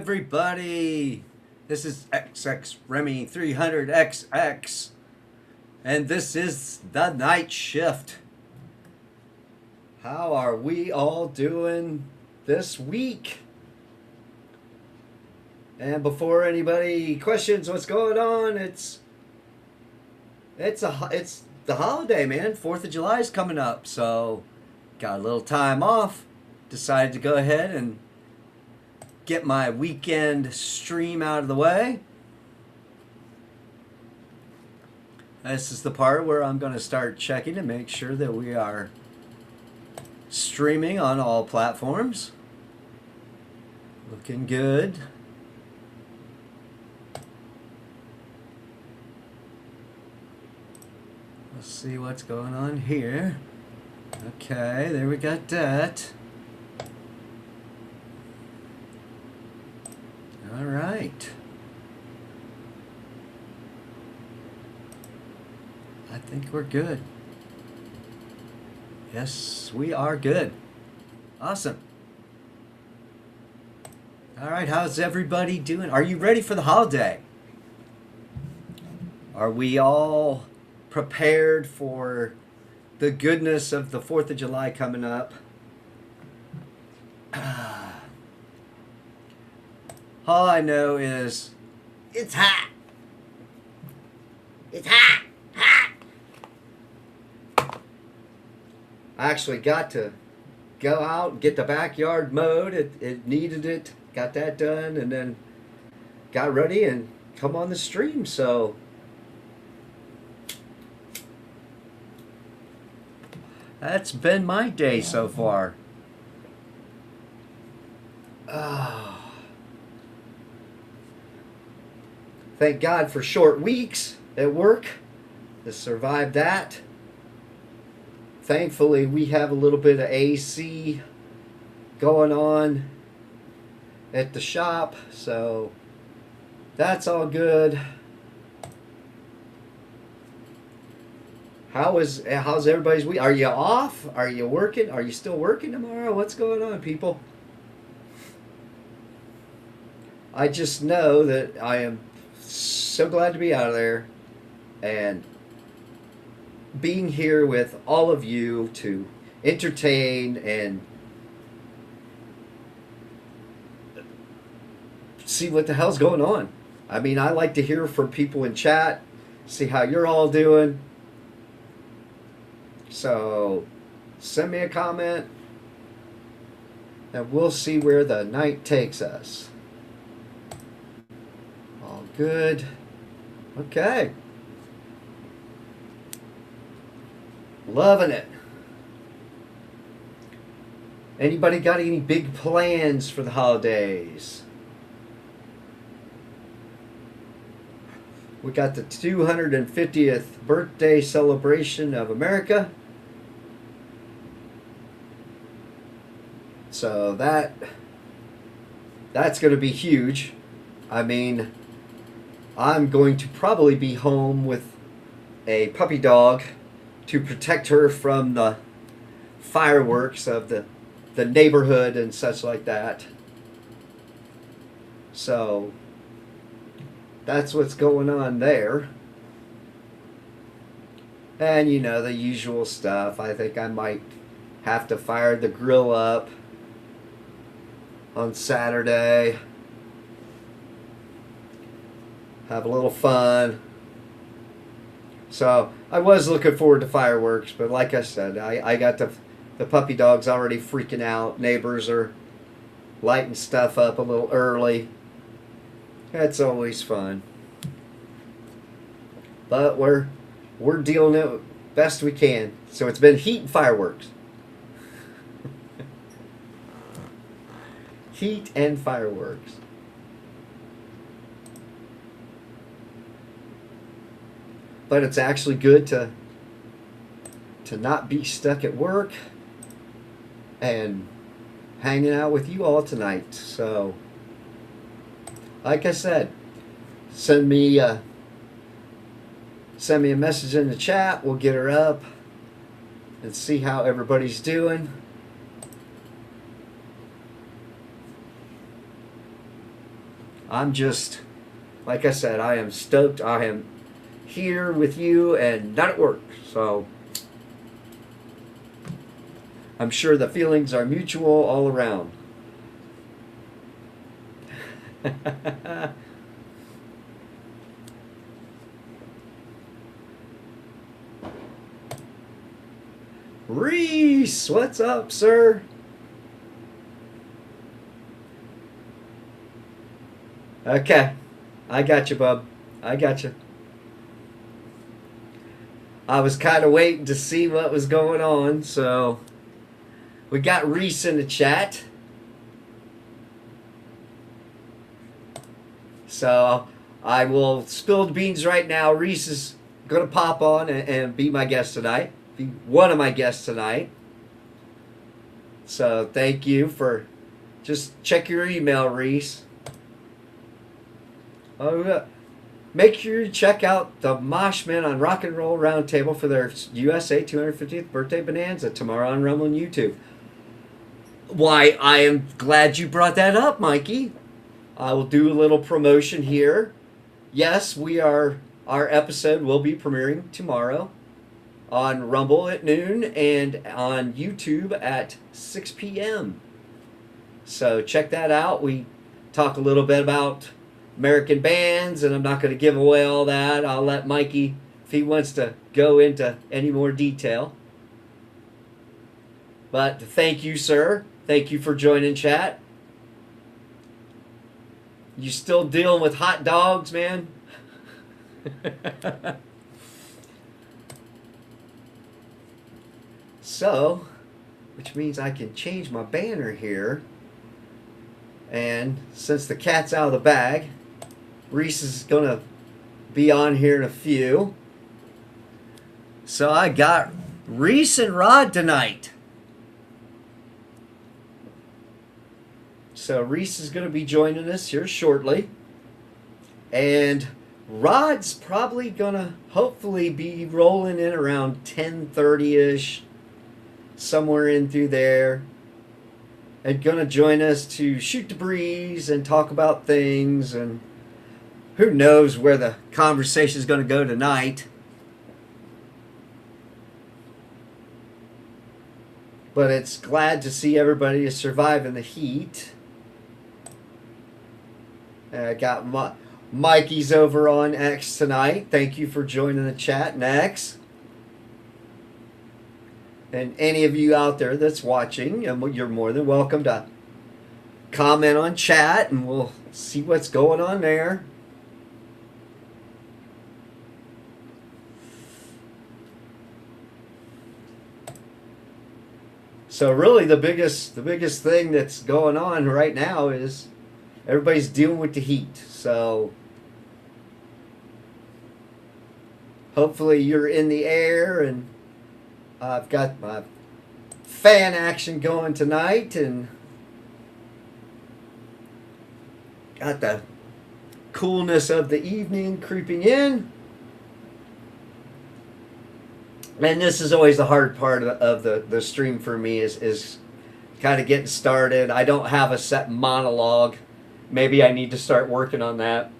everybody. This is XXREMY300XX, and this is the night shift. How are we all doing this week? And before anybody questions what's going on, it's the holiday, man. 4th of July is coming up, so got a little time off. Decided to go ahead and get my weekend stream out of the way. This is the part where I'm going to start checking to make sure that we are streaming on all platforms. Looking good. Let's see what's going on here. Okay, there we got that. All right. I think we're good. Yes, we are good. Awesome. All right, how's everybody doing? Are you ready for the holiday? Are we all prepared for the goodness of the 4th of July coming up? All I know is it's hot. It's hot. Hot. I actually got to go out and get the backyard mowed. It needed it. Got that done and then got ready and come on the stream. So that's been my day so far. Thank God for short weeks at work to survive that. Thankfully, we have a little bit of AC going on at the shop, so that's all good. How's everybody's week? Are you off? Are you working? Are you still working tomorrow? What's going on, people? I just know that I am so glad to be out of there and being here with all of you to entertain and see what the hell's going on. I mean, I like to hear from people in chat, see how you're all doing. So send me a comment and we'll see where the night takes us. All good. Okay. Loving it. Anybody got any big plans for the holidays? We got the 250th birthday celebration of America. So that's going to be huge. I mean, I'm going to probably be home with a puppy dog to protect her from the fireworks of the neighborhood and such like that. So that's what's going on there. And you know, the usual stuff. I think I might have to fire the grill up on Saturday. Have a little fun. So I was looking forward to fireworks, but like I said, I got the puppy dog's already freaking out. Neighbors are lighting stuff up a little early. That's always fun. But we're dealing it best we can. So it's been heat and fireworks. Heat and fireworks. But it's actually good to not be stuck at work and hanging out with you all tonight. So, like I said, send me a message in the chat. We'll get her up and see how everybody's doing. I'm just, like I said, I am stoked. I am here with you and not at work. So I'm sure the feelings are mutual all around. Reese, what's up, sir? Okay, I got you, bub. I got you. I was kind of waiting to see what was going on, so we got Reese in the chat. So I will spill the beans right now. Reese is going to pop on and be my guest tonight. Be one of my guests tonight. So thank you for just check your email, Reese. Oh, yeah. Make sure you check out the Moshmen on Rock and Roll Roundtable for their USA 250th birthday bonanza tomorrow on Rumble and YouTube. Why, I am glad you brought that up, Mikey. I will do a little promotion here. Yes, our episode will be premiering tomorrow on Rumble at noon and on YouTube at 6 p.m. So check that out. We talk a little bit about American bands, and I'm not going to give away all that. I'll let Mikey, if he wants to go into any more detail. But thank you, sir. Thank you for joining chat. You still dealing with hot dogs, man? So, which means I can change my banner here. And since the cat's out of the bag, Reese is going to be on here in a few. So I got Reese and Rod tonight. So Reese is going to be joining us here shortly. And Rod's probably going to hopefully be rolling in around 10:30-ish. Somewhere in through there. And going to join us to shoot the breeze and talk about things. And who knows where the conversation is going to go tonight. But it's glad to see everybody is surviving the heat. I got Mikey's over on X tonight. Thank you for joining the chat, X. And any of you out there that's watching, you're more than welcome to comment on chat, and we'll see what's going on there. So really the biggest thing that's going on right now is everybody's dealing with the heat. So hopefully you're in the air, and I've got my fan action going tonight, and got the coolness of the evening creeping in. And this is always the hard part of the stream for me is kind of getting started. I don't have a set monologue. Maybe I need to start working on that.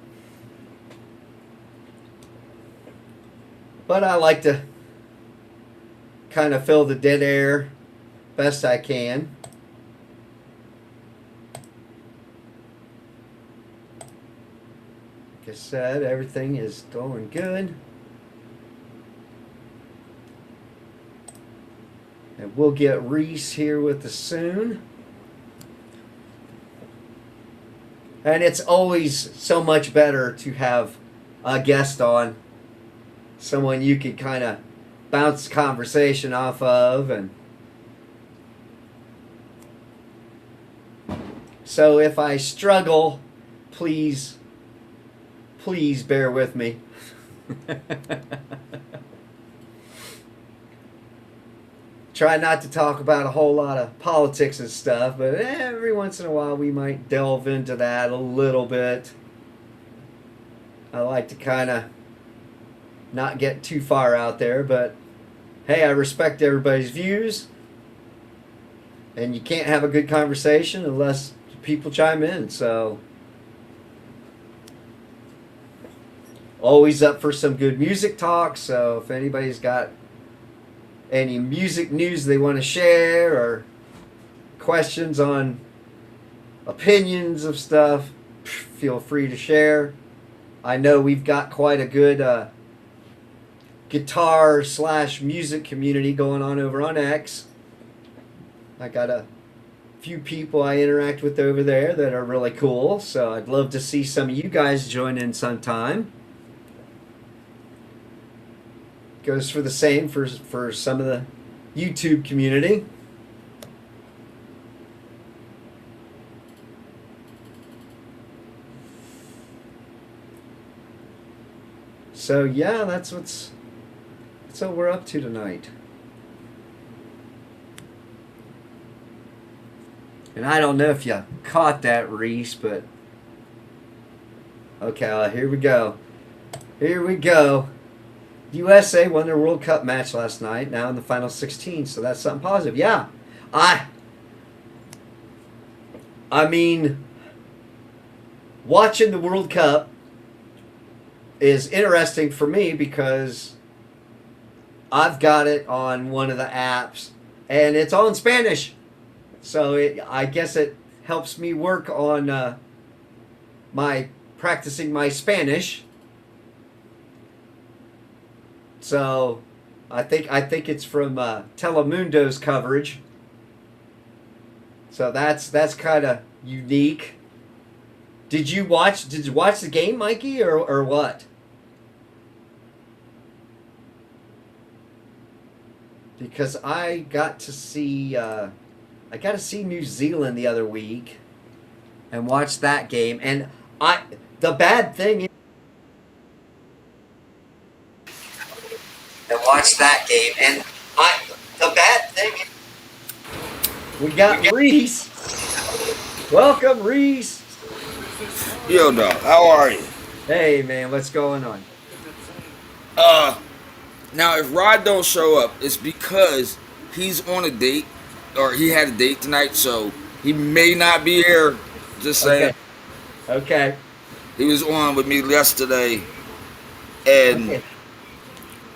But I like to kind of fill the dead air best I can. Like I said, everything is going good. And we'll get Reese here with us soon. And it's always so much better to have a guest on. Someone you can kind of bounce conversation off of. And so if I struggle, please bear with me. Try not to talk about a whole lot of politics and stuff, but every once in a while we might delve into that a little bit. I like to kind of not get too far out there, but hey, I respect everybody's views, and you can't have a good conversation unless people chime in, so always up for some good music talk. So if anybody's got any music news they want to share or questions on opinions of stuff, feel free to share. I know we've got quite a good guitar/music community going on over on X. I got a few people I interact with over there that are really cool, so I'd love to see some of you guys join in sometime. Goes for the same for some of the YouTube community. So yeah, that's what we're up to tonight. And I don't know if you caught that, Reese, but okay, here we go. Here we go. USA won their World Cup match last night, now in the final 16, so that's something positive. Yeah. I mean, watching the World Cup is interesting for me because I've got it on one of the apps, and it's all in Spanish. So I guess it helps me work on practicing my Spanish. So I think it's from Telemundo's coverage. So that's kind of unique. Did you watch the game, Mikey, or what? Because I got to see New Zealand the other week and watch that game, and the bad thing is, we got Reese. Welcome, Reese. Yo, dog, how are you? Hey, man, what's going on? Now if Rod don't show up, it's because he's on a date, or he had a date tonight, so he may not be here. Just saying. Okay. He was on with me yesterday, and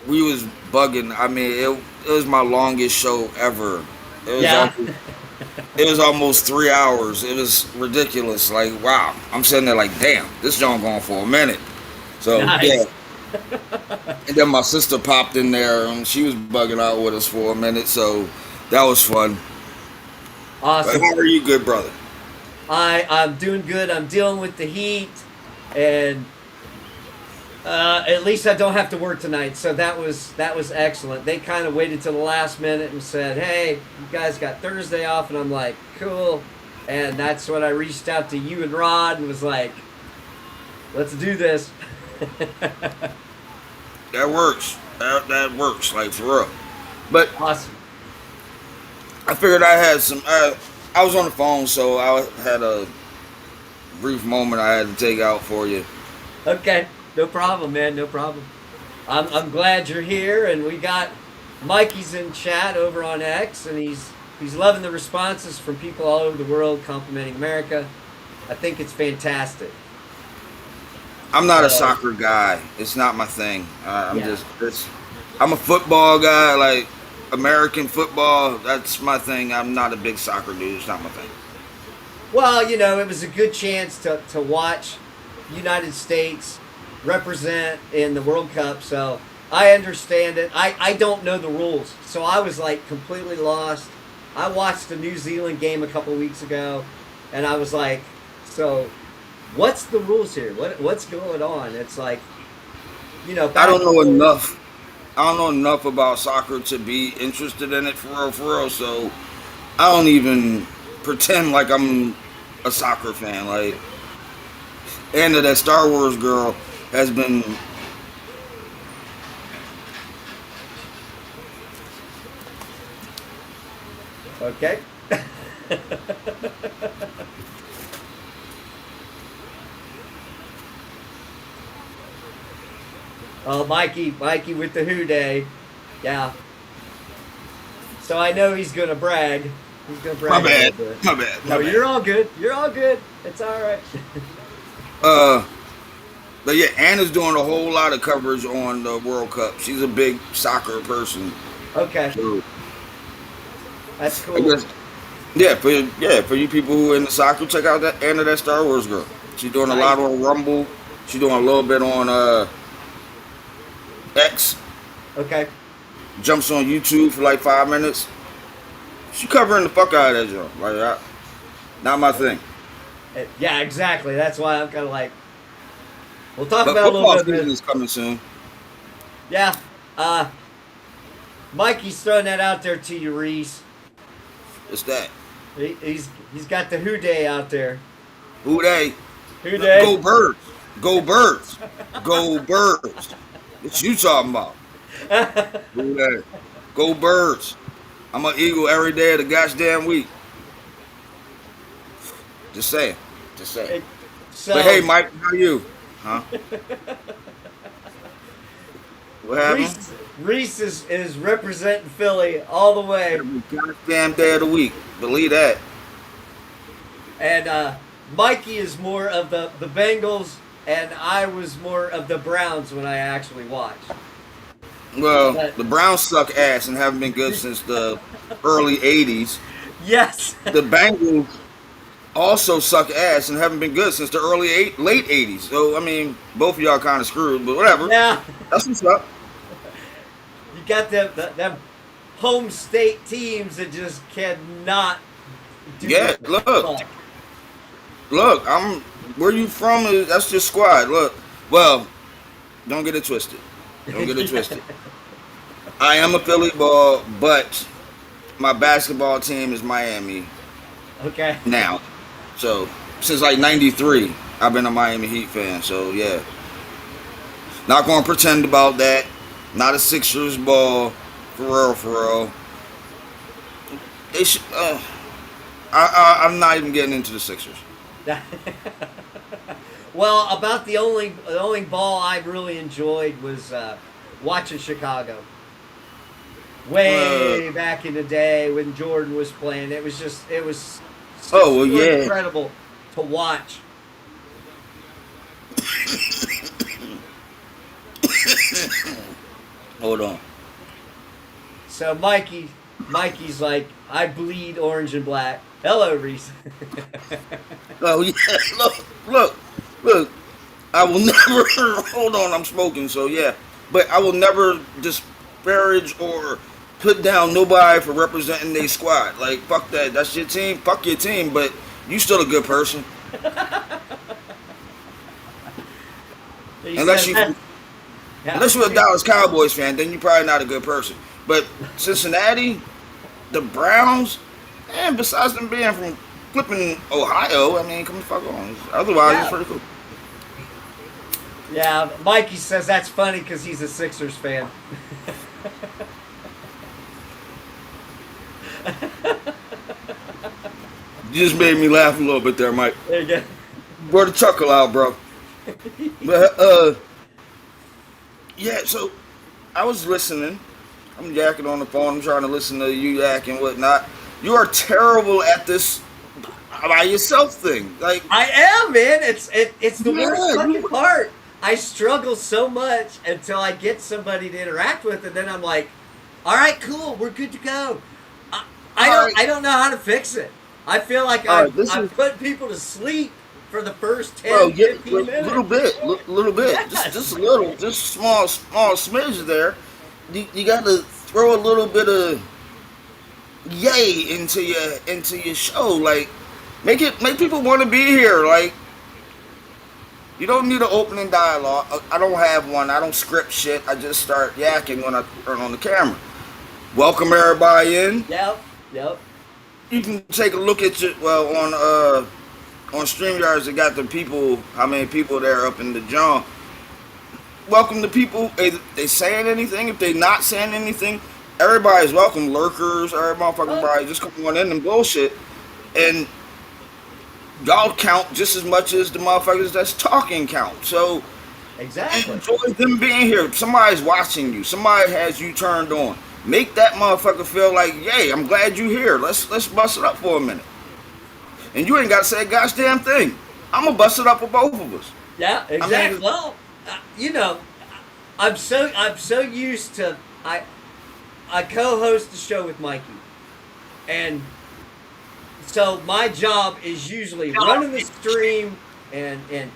we was bugging. I mean, it was my longest show ever. It was almost 3 hours. It was ridiculous. Like, wow. I'm sitting there like, damn, this joint going for a minute. So, nice. Yeah. And then my sister popped in there, and she was bugging out with us for a minute. So, that was fun. Awesome. But how are you, good brother? I'm doing good. I'm dealing with the heat, and at least I don't have to work tonight, so that was excellent. They kind of waited till the last minute and said, hey, you guys got Thursday off, and I'm like, cool. And that's when I reached out to you and Rod and was like, let's do this. That works. That works, like, for real. But awesome. I figured I had some, I was on the phone, so I had a brief moment I had to take out for you. Okay. No problem, man. No problem. I'm glad you're here, and we got Mikey's in chat over on X, and he's loving the responses from people all over the world complimenting America. I think it's fantastic. I'm not a soccer guy. It's not my thing. I'm a football guy, like American football. That's my thing. I'm not a big soccer dude. It's not my thing. Well, you know, it was a good chance to watch United States represent in the World Cup, so I understand it. I don't know the rules, so I was like completely lost. I watched the New Zealand game a couple weeks ago, and I was like, so what's the rules here? What's going on? It's like, you know, I don't know enough. I don't know enough about soccer to be interested in it for real. So I don't even pretend like I'm a soccer fan. Like, and that Star Wars girl has been okay. Oh, Mikey with the Who Day. Yeah. So I know he's going to brag. He's going to brag. My bad. No, you're all good. You're all good. It's all right. But yeah, Anna's doing a whole lot of coverage on the World Cup. She's a big soccer person. Okay, So that's I cool. guess for you people who are into soccer, check out that Anna, that Star Wars girl. She's doing a Nice. lot on Rumble. She's doing a little bit on X. Okay. Jumps on YouTube for like 5 minutes. She covering the fuck out of that joint. Not my thing. Yeah, exactly. That's why I'm kind of like, we'll talk But about a little football bit of season this. is coming soon. Yeah. Mikey's throwing that out there to you, Reese. It's that. He's got the Who Day out there. Who they? Who Day? Go Birds. Go Birds. Go Birds. What you talking about? Who they? Go Birds. I'm an Eagle every day of the goddamn week. Just saying. Just saying. So, But hey, Mike, how you? Huh? What happened? Reese is representing Philly all the way, Every goddamn day of the week. Believe that. and Mikey is more of the Bengals, and I was more of the Browns when I actually watched. Well, But the Browns suck ass and haven't been good since the early 80s. yes, The Bengals also suck ass and haven't been good since the late 80s. So, I mean, both of y'all kind of screwed, but whatever. yeah, That's what's up. you got them home state teams that just cannot do Yeah, it. look, where you from, that's your squad. Look, well, don't get it twisted. Don't get it twisted. I am a Philly ball, but my basketball team is Miami Okay. now. So since like '93, I've been a Miami Heat fan. So yeah, not gonna pretend about that. Not a Sixers ball, for real, for real. They should. I'm not even getting into the Sixers. Well, about the only ball I really enjoyed was watching Chicago. Way back in the day when Jordan was playing, it was Oh well, so yeah. incredible to watch. Hold on. So Mikey's like, I bleed orange and black. Hello, Reese. Oh yeah. Look. I will never. Hold on, I'm smoking. So yeah, but I will never disparage or put down nobody for representing their squad. Like fuck that. That's your team. Fuck your team. But you still a good person. He Unless said you that- yeah. unless you're a Dallas Cowboys fan, then you're probably not a good person. But Cincinnati, the Browns, and besides them being from flipping Ohio, I mean, come the fuck on. Otherwise, Yeah. it's pretty cool. Yeah, Mikey says that's funny because he's a Sixers fan. You just made me laugh a little bit there, Mike. There you go. Brought the chuckle out, bro. But yeah. So I was listening. I'm yakking on the phone. I'm trying to listen to you yak and whatnot. You are terrible at this by yourself thing. Like I am, man. It's the Yeah, worst fucking you- part. I struggle so much until I get somebody to interact with, and then I'm like, all right, cool, we're good to go. I don't know how to fix it. I feel like All right, I'm putting people to sleep for the first 10, well, yeah, 15 minutes. little bit, little bit, Yes. just a little, just small smidge there. You got to throw a little bit of yay into your show. Like make people want to be here. Like you don't need an opening dialogue. I don't have one. I don't script shit. I just start yakking when I turn on the camera. Welcome everybody in. Yep. You can take a look at your on StreamYards. They got the people. How many people there up in the John? Welcome to people. If they saying anything, if they not saying anything, everybody's welcome. Lurkers, every motherfucking body, just come on in and bullshit. And y'all count just as much as the motherfuckers that's talking count. So Exactly. enjoy them being here. Somebody's watching you. Somebody has you turned on. Make that motherfucker feel like, yay, I'm glad you here. Let's bust it up for a minute. And you ain't got to say a goddamn thing. I'm going to bust it up for both of us. Yeah, I exactly. mean, Well, you know, I'm so used to I co-host the show with Mikey, and so my job is usually running the stream and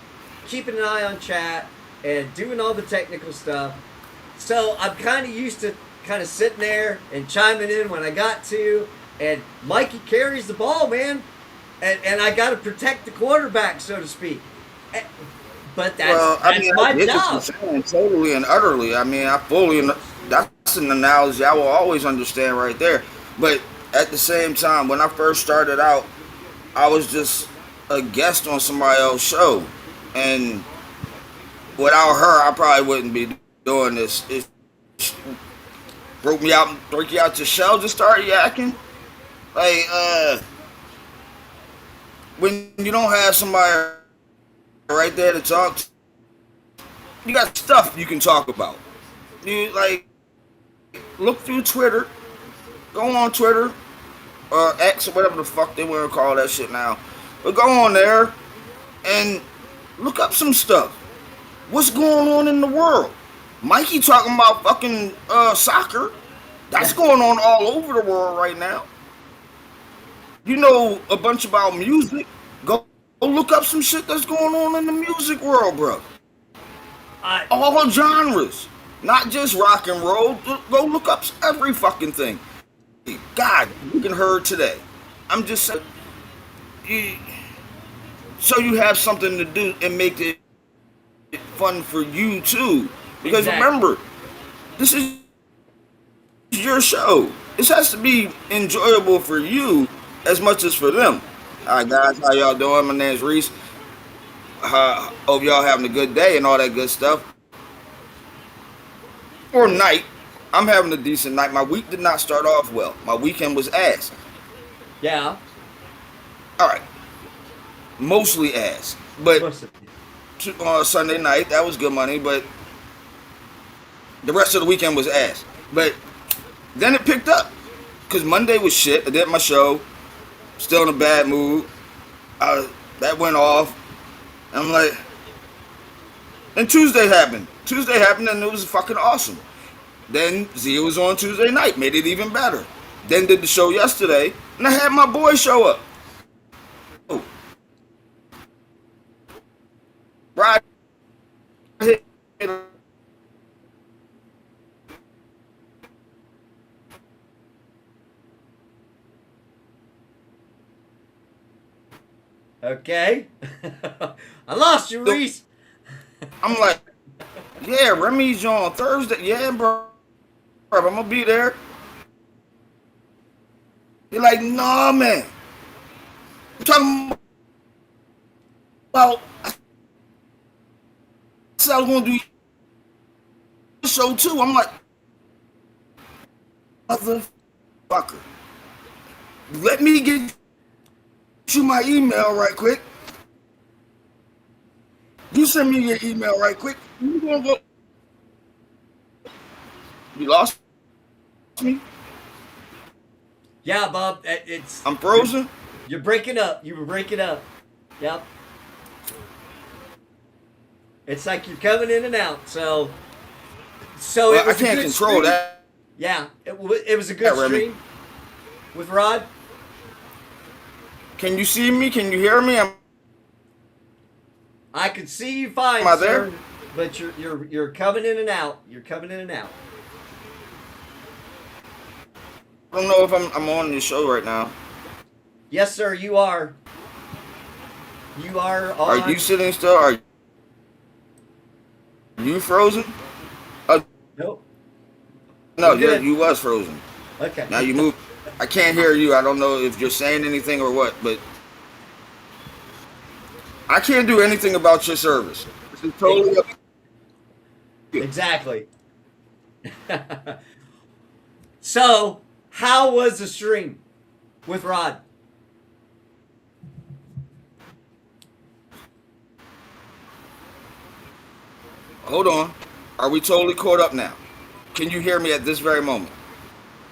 keeping an eye on chat and doing all the technical stuff. So I'm kind of used to kind of sitting there and chiming in when I got to, and Mikey carries the ball, man, and I got to protect the quarterback, so to speak. Eh, But well, I that's mean, I my get what you're job. saying totally and utterly. I mean, I fully. That's an analogy I will always understand right there. But at the same time, when I first started out, I was just a guest on somebody else's show, and without her, I probably wouldn't be doing this. It broke you out your shell, just start yakking. Like, when you don't have somebody right there to talk to, you got stuff you can talk about. You like look through Twitter, go on Twitter or X or whatever the fuck they want to call that shit now. But go on there and look up some stuff. What's going on in the world? Mikey talking about fucking soccer. That's Yeah, going on all over the world right now. You know a bunch about music. Go look up some shit that's going on in the music world, bro. I All genres, not just rock and roll. Go look up every fucking thing. God, you can heard today. I'm just saying, so you have something to do and make it fun for you too. Because exactly. remember, this is your show. This has to be enjoyable for you as much as for them. All right, guys, how y'all doing? My name's Reese. Hope y'all having a good day and all that good stuff. Or night. I'm having a decent night. My week did not start off well. My weekend was ass. Yeah, All right, mostly ass. But most of Sunday night, that was good money. But the rest of the weekend was ass. But then it picked up because Monday was shit. I did my show, still in a bad mood. That went off. And I'm like, and Tuesday happened. Tuesday happened and it was fucking awesome. Then Zia was on Tuesday night, made it even better. Then did the show yesterday, and I had my boy show up. Oh, right here. Okay. I lost you, Reese. I'm like, yeah, Remy's on Thursday. Yeah, bro, I'm gonna be there. You're like, nah, man. I'm talking about. I said I was gonna do the show too. I'm like, motherfucker. Let me get you my email right quick. You send me your email right quick. You gonna go? You lost me? Yeah, Bob. It's I'm frozen. you're breaking up. You were breaking up. Yep. It's like you're coming in and out. So it Well, I was a can't good control stream. that, Yeah, it was a good Remy. stream with Rod. Can you see me? Can you hear me? I could see you fine, Am I there? sir, but you're coming in and out. You're coming in and out. I don't know if I'm on this show right now. Yes, sir. You are. You are Are you on. sitting still? Are you frozen? Uh, Nope. no, We're good. you was frozen. Okay. Now you move. I can't hear you. I don't know if you're saying anything or what, but I can't do anything about your service. This is totally up to you. Exactly. So, how was the stream with Rod? Hold on. Are we totally caught up now? Can you hear me at this very moment?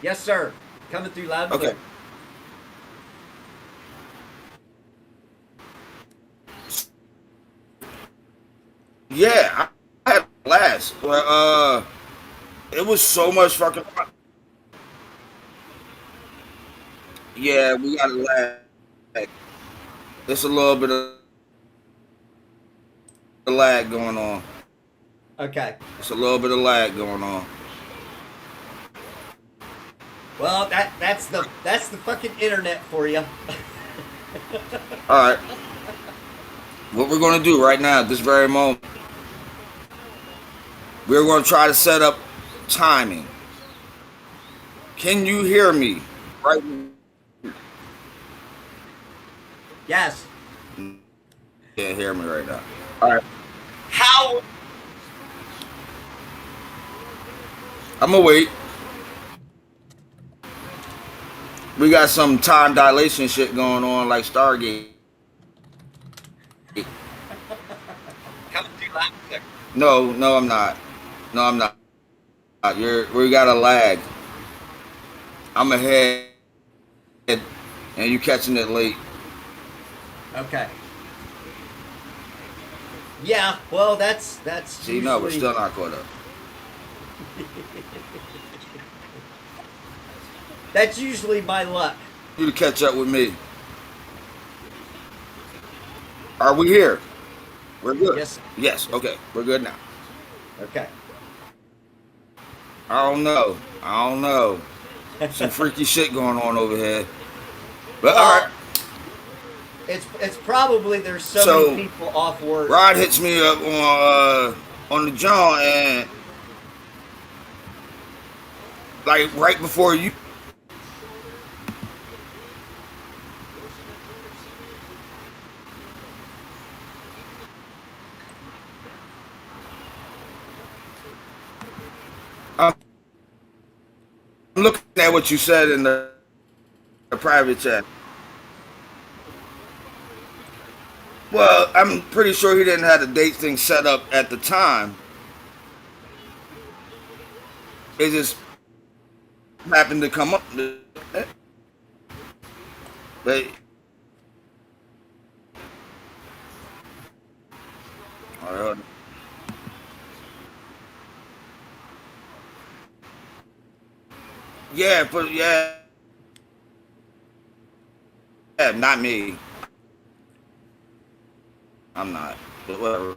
Yes, sir. Coming through loud and Okay. clear. Yeah, I had a blast. But it was so much fucking fun. Yeah, we got a lag. It's a little bit of lag going on. Okay. It's a little bit of lag going on. Well, that's the fucking internet for you. All right. What we're gonna do right now, at this very moment, we're gonna try to set up timing. Can you hear me? Right. Yes. Can't hear me right now. All right. How? I'm gonna wait. We got some time dilation shit going on, like Stargate. No, no, I'm not. No, I'm not. We got a lag. I'm ahead, and you catching it late. Okay. Yeah. Well, that's See, usually. no, we're still not caught up. That's usually my luck. You to catch up with me. Are we here? We're good. Yes. Yes. Okay. We're good now. Okay. I don't know. I don't know. Some freaky shit going on over here. But all right. It's probably there's so So, many people off work. Rod hits me up on the jaw, and like right before you. I'm looking at what you said in the private chat. Well, I'm pretty sure he didn't have the date thing set up at the time. It just happened to come up. But yeah, but yeah, not me. I'm not. But whatever.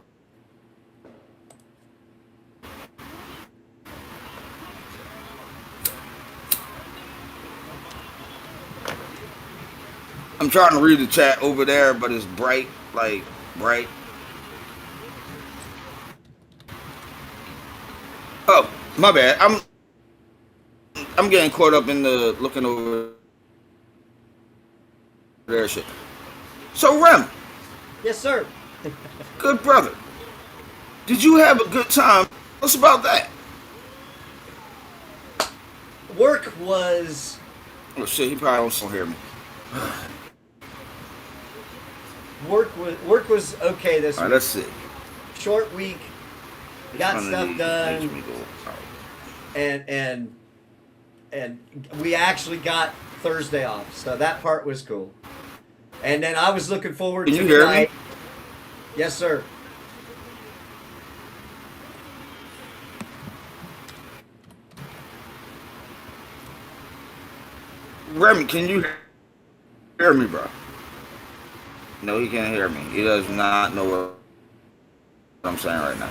I'm trying to read the chat over there, but it's bright, like bright. Oh, my bad. I'm getting caught up in the looking over there shit. So Rem, Yes, sir. good brother, did you have a good time? What's about that? Work was Oh shit, he probably don't hear me. work was okay this All right, week. let's see. Short week. Got stuff Makes done, me go. and we actually got Thursday off, so that part was cool. And then I was looking forward Can to you hear tonight. me? Yes, sir. Remy, can you hear me, bro? No, he can't hear me. He does not know what I'm saying right now.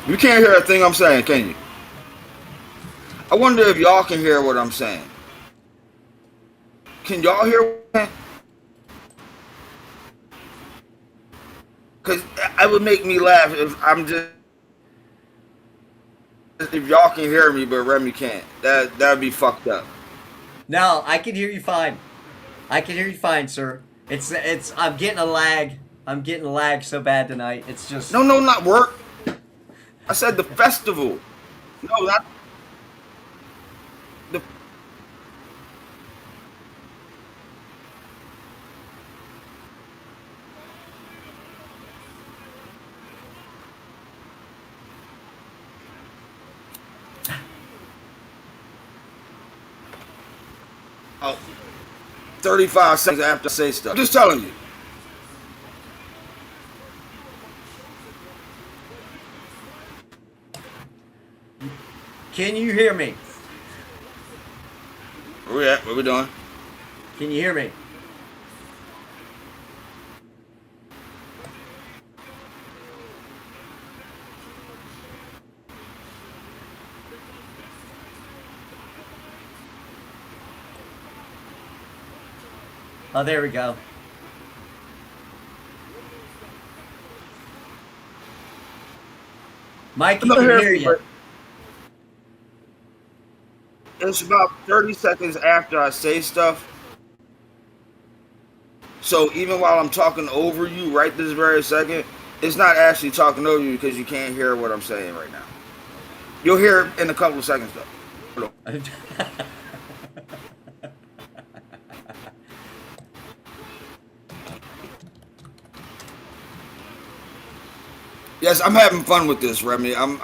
You can't hear a thing I'm saying, can you? I wonder if y'all can hear what I'm saying. Can y'all hear? Because it would make me laugh if y'all can hear me, but Remy can't. That'd be fucked up. No, I can hear you fine. I can hear you fine, sir. It's I'm getting a lag. I'm getting a lag so bad tonight. It's just No, not work. I said the festival. No, not the. 35 seconds after I say stuff. I'm just telling you. Can you hear me? Where we at? What we doing? Can you hear me? Oh, there we go. Mikey can hear you. It's about 30 seconds after I say stuff. So even while I'm talking over you right this very second, it's not actually talking over you because you can't hear what I'm saying right now. You'll hear it in a couple of seconds though. Yes, I'm having fun with this, Remy. I'm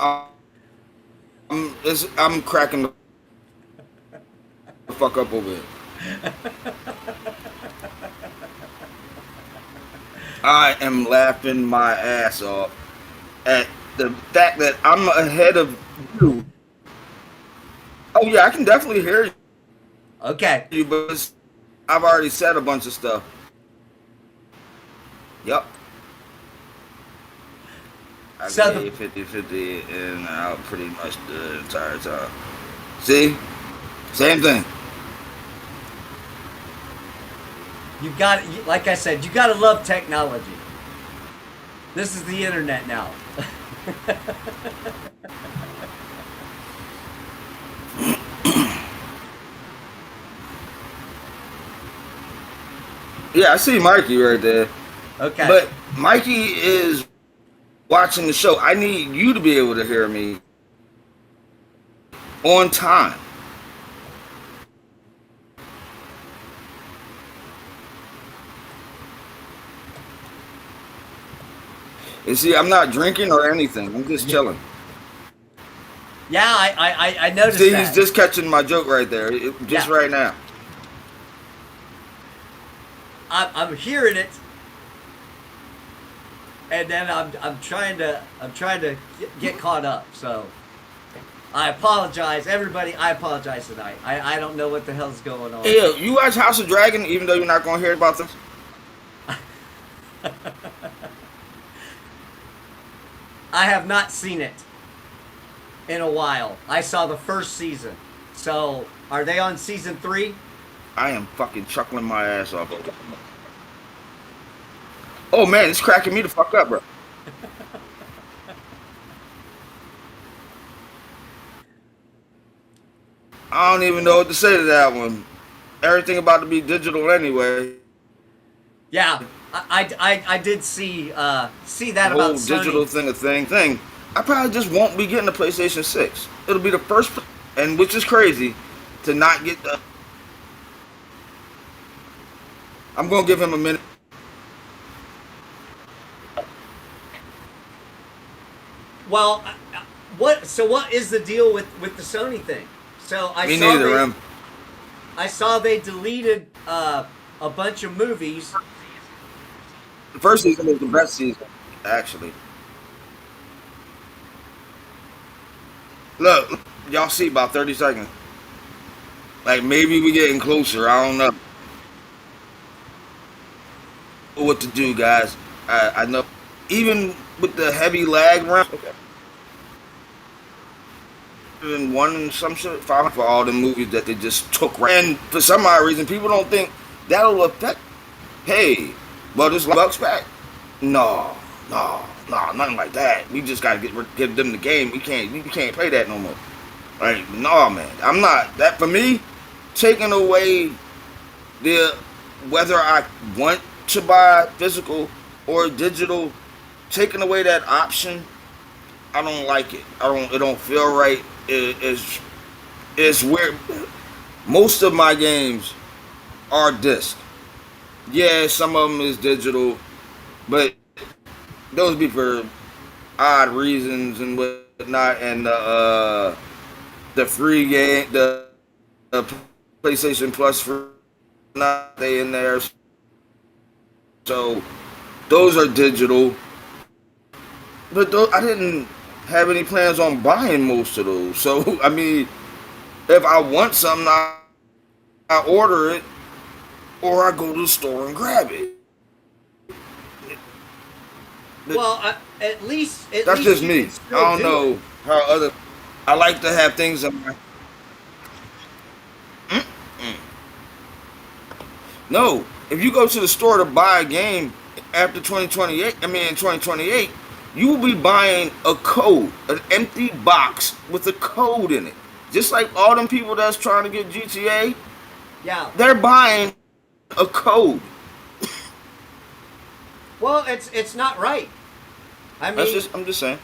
cracking the fuck up over here. I am laughing my ass off at the fact that I'm ahead of you. Oh yeah, I can definitely hear you. Okay. But I've already said a bunch of stuff. Yep. I So gave 50-50 and out pretty much the entire time. See? Same thing. You got, like I said, you got to love technology. This is the internet now. Yeah, I see Mikey right there. Okay. But Mikey is watching the show. I need you to be able to hear me on time. And see, I'm not drinking or anything. I'm just chilling. Yeah, I noticed See, that. he's just catching my joke right there, just right now. I'm hearing it, and then I'm trying to get caught up. So I apologize, everybody. I apologize tonight. I don't know what the hell's going on. Yeah, you watch House of Dragon, even though you're not going to hear about this. I have not seen it in a while. I saw the first season. So are they on season 3? I am fucking chuckling my ass off. Oh man, it's cracking me the fuck up, bro. I don't even know what to say to that one. Everything about to be digital anyway. Yeah, I did see that The about whole Sony. digital thing. I probably just won't be getting a PlayStation 6. It'll be the first, and which is crazy, to not get the. I'm gonna give him a minute. Well, what is the deal with the Sony thing? So Me neither, Em. I saw they deleted a bunch of movies. The first season was the best season, actually. Look, y'all see about 30 seconds. Like maybe we getting closer. I don't know what to do, guys. I know. Even with the heavy lag run, and one and some shit, 5 for all the movies that they just took. And for some odd reason, people don't think that'll affect. Hey, well, this Bucks back. No, nothing like that. We just gotta give them the game. We can't play that no more. Like, no, man. I'm not that for me. Taking away the whether I want to buy physical or digital, taking away that option, I don't like it. It don't feel right. It's weird. Most of my games are disc. Yeah, some of them is digital, but those be for odd reasons and whatnot. And the free game, the PlayStation Plus free not they in there. So those are digital. But I didn't have any plans on buying most of those. So I mean, if I want something, I order it, or I go to the store and grab it. Well, at least That's just you me. can I still don't do know it. how other. I like to have things in my. No, if you go to the store to buy a game after 2028, I mean in 2028, you will be buying a code, an empty box with a code in it. Just like all them people that's trying to get GTA, Yeah. they're buying a code. Well, it's not right. I mean, I'm just saying.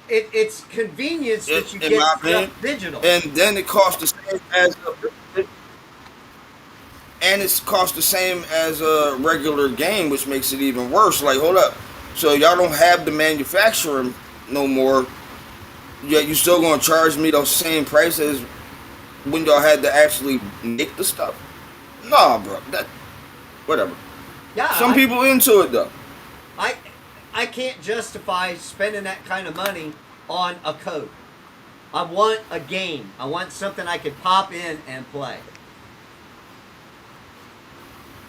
it's convenience that you In get my stuff opinion. digital. And then it costs the same as it's cost the same as a regular game, which makes it even worse. Like, hold up, so y'all don't have the manufacturer no more, yet you still gonna charge me those same prices when y'all had to actually make the stuff? Nah, bro, that whatever. Yeah, Some people into it though. I I can't justify spending that kind of money on a code. I want a game. I want something I could pop in and play.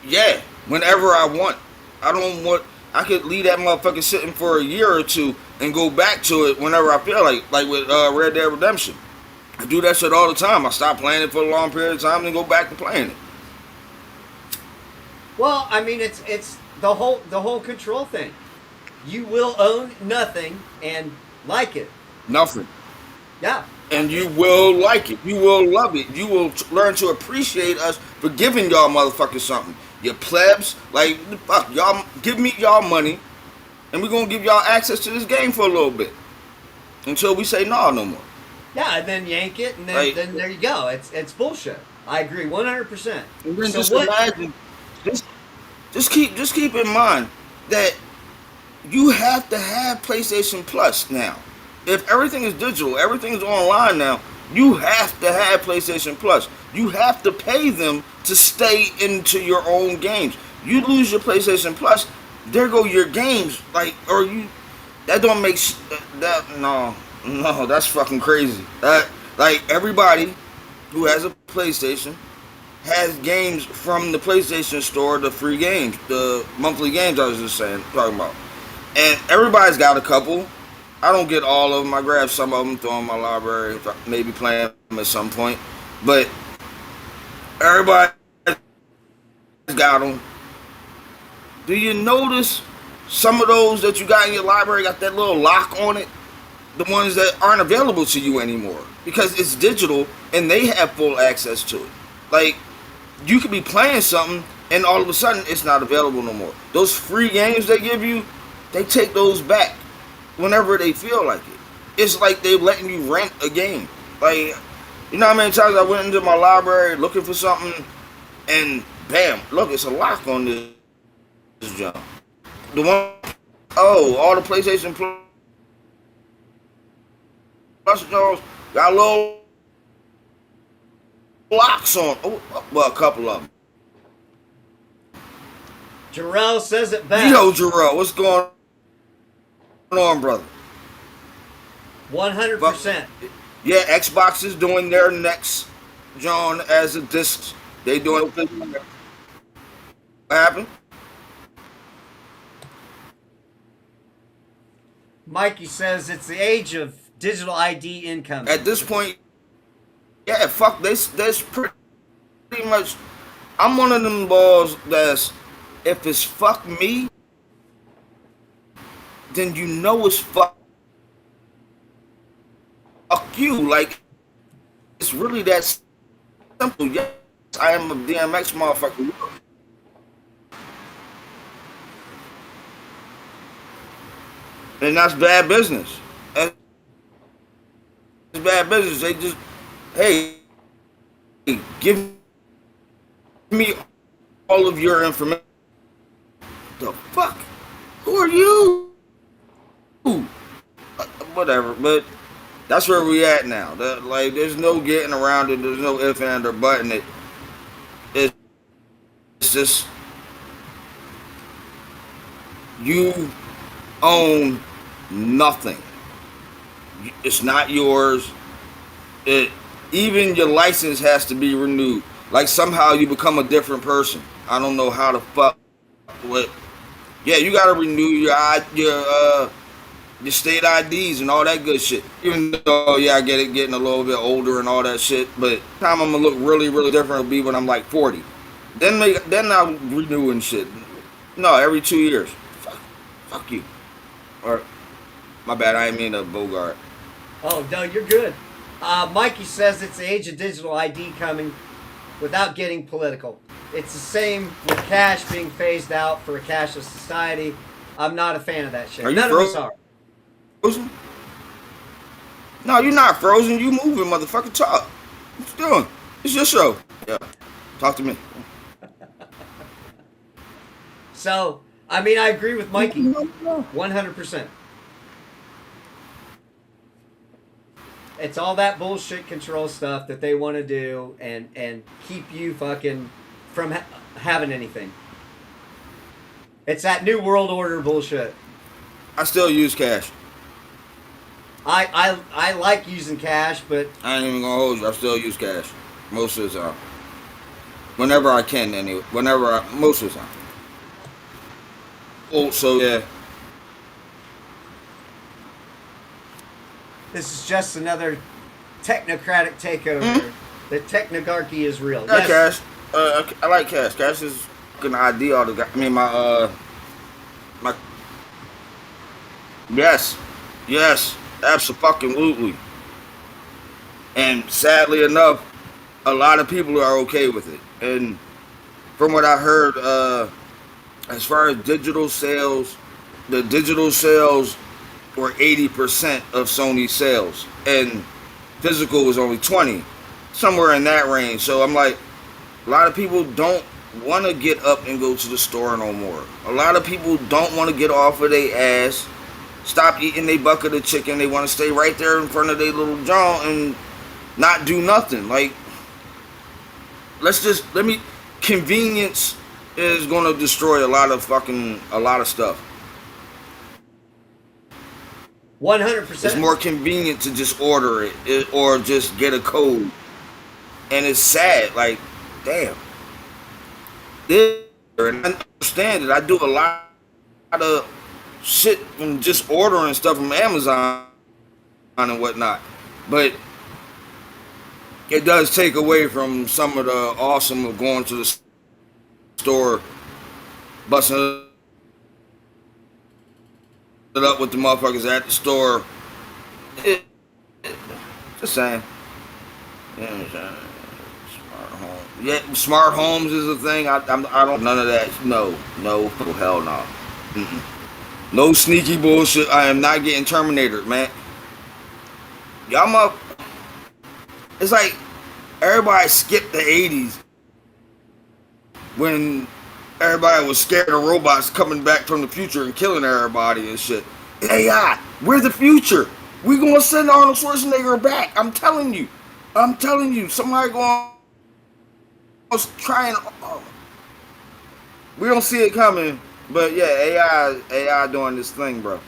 Yeah, whenever I want. I don't want. I could leave that motherfucker sitting for a year or two and go back to it whenever I feel like with Red Dead Redemption. I do that shit all the time. I stop playing it for a long period of time and go back to playing it. Well, I mean, it's the whole control thing. You will own nothing and like it. Nothing. Yeah. And you will like it. You will love it. You will learn to appreciate us for giving y'all motherfuckers something. You plebs, like, fuck, y'all, give me y'all money, and we're gonna give y'all access to this game for a little bit. Until we say no more. Yeah, and then yank it, and then, Like, then there you go. It's bullshit. I agree 100%. and then So just what? imagine, just keep in mind that you have to have PlayStation Plus now. If everything is digital, everything is online now, you have to have PlayStation Plus. You have to pay them to stay into your own games. You lose your PlayStation Plus, there go your games. Like, or you, that don't make that no, that's fucking crazy. That, like, everybody who has a PlayStation has games from the PlayStation Store, the free games, the monthly games I was just talking about. And everybody's got a couple. I don't get all of them. I grab some of them, throw them in my library, maybe play them at some point. But everybody's got them. Do you notice some of those that you got in your library got that little lock on it? The ones that aren't available to you anymore. Because it's digital and they have full access to it. Like, you could be playing something and all of a sudden it's not available no more. Those free games they give you, they take those back whenever they feel like it. It's like they're letting you rent a game. Like, you know how many times I went into my library looking for something and bam, look, it's a lock on this jump. The one, all the PlayStation Plus Jones got little locks on. Well, a couple of them. Jarrell says it best. Yo, Jarrell, what's going on, brother? 100%. Yeah, Xbox is doing their next John as a disc. They doing what happened? Mikey says it's the age of digital ID income. At this point, yeah, fuck this. That's pretty much. I'm one of them balls that's, if it's fuck me, then you know it's fuck you. Like, it's really that simple. Yes, I am a DMX motherfucker. And that's bad business. That's bad business. They just, hey, give me all of your information. The fuck? Who are you? Whatever, but that's where we at now. Like, there's no getting around it. There's no if and or button it. It's just, you own nothing. It's not yours. Even your license has to be renewed. Like somehow you become a different person. I don't know how the fuck. What? Yeah, you gotta renew your state IDs and all that good shit. Even though, yeah, I get it, getting a little bit older and all that shit. But the time I'm gonna look really, really different will be when I'm like 40. Then I'll renew and shit. No, every 2 years. Fuck you. Or my bad, I didn't mean to Bogart. Oh no, you're good. Mikey says it's the age of digital ID coming without getting political. It's the same with cash being phased out for a cashless society. I'm not a fan of that shit. Are you None of us are. Frozen? No, you're not frozen. You moving, motherfucker. Talk. What you doing? It's your show. Yeah. Talk to me. So, I mean, I agree with Mikey. 100%. It's all that bullshit control stuff that they want to do and keep you fucking from having anything. It's that new world order bullshit. I still use cash. I like using cash, but I ain't even gonna hold you. I still use cash most of the time. Whenever I can, anyway. Most of the time. Oh, so yeah. this is just another technocratic takeover. Mm-hmm. The technocracy is real. Yeah, Yes. cash. I like cash. Cash is fucking ideal. I mean, my. Yes, absolutely. And sadly enough, a lot of people are okay with it. And from what I heard, as far as digital sales, the digital sales were 80% of Sony's sales, and physical was only 20, somewhere in that range. So I'm like, a lot of people don't want to get up and go to the store no more. A lot of people don't want to get off of their ass, stop eating their bucket of chicken. They want to stay right there in front of their little jaw and not do nothing. Like, convenience is going to destroy a lot of stuff. 100%. It's more convenient to just order it or just get a code. And it's sad, like, damn. And I understand it. I do a lot of shit from just ordering stuff from Amazon and whatnot. But it does take away from some of the awesome of going to the store, busting it up with the motherfuckers at the store. Just saying. Yeah, smart homes is a thing. I don't none of that. No, hell no. Mm-mm. No sneaky bullshit. I am not getting Terminator, man. It's like everybody skipped the 80s when everybody was scared of robots coming back from the future and killing everybody and shit. AI, we're the future. We gonna send Arnold Schwarzenegger back. I'm telling you. Somebody going trying. We don't see it coming, but yeah, AI doing this thing, bro.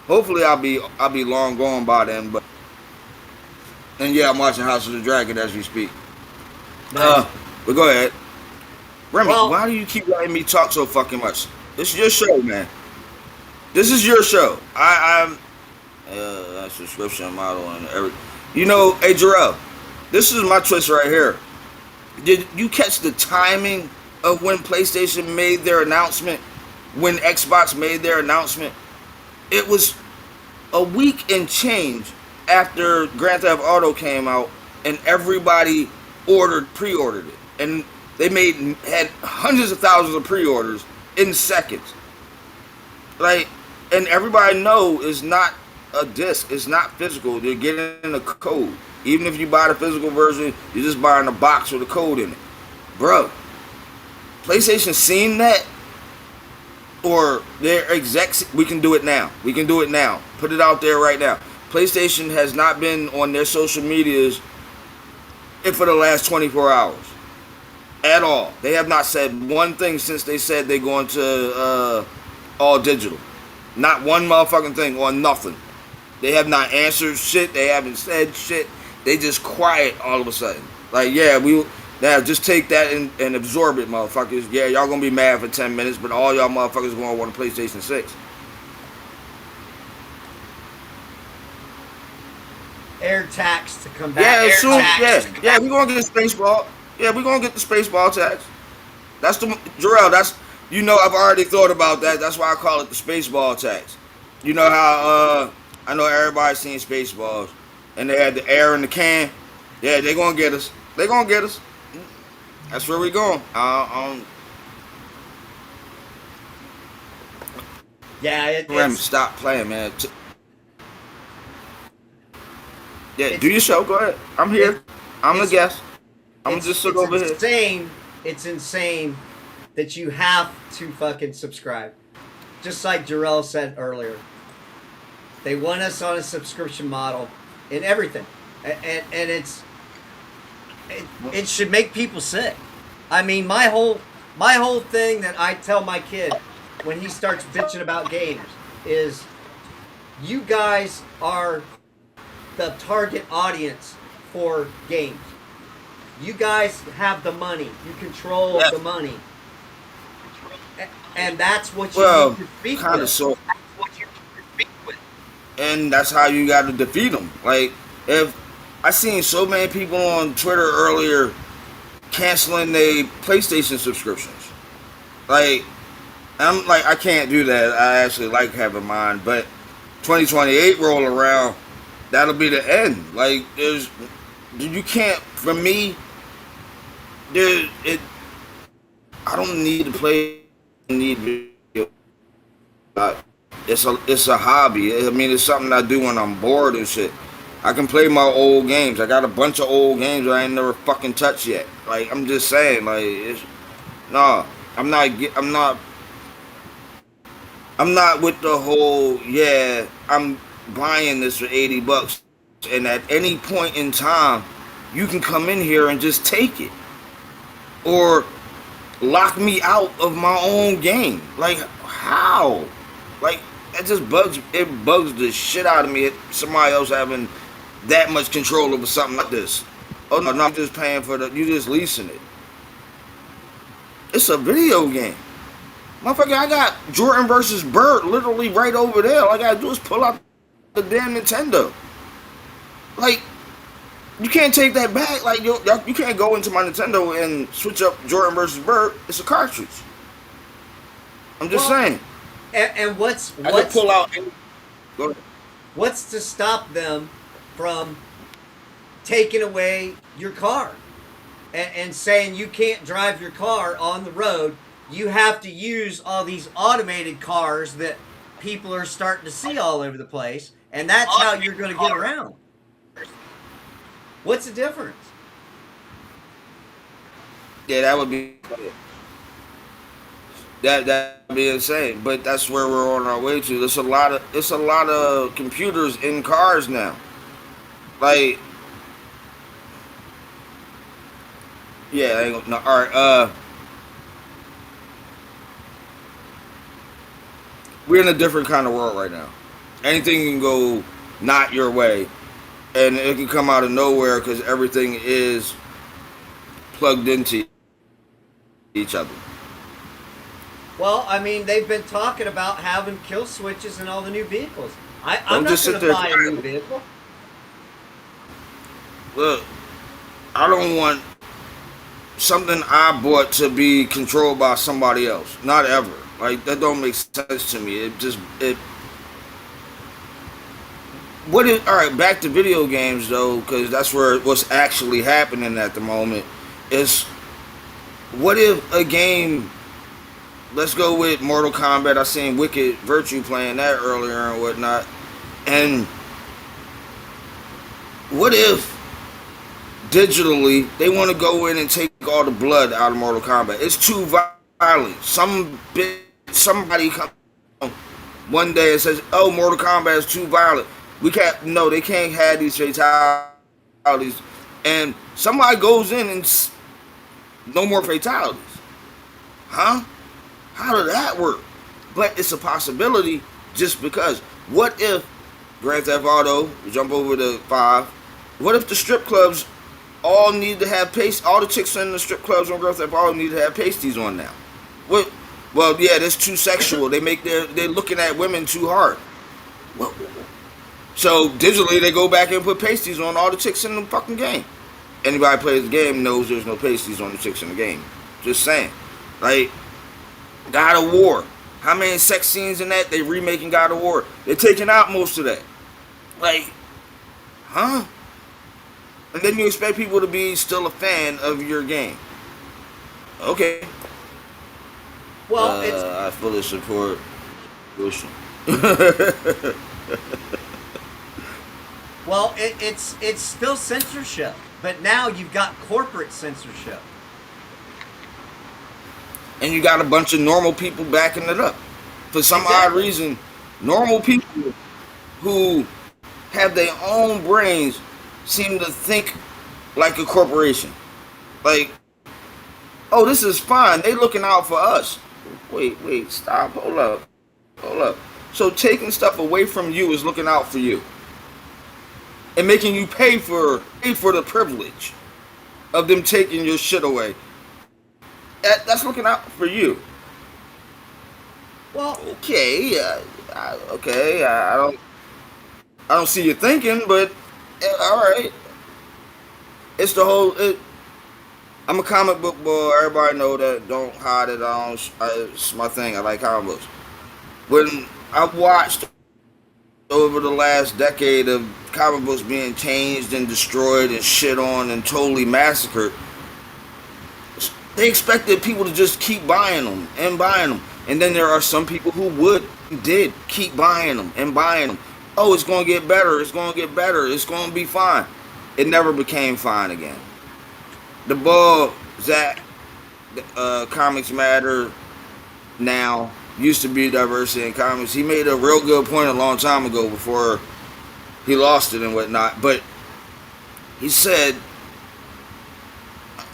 Hopefully, I'll be long gone by then. But yeah, I'm watching House of the Dragon as we speak. Nice. But go ahead, Remy. Well, why do you keep letting me talk so fucking much? This is your show, man. This is your show. I'm a subscription model and everything. You know, hey Jarrell, this is my twist right here. Did you catch the timing of when PlayStation made their announcement? When Xbox made their announcement? It was a week and change after Grand Theft Auto came out, and everybody pre-ordered it, and they had hundreds of thousands of pre-orders in seconds. Like, and everybody know it's not a disc, it's not physical. They're getting a code. Even if you buy the physical version, you're just buying a box with a code in it. Bro, PlayStation seen that? Or their execs, we can do it now. Put it out there right now. PlayStation has not been on their social medias for the last 24 hours. at all. They have not said one thing since they said they're going to all digital. Not one motherfucking thing on nothing. They have not answered shit. They haven't said shit. They just quiet all of a sudden. Like, yeah, now just take that and absorb it, motherfuckers. Yeah, y'all gonna be mad for 10 minutes, but all y'all motherfuckers gonna want a PlayStation 6. Air tax to come back. Yeah, Air soon. tax. Yeah, we gonna get the Spaceball. Yeah, we gonna get the Spaceball tax. That's the Jarrell. I've already thought about that. That's why I call it the Spaceball tax. You know how I know everybody's seen Spaceballs, and they had the air in the can. Yeah, they gonna get us. They gonna get us. That's where we going. Yeah, Rem, stop playing, man. Yeah, do your show. Go ahead. I'm here. I'm the guest. I'm just sit over here. It's insane that you have to fucking subscribe. Just like Jarrell said earlier. They want us on a subscription model in everything. And it should make people sick. I mean, my whole thing that I tell my kid when he starts bitching about games is you guys are the target audience for games. You guys have the money. You control the money. And that's what you need to speak kind with. of so. And that's how you got to defeat them. Like, if I seen so many people on Twitter earlier canceling their PlayStation subscriptions. Like, I'm like, I can't do that. I actually like having mine, but 2028 roll around, that'll be the end. Like, you can't. For me, I don't need to play. Need video. It's a hobby. I mean, it's something I do when I'm bored and shit. I can play my old games. I got a bunch of old games that I ain't never fucking touched yet. Like, I'm just saying, like, I'm not with the whole, yeah, I'm buying this for $80, and at any point in time, you can come in here and just take it, or lock me out of my own game. Like, how? Like, that just bugs the shit out of me. Somebody else having that much control over something like this. Oh no, I'm just paying for you just leasing it. It's a video game. Motherfucker, I got Jordan versus Bird literally right over there. All I gotta do is pull out the damn Nintendo. Like, you can't take that back. Like, you can't go into my Nintendo and switch up Jordan versus Bird. It's a cartridge. I'm just saying. And what's pull out? Go ahead. What's to stop them from taking away your car and saying you can't drive your car on the road? You have to use all these automated cars that people are starting to see all over the place, and that's how you're going to get around. What's the difference? Yeah, that would be that'd be insane. But that's where we're on our way to. It's a lot of computers in cars now. Like, yeah, I ain't gonna, no, all right. We're in a different kind of world right now. Anything can go not your way, and it can come out of nowhere because everything is plugged into each other. Well, I mean, they've been talking about having kill switches in all the new vehicles. I'm not going to buy a new vehicle. Look, I don't want something I bought to be controlled by somebody else. Not ever. Like, that don't make sense to me. All right, back to video games, though, because that's what's actually happening at the moment, is what if a game, let's go with Mortal Kombat. I seen Wicked Virtue playing that earlier and whatnot, and what if digitally they want to go in and take all the blood out of Mortal Kombat? It's too violent. Somebody comes one day and says, "Oh, Mortal Kombat is too violent. We can't." No, they can't have these fatalities. And somebody goes in and No more fatalities. Huh? How did that work? But it's a possibility just because. What if Grand Theft Auto, jump over to 5, what if the strip clubs all need to have paste? All the chicks in the strip clubs on Grand Theft Auto need to have pasties on now. What? Well, yeah, that's too sexual. They're looking at women too hard. Well, so digitally they go back and put pasties on all the chicks in the fucking game. Anybody who plays the game knows there's no pasties on the chicks in the game. Just saying. Like, God of War. How many sex scenes in that? They remaking God of War. They're taking out most of that. Like, huh? And then you expect people to be still a fan of your game. Okay. Well, I fully support Wilson. Well, it's still censorship, but now you've got corporate censorship. And you got a bunch of normal people backing it up. For some odd reason, normal people who have their own brains seem to think like a corporation. Like, oh, this is fine. They looking out for us. Wait, stop. Hold up. So taking stuff away from you is looking out for you. And making you pay for the privilege of them taking your shit away. That's looking out for you. Well, okay, I don't see you thinking, but all right. It's the whole. I'm a comic book boy. Everybody know that. Don't hide it. It's my thing. I like comic books. When I watched over the last decade of comic books being changed and destroyed and shit on and totally massacred, they expected people to just keep buying them. And then there are some people who did keep buying them. Oh, it's going to get better. It's going to be fine. It never became fine again. The bug that Comics Matter now used to be diversity in comics. He made a real good point a long time ago before he lost it and whatnot. But he said,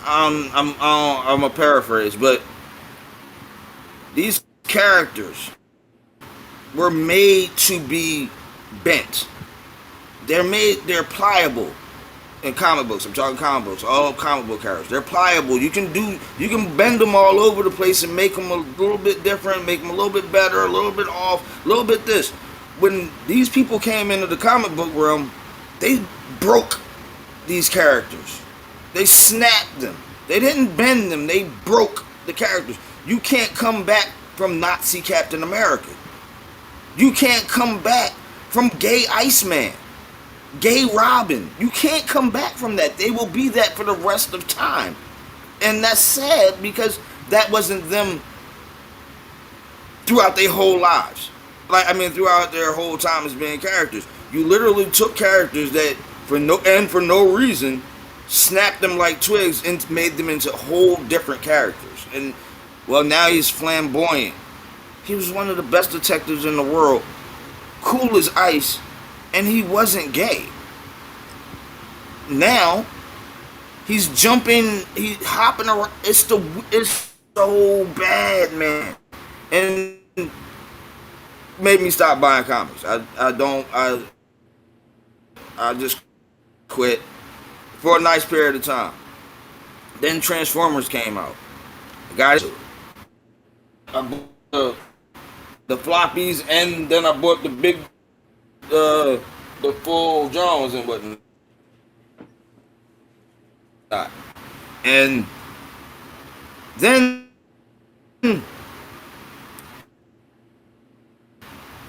I'm a paraphrase, but these characters were made to be bent. They're pliable in comic books. I'm talking comic books, all comic book characters. They're pliable. You can bend them all over the place and make them a little bit different, make them a little bit better, a little bit off, a little bit this. When these people came into the comic book realm, they broke these characters. They snapped them. They didn't bend them. They broke the characters. You can't come back from Nazi Captain America. You can't come back from gay Iceman, gay Robin. You can't come back from that. They will be that for the rest of time. And that's sad because that wasn't them throughout their whole lives. Throughout their whole time as being characters. You literally took characters that for no reason snapped them like twigs and made them into whole different characters. And well, now he's flamboyant. He was one of the best detectives in the world, cool as ice, and he wasn't gay. Now he's jumping, he's hopping around. It's so bad, man, and made me stop buying comics. I just quit for a nice period of time. Then Transformers came out. I bought the floppies, and then I bought the big, the full Jones and whatnot. And then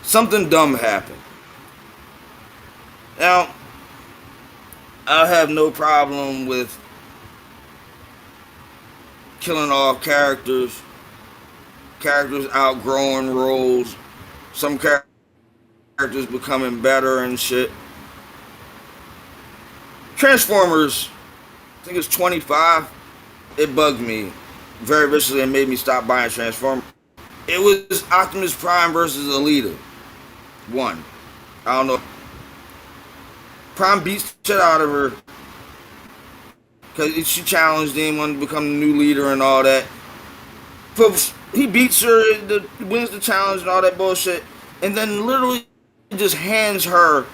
something dumb happened. Now, I have no problem with killing off characters outgrowing roles, some characters becoming better and shit. Transformers, I think it's 25. It bugged me very viciously and made me stop buying Transformers. It was Optimus Prime versus Alita 1. I don't know. Prime beats the shit out of her. because she challenged him, wanted to become the new leader and all that. But he beats her, wins the challenge and all that bullshit, and then literally just hands her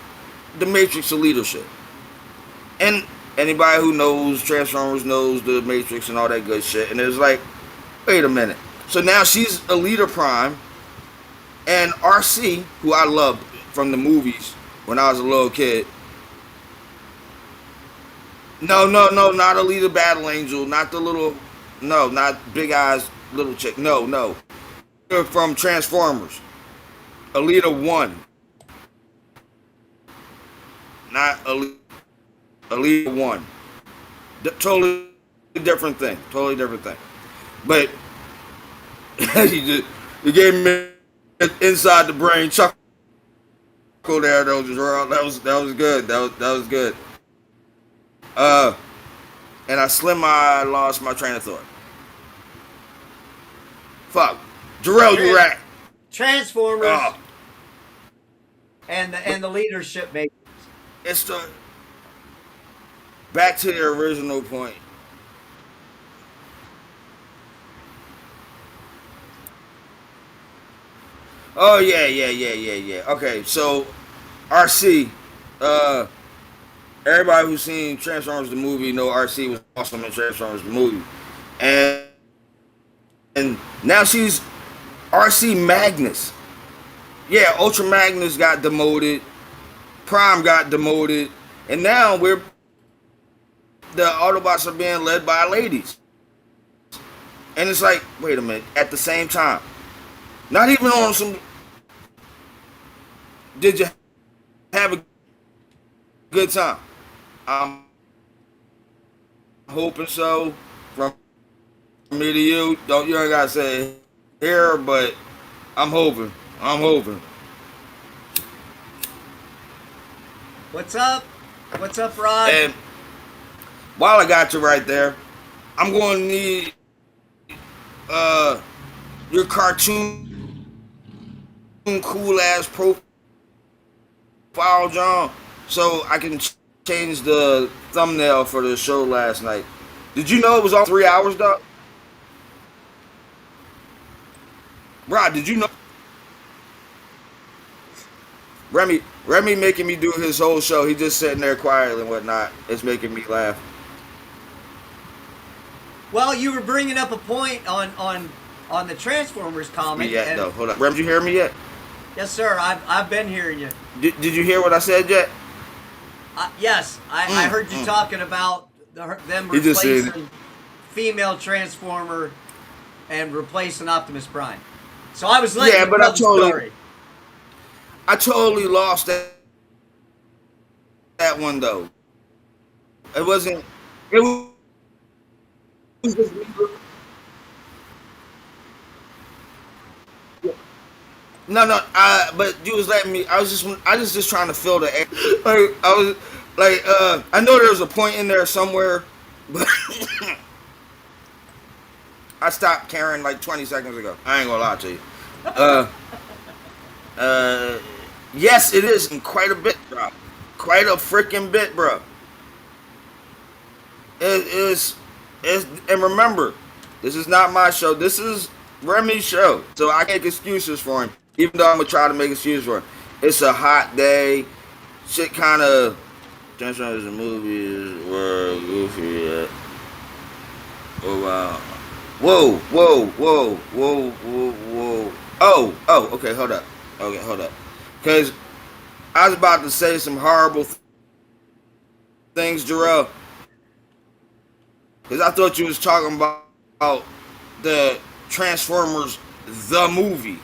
the Matrix of leadership. And anybody who knows Transformers knows the Matrix and all that good shit. And it's like, wait a minute. So now she's a leader prime, and RC, who I loved from the movies when I was a little kid. No, not a leader battle angel, not the little, no, not big eyes little chick. No. From Transformers, Alita 1, not Alita 1. Totally different thing. But you gave me inside the brain chuckle there. That was good. That was good. And I lost my train of thought. Fuck, Jarrell, you right. Transformers and the leadership matrix. It's the back to the original point. Oh yeah. Okay, so RC, everybody who's seen Transformers the movie know RC was awesome in Transformers the movie, and now she's RC Magnus. Yeah, Ultra Magnus got demoted, Prime got demoted, and now the Autobots are being led by ladies. And it's like, wait a minute, at the same time, not even on some. Did you have a good time? I'm hoping so. From me to you, you ain't gotta say here, but I'm hoping. What's up, Rod? And while I got you right there, I'm going to need your cartoon cool ass profile, John, so I can change the thumbnail for the show last night. Did you know it was all 3 hours, dog? Rod, did you know? Remy making me do his whole show. He just sitting there quietly and whatnot. It's making me laugh. Well, you were bringing up a point on the Transformers comic. No, hold on. Rem, did you hear me yet? Yes, sir. I've been hearing you. Did you hear what I said yet? Yes, I heard you talking about them replacing female Transformer and replacing Optimus Prime. So I was letting you tell the story. I totally lost that one though. It wasn't. It was just. No. But you was letting me. I was just trying to fill the air. Like I was like, I know there was a point in there somewhere, but I stopped caring like 20 seconds ago. I ain't gonna lie to you. Yes, it is, and quite a bit, bro. Quite a freaking bit, bro. It is, and remember, this is not my show. This is Remy's show, so I can't make excuses for him. Even though I'm gonna try to make excuses for him. It's a hot day. Shit, kind of. Transformers the movies were goofy. Oh wow. Whoa. Oh. Okay, hold up. Because I was about to say some horrible things, Jarrell. Because I thought you was talking about the Transformers, the movie.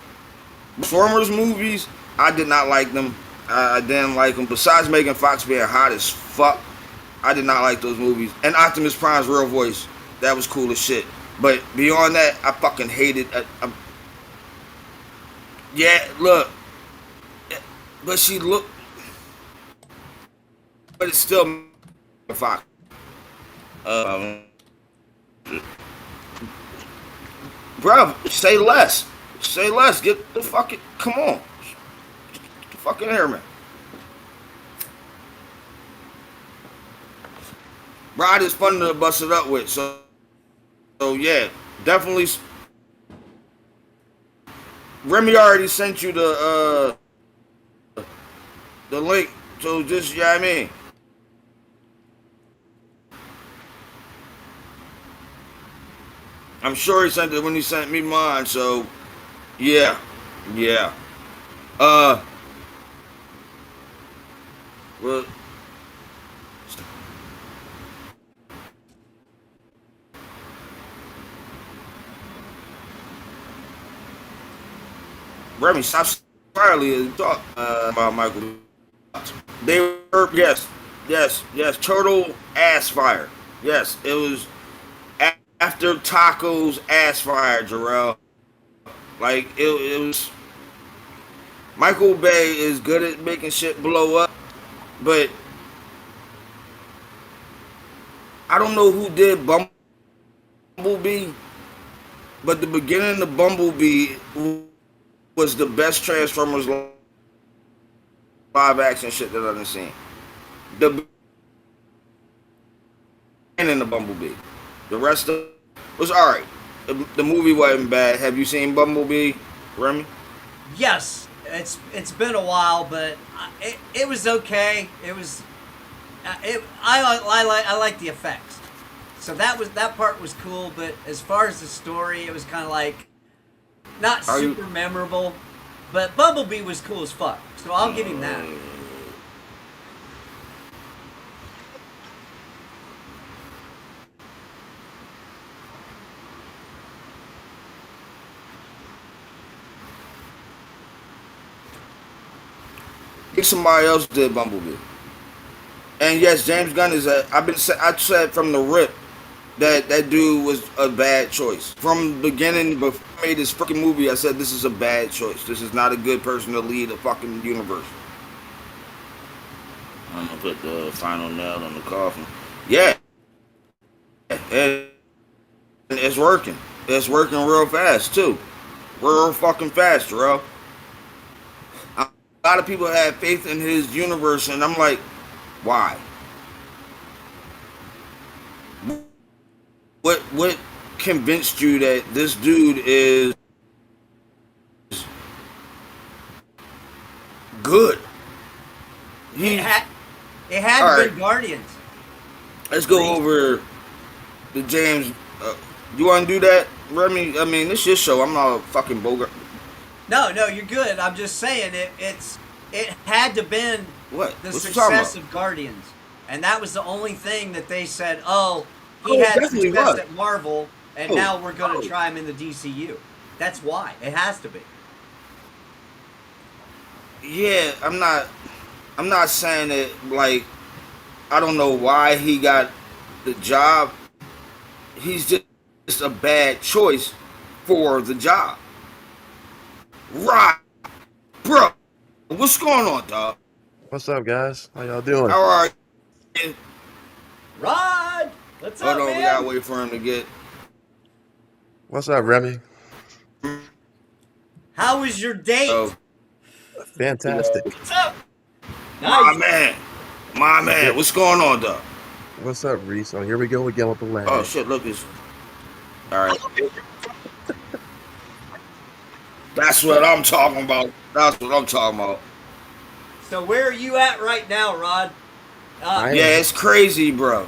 Transformers movies, I did not like them. I didn't like them. Besides Megan Fox being hot as fuck, I did not like those movies. And Optimus Prime's real voice, that was cool as shit. But beyond that, I fucking hated it. Yeah, look. But she looked. But it's still Fox. Bro, say less. Get the fucking. Come on. Get the fucking here, man. Rod is fun to bust it up with. So yeah, definitely. Remy already sent you the link. So just yeah, I mean. I'm sure he sent it when he sent me mine. So yeah, yeah. Uh, well, Remy, stop entirely talk about Michael. They were yes. Turtle ass fire. Yes, it was after tacos ass fire, Jarrell. Like it was. Michael Bay is good at making shit blow up, but I don't know who did Bumblebee, but the beginning of Bumblebee was the best Transformers live action shit that I've seen. The beginning of Bumblebee, the rest of it was alright. The movie wasn't bad. Have you seen Bumblebee, Remy? Yes, it's been a while, but it was okay. It was I like the effects, so that part was cool. But as far as the story, it was kind of like not super memorable. But Bumblebee was cool as fuck, so I'll give him that. I think somebody else did Bumblebee. And yes, James Gunn is I said from the rip that dude was a bad choice. From the beginning, before I made this fucking movie, I said this is a bad choice. This is not a good person to lead a fucking universe. I'm gonna put the final nail on the coffin. Yeah, and it's working. It's working real fast too. Real fucking fast, bro. A lot of people have faith in his universe, and I'm like, why? What convinced you that this dude is good? It had to be Guardians. Let's go over the James. You want to do that, Remy? I mean, this is your show. I'm not a fucking Bogart. No, you're good. I'm just saying it had to been the success of Guardians, and that was the only thing that they said. Oh, he had success at Marvel, and now we're going to try him in the DCU. That's why it has to be. Yeah, I'm not saying it like I don't know why he got the job. He's just a bad choice for the job. Right, bro. What's going on, dog? What's up, guys? How y'all doing? How are you? Rod, what's up, man? We gotta wait for him to get. What's up, Remy? How was your date? Fantastic. What's up? Nice. My man. What's going on, dog? What's up, Reese? Oh, here we go again with the lag. Oh shit! Look, it's all right. That's what I'm talking about. So where are you at right now, Rod? Yeah, it's crazy, bro.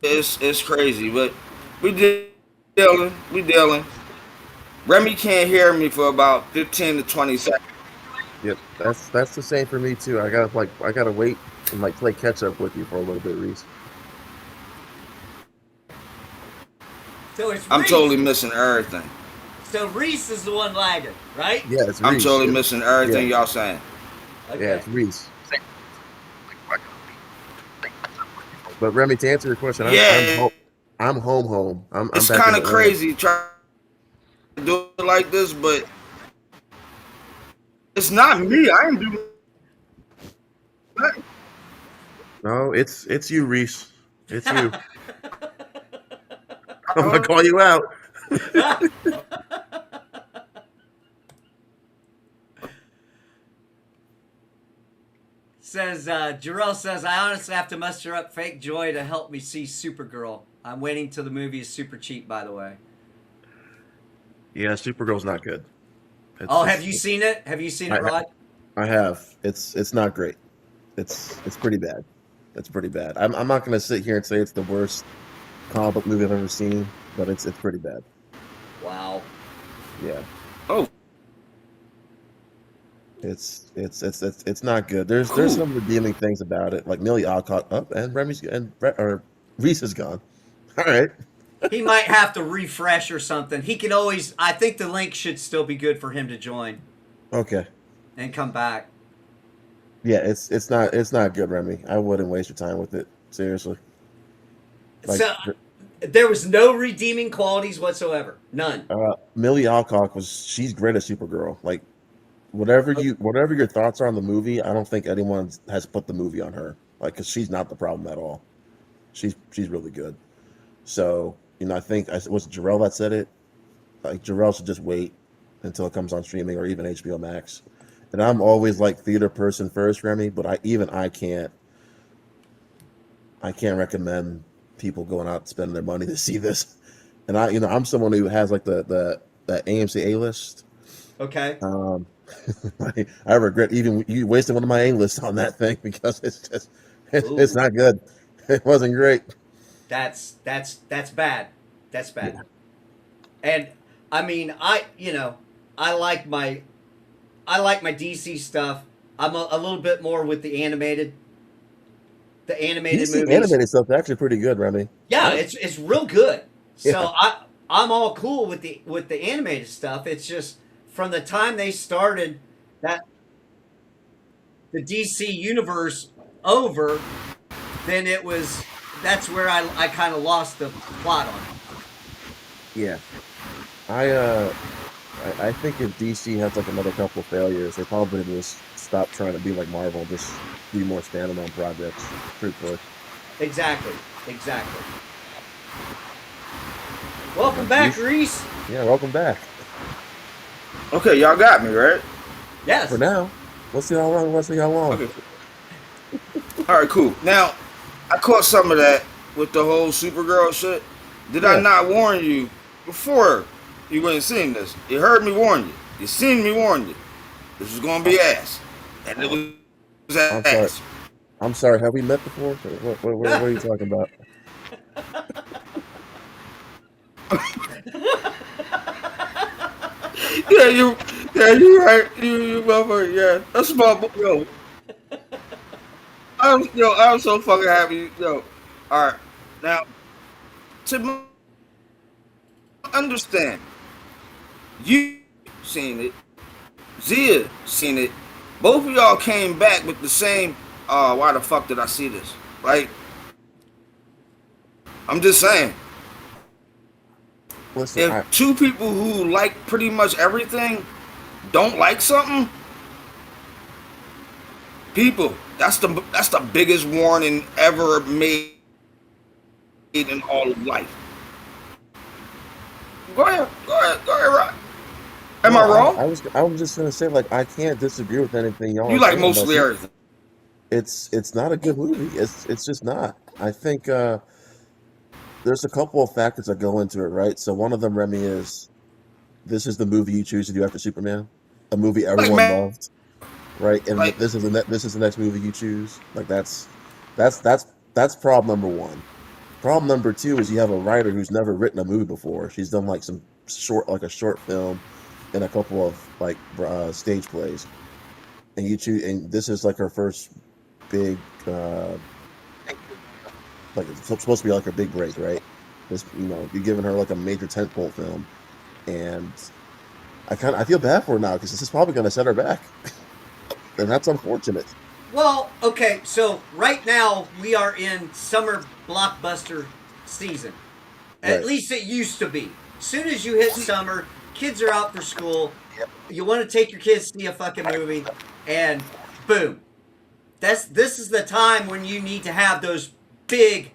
It's crazy, but we dealing. Remy can't hear me for about 15 to 20 seconds. Yep, that's the same for me too. I gotta wait and play catch up with you for a little bit, Reese. So it's I'm Reese. totally missing everything. So Reese is the one lagging, right? Yeah, it's Reese. I'm totally missing everything y'all saying. Okay. Yeah, it's Reese. But Remy, to answer your question, I'm home. It's kind of crazy trying to do it like this, but it's not me. I ain't doing nothing. No, it's you, Reese. It's you. I'm gonna call you out. Says Jarrell says, I honestly have to muster up fake joy to help me see Supergirl. I'm waiting till the movie is super cheap, by the way. Yeah, Supergirl's not good. Oh, have you seen it? Have you seen it, I, Rod? I have. It's not great. It's pretty bad. It's pretty bad. I'm not gonna sit here and say it's the worst comic book movie I've ever seen, but it's pretty bad. Wow. Yeah. Oh, It's not good. There's cool. some redeeming things about it, like Millie Alcott up and Remy's and or Reese is gone. All right. He might have to refresh or something. He can always. I think the link should still be good for him to join Okay. and come back. Yeah, it's not good, Remy. I wouldn't waste your time with it. Seriously. Like, So there was no redeeming qualities whatsoever. None. Millie Alcock she's great at Supergirl. Like whatever your thoughts are on the movie, I don't think anyone has put the movie on her. Like, because she's not the problem at all. She's really good. So I think was it Jarrell that said it. Like Jarrell should just wait until it comes on streaming or even HBO Max. And I'm always like theater person first, Remy, but I can't recommend people going out and spending their money to see this. And I'm someone who has like the AMC A list. Okay. I regret even you wasting one of my A lists on that thing because it's not good. It wasn't great. That's bad. That's bad. Yeah. And I mean, I like my DC stuff. I'm a little bit more with the animated DC movies. animated stuff is actually pretty good, Remy. Yeah, it's real good. So Yeah. I'm all cool with the animated stuff. It's just from the time they started that the DC universe over, then that's where I kind of lost the plot on it. Yeah. I think if DC has like another couple of failures, they probably just stop trying to be like Marvel, just do more standalone projects. Truthfully. Exactly. Welcome back, Reese. Yeah, welcome back. Okay, y'all got me, right? Yes. For now, let's see how long. Okay. All right, cool. Now, I caught some of that with the whole Supergirl shit. Did I Yeah. not warn you before you went and seen this? You heard me warn you. You seen me warn you. This was gonna be ass, and it was I'm sorry. ass. I'm sorry. Have we met before? What are you talking about? You right. You motherfucker. Yeah, that's my yo. I'm so fucking happy. Yo, all right. Now, to understand, you seen it, Zia seen it. Both of y'all came back with the same. Why the fuck did I see this? Like, I'm just saying. Listen, If two people who like pretty much everything don't like something, people, that's the biggest warning ever made in all of life. Go ahead, Rock. Am I wrong? I was just gonna say, like, I can't disagree with anything y'all. You are like saying, mostly but everything. It's not a good movie. It's just not. I think there's a couple of factors that go into it, right? So one of them, Remy, is this is the movie you choose to do after Superman, a movie everyone man, loved, right? And like, this is the next movie you choose. Like that's problem number one. Problem number two is you have a writer who's never written a movie before. She's done like a short film and a couple of like stage plays, and you choose, and this is like her first big. Like it's supposed to be like her big break, right? This, you're giving her like a major tentpole film, and I feel bad for her now because this is probably going to set her back, and that's unfortunate. Well, okay, so right now we are in summer blockbuster season. At Right. least it used to be. As soon as you hit summer, kids are out for school. You want to take your kids to see a fucking movie, and boom. This is the time when you need to have those big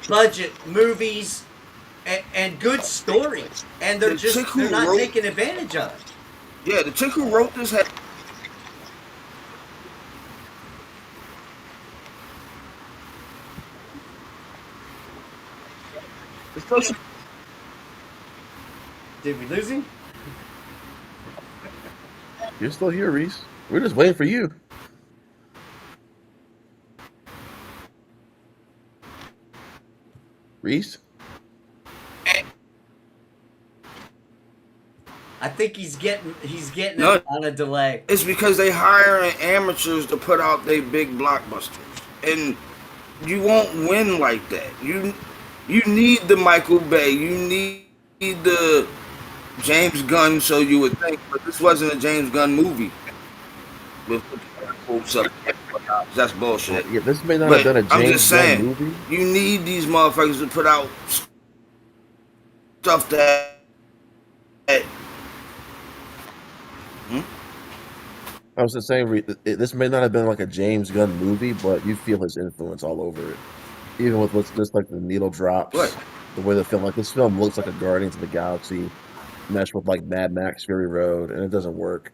budget movies and good stories, and they're not taking advantage of it. Yeah, the chick who wrote this had especially Did we lose him? You're still here, Reese. We're just waiting for you. Reese? I think he's getting no. it on a delay. It's because they hiring amateurs to put out their big blockbusters, and you won't win like that. You need the Michael Bay. You need the James Gunn. So you would think, but this wasn't a James Gunn movie. With that's bullshit. Yeah, this may not But have been a I'm James just Gunn saying, movie. you need these motherfuckers to put out stuff that. I was just saying, this may not have been like a James Gunn movie, but you feel his influence all over it. Even with what's just like the needle drops, What? the way the film, like this film looks like a Guardians of the Galaxy meshed with like Mad Max Fury Road, and it doesn't work.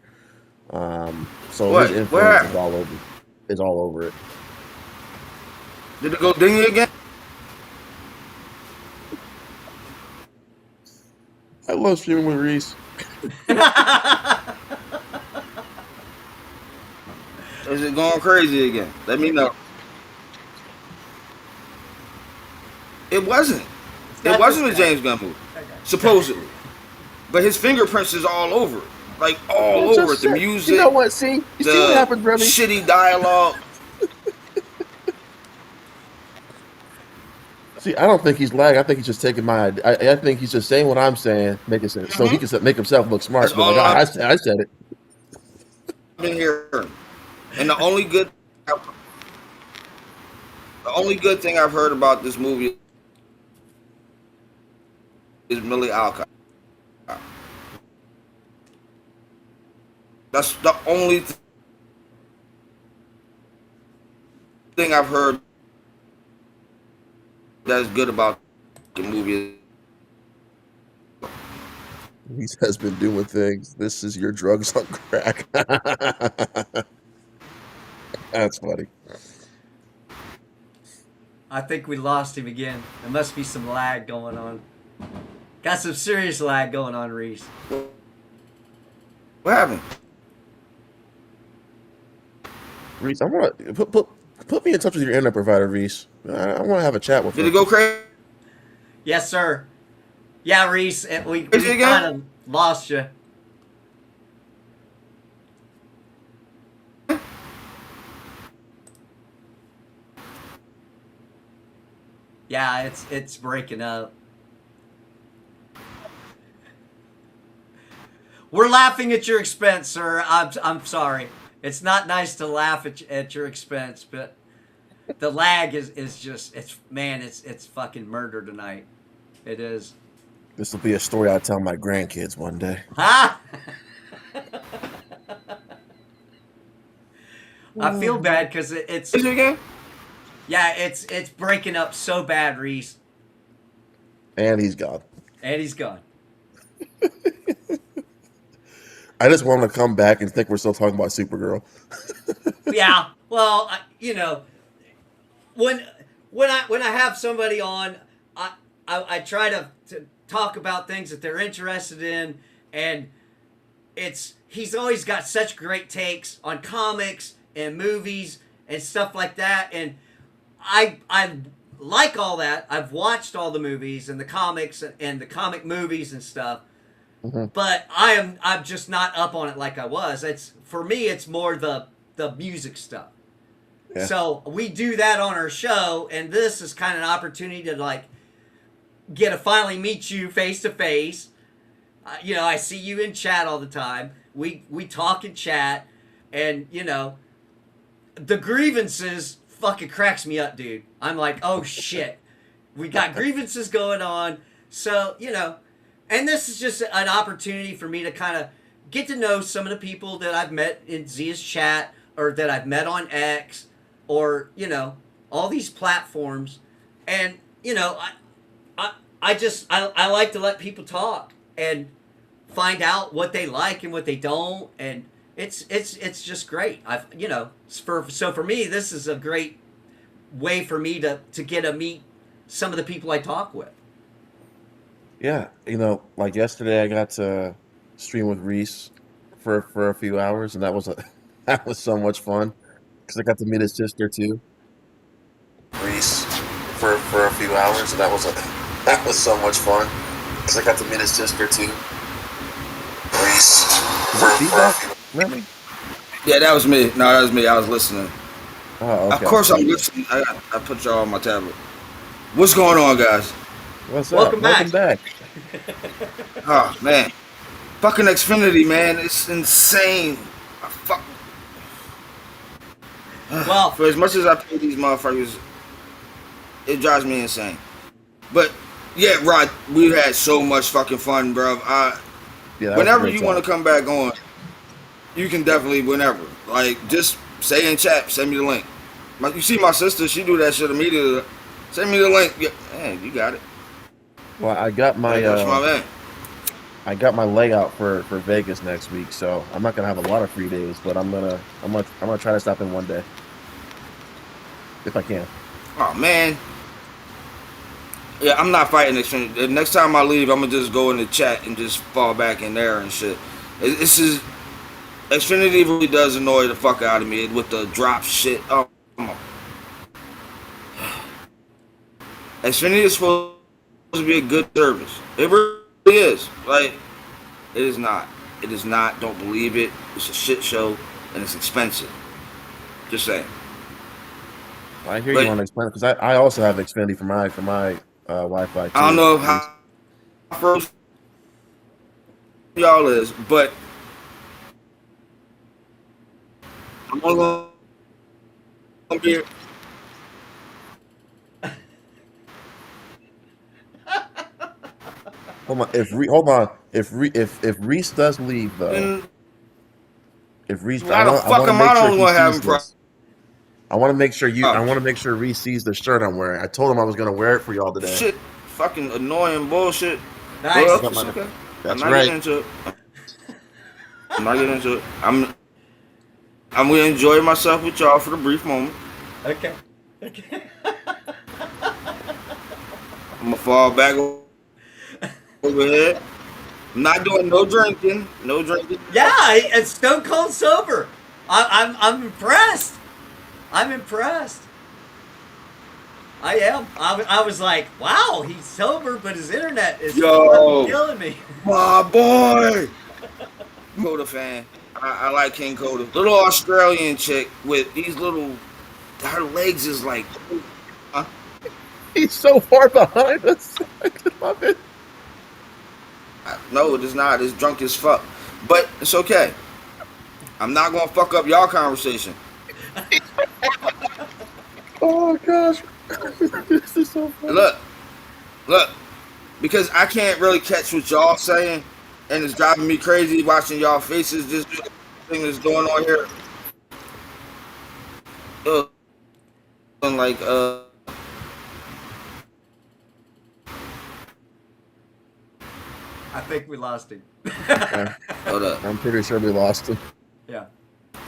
So What? his Where? influence is all over it. Did it go dingy again? I love streaming with Reese. Is it going crazy again? Let me know. It wasn't. It wasn't a James Gunn movie, supposedly. But his fingerprints is all over it. Like, all over it. The music. You know what? See? You see what happens, brother? Shitty dialogue. See, I don't think he's lagging. I think he's just taking my. I think he's just saying what I'm saying, making sense, so he can make himself look smart. That's But all like, I said it. I've been here, and the only good thing I've heard about this movie is Millie Alcott. That's the only thing I've heard that's good about the movie. He has been doing things. This is your drugs on crack. That's funny. I think we lost him again. There must be some lag going on. Got some serious lag going on, Reese. What happened? Reese, I want to put me in touch with your internet provider, Reese. I want to have a chat with Did you. it go crazy? Yes, sir. Yeah, Reese, we Is it again? kind of lost you. Yeah, it's breaking up. We're laughing at your expense, sir. I'm sorry. It's not nice to laugh at your expense, but the lag is just it's fucking murder tonight. It is. This will be a story I tell my grandkids one day. Ha! I feel bad because it's Is it again? yeah, it's breaking up so bad, Reese. And he's gone. And he's gone. I just want him to come back and think we're still talking about Supergirl. Yeah. Well, when I have somebody on, I try to talk about things that they're interested in, and he's always got such great takes on comics and movies and stuff like that, and I like all that. I've watched all the movies and the comics and the comic movies and stuff. Mm-hmm. But I'm just not up on it like I was. For me it's more the music stuff. Yeah. So we do that on our show, and this is kind of an opportunity to like get to finally meet you face to face. I see you in chat all the time. We talk and chat, and the grievances fucking cracks me up, dude. I'm like, oh shit, we got grievances going on. So and this is just an opportunity for me to kind of get to know some of the people that I've met in Zia's chat, or that I've met on X, or all these platforms, and I like to let people talk and find out what they like and what they don't, and it's just great. So for me, this is a great way for me to get to meet some of the people I talk with. Yeah, like yesterday, I got to stream with Reese for a few hours, and that was that was so much fun because I got to meet his sister too. Reese for a few hours, and that was so much fun because I got to meet his sister too. Reese Is that for a feedback, few. Remy? Yeah, that was me. No, that was me. I was listening. Oh, Of okay. course, I'm listening. I put y'all on my tablet. What's going on, guys? What's up? Welcome Welcome back. back. Oh man, fucking Xfinity, man, it's insane. I fuck. Well, For as much as I pay these motherfuckers, it drives me insane. But yeah, Rod, we had so much fucking fun, bro. Yeah, that was a Whenever great you want time. to come back on, you can definitely whenever. Like just say in chat, send me the link. You see my sister, she do that shit immediately. Send me the link. Yeah, hey, you got it. Well, That's my man. I got my layout for Vegas next week, so I'm not gonna have a lot of free days, but I'm gonna try to stop in one day if I can. Oh man, yeah, I'm not fighting Xfinity. The next time I leave, I'm gonna just go in the chat and just fall back in there and shit. This is Xfinity really does annoy the fuck out of me with the drop shit. Oh, come on. Xfinity is supposed to be a good service. It really is. Like, it is not. It is not. Don't believe it. It's a shit show and it's expensive. Just saying. I hear you But on Xfinity because I also have Xfinity for my Wi-Fi I don't too. know At least. how first y'all is, but I'm only gonna be. Hold on, if Reese does leave though, And if Reese, why the I fuck want to am I make the sure only he one sees having this. I problems? want to make sure Reese sees the shirt I'm wearing. I told him I was gonna wear it for y'all today. Shit, fucking annoying bullshit. I nice. But got it's my. okay. I'm That's not getting right. into it. I'm not getting into it. I'm gonna enjoy myself with y'all for the brief moment. Okay. Okay. I'm gonna fall back over here. I'm not doing no drinking. No drinking. Yeah, it's stone cold sober. I'm impressed. I'm impressed. I am. I was like, wow, he's sober, but his internet is fucking Yo, killing me. my boy. Coda fan. I like King Coda. Little Australian chick with these little. Her legs is like. Huh? He's so far behind us. I love it. No, it is not. It's drunk as fuck. But it's okay. I'm not gonna fuck up y'all conversation. Oh gosh, this is so funny. Look, look, because I can't really catch what y'all saying, and it's driving me crazy watching y'all faces. This thing that's going on here, and like I think we lost him. Yeah, hold up. I'm pretty sure we lost him. Yeah.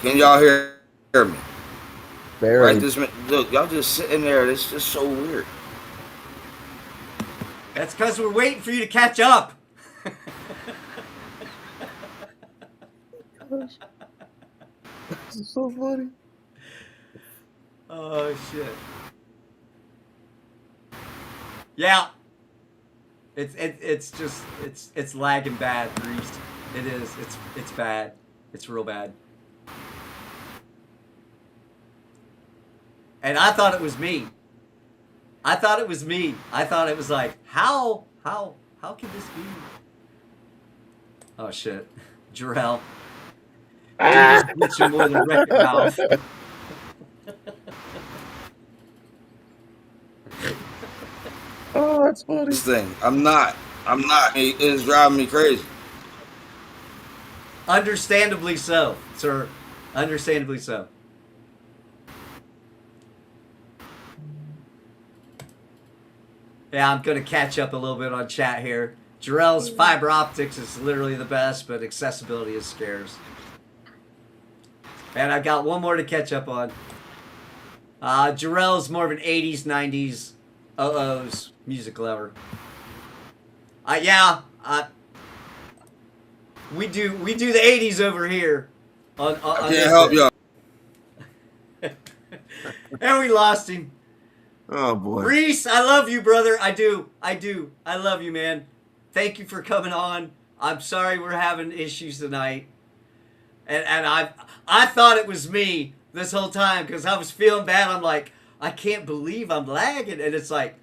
Can y'all hear me? Right Barely. this minute. Look, y'all just sitting there. It's just so weird. That's because we're waiting for you to catch up. Gosh, this is so funny. Oh shit. Yeah. It's just it's lagging bad, Reese. It is. It's bad. It's real bad. And I thought it was me. I thought it was me. I thought it was like, how can this be? Oh shit. Jarrell. Dude, this glitching more than wreck valve. Oh, that's funny. This thing. I'm not. I'm not. It is driving me crazy. Understandably so, sir. Understandably so. Yeah, I'm gonna catch up a little bit on chat here. Jarrell's fiber optics is literally the best, but accessibility is scarce. And I've got one more to catch up on. Jarrell's more of an 80s, 90s, OOs music lover. Yeah. We do the '80s over here. I On can't this help end. y'all. And we lost him. Oh boy. Reese, I love you, brother. I do. I love you, man. Thank you for coming on. I'm sorry we're having issues tonight. And I thought it was me this whole time because I was feeling bad. I'm like, I can't believe I'm lagging. And it's like,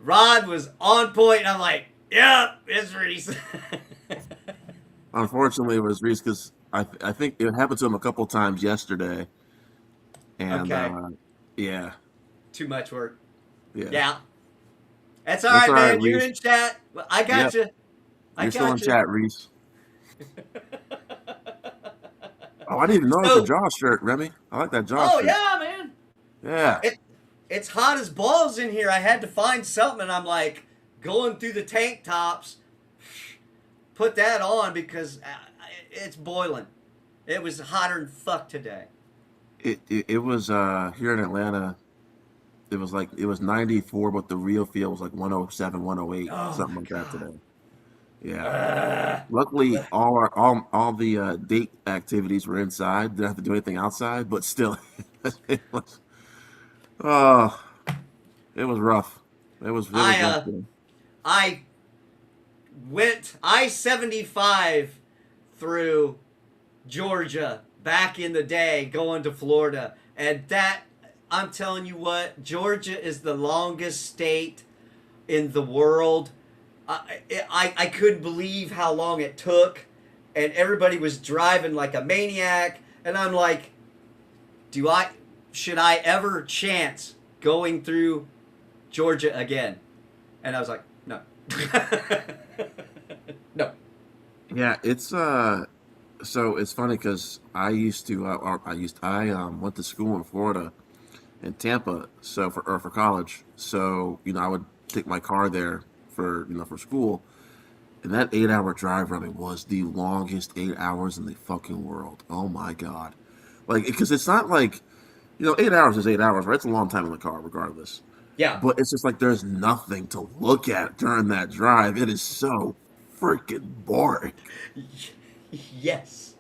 Rod was on point. And I'm like, yeah, it's Reese. Unfortunately, it was Reese because I think it happened to him a couple times yesterday, and Okay. yeah, Too much work. yeah, Yeah. That's all it's right, all right, man. You're Reese. in chat. I got Yep, you. I you're still in got you. chat, Reese. Oh, I didn't even notice the So, Jaws shirt, Remy. I like that Jaws oh shirt. yeah, man. Yeah, It it's hot as balls in here. I had to find something, and I'm like going through the tank tops. Put that on because it's boiling. It was hotter than fuck today. it was here in Atlanta. It was 94, but the real feel was like 107, 108, Oh something my like that god. today. Yeah. Uh, Luckily, all the date activities were inside. Didn't have to do anything outside, but still, it was oh, it was rough. It was I rough. uh Today. I went I-75 through Georgia back in the day going to Florida. And that, I'm telling you what, Georgia is the longest state in the world. I couldn't believe how long it took. And everybody was driving like a maniac. And I'm like, should I ever chance going through Georgia again? And I was like, no. No. Yeah, it's so it's funny because I went to school in Florida in Tampa, so for college. So I would take my car there for school, and that 8 hour drive running was the longest 8 hours in the fucking world. Oh my god! Like because it's not like 8 hours is 8 hours, right? It's a long time in the car, regardless. Yeah. But it's just like there's nothing to look at during that drive. It is so freaking boring. Yes.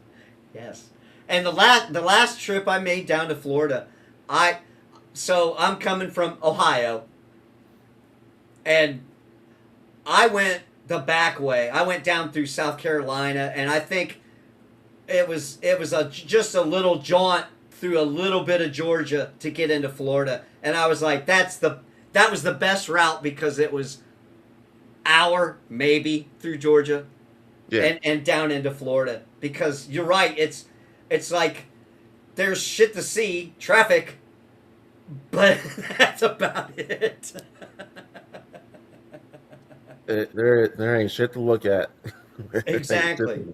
Yes. And the last trip I made down to Florida, I so I'm coming from Ohio, and I went the back way. I went down through South Carolina, and I think it was just a little jaunt through a little bit of Georgia to get into Florida. And I was like, that was the best route because it was hour maybe through Georgia Yeah. and down into Florida. Because you're right, it's like there's shit to see, traffic, but that's about it. There ain't shit to look at. There ain't shit Exactly.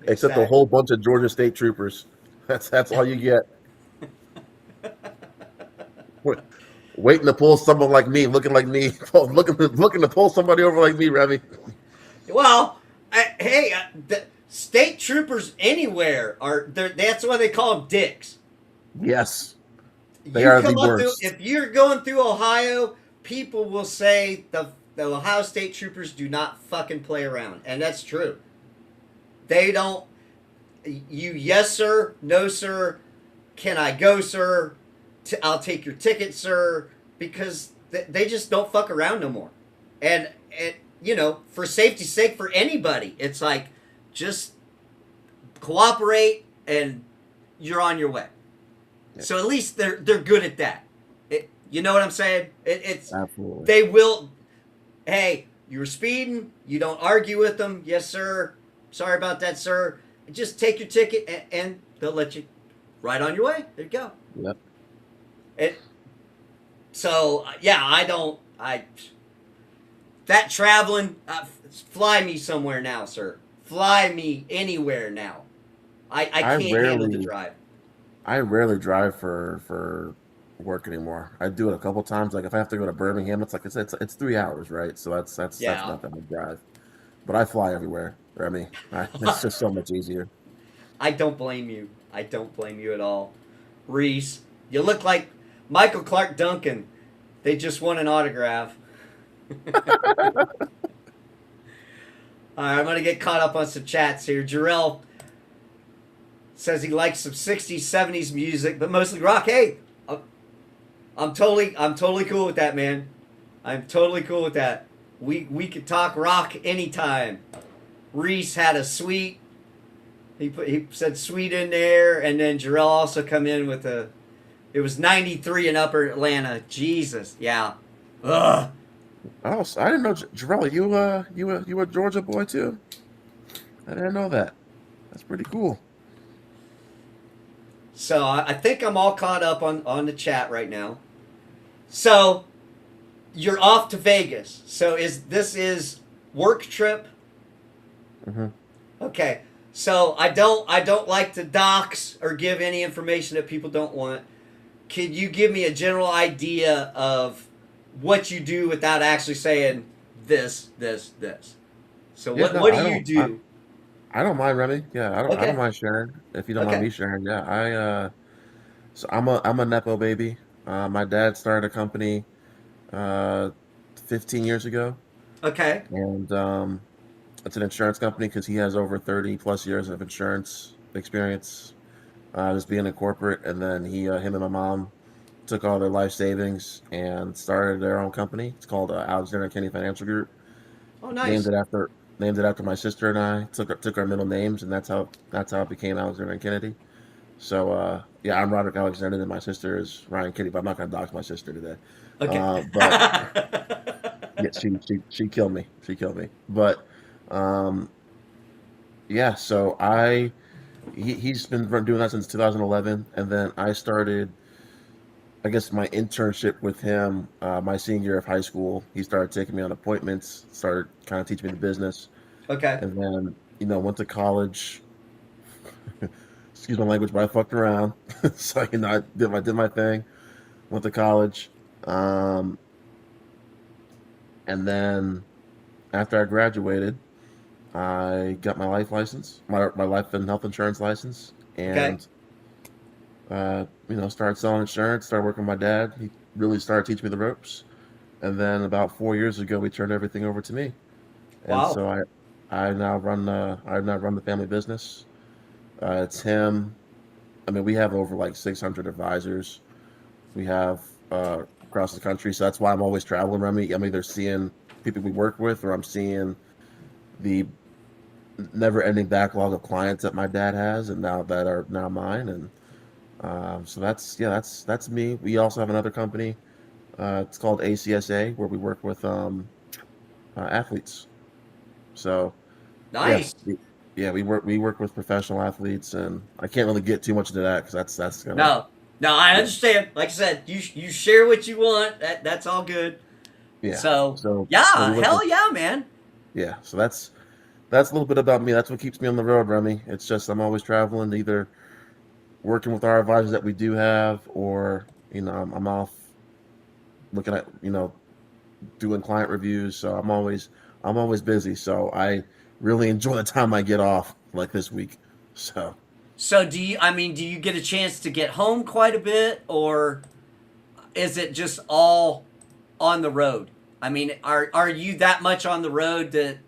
except a Exactly. whole bunch of Georgia State troopers. That's all you get. Wait- Waiting to pull someone like me, looking like me, looking to pull somebody over like me, Remy. Well, hey, the state troopers anywhere that's why they call them dicks. Yes, they You are the come up through, worst. if you're going through Ohio, people will say the Ohio State troopers do not fucking play around, and that's true. They don't. Yes sir, no sir, can I go sir? I'll take your ticket sir, because they just don't fuck around no more. And for safety's sake for anybody, it's like just cooperate and you're on your way. Yeah, So at least they're good at that. You know what I'm saying? It's absolutely. they will. Hey, you were speeding. You don't argue with them. Yes, sir. Sorry about that, sir. Just take your ticket and they'll let you right on your way. There you go. Yep. It. So yeah, I don't. I that traveling. Fly me somewhere now, sir. Fly me anywhere now. I I can't handle the rarely drive. I rarely drive for work anymore. I do it a couple times. Like if I have to go to Birmingham, it's like it's 3 hours, right? So that's Yeah. nothing to drive. But I fly everywhere. It's just so much easier. I don't blame you. I don't blame you at all. Reese, you look like Michael Clark Duncan. They just won an autograph. All right, I'm gonna get caught up on some chats here. Jarrell says he likes some 60s, 70s music, but mostly rock. Hey, I'm totally cool with that, man. I'm totally cool with that. We could talk rock anytime. Reese had a sweet. He said sweet in there, and then Jarrell also come in with a. It was 93 in Upper Atlanta. Jesus, yeah. Ugh. Oh, so I didn't know, Jarrell, you a Georgia boy too? I didn't know that. That's pretty cool. So I think I'm all caught up on the chat right now. So you're off to Vegas. So this is work trip? Mm-hmm. Okay. So I don't like to dox or give any information that people don't want. Can you give me a general idea of what you do without actually saying this? So Yeah, no, what do you do? I don't mind, Remy. Yeah, I don't Okay. mind sharing if you don't mind Okay. me sharing. Yeah, so I'm a nepo baby. My dad started a company uh 15 years ago, Okay. and it's an insurance company because he has over 30 plus years of insurance experience. Just being in corporate, and then him and my mom took all their life savings and started their own company. It's called Alexander and Kenny Financial Group. Oh, Named nice. it after named it after my sister and I. Took our middle names, and that's how it became Alexander and Kennedy. So yeah, I'm Roderick Alexander, and my sister is Ryan Kennedy. But I'm not gonna dox my sister today. Okay. But yeah, she killed me. She killed me. But um, yeah, so he's been doing that since 2011, and then I started, I guess, my internship with him my senior year of high school. He started taking me on appointments, started kind of teaching me the business, Okay. and then went to college. Excuse my language, but I fucked around. So I did my thing, went to college, um, and then after I graduated, I got my life license, my life and health insurance license, Okay. and started selling insurance, started working with my dad. He really started teaching me the ropes. And then about 4 years ago, we turned everything over to me. And Wow. so I now run the family business. It's him. I mean, we have over like 600 advisors. We have across the country. So that's why I'm always traveling around me. I'm either seeing people we work with, or I'm seeing the never-ending backlog of clients that my dad has, and now that are now mine. And so that's me. We also have another company. It's called ACSA, where we work with athletes. So yeah, Nice. we work with professional athletes, and I can't really get too much into that because that's gonna No. No, I yeah understand. Like I said, you share what you want. That's all good. yeah. So So we yeah, work with hell yeah, man. yeah. So that's a little bit about me. That's what keeps me on the road, Remy. It's just I'm always traveling, either working with our advisors that we do have, or I'm off looking at doing client reviews. So I'm always busy. So I really enjoy the time I get off, like this week. So So do you get a chance to get home quite a bit, or is it just all on the road? I mean, are you that much on the road that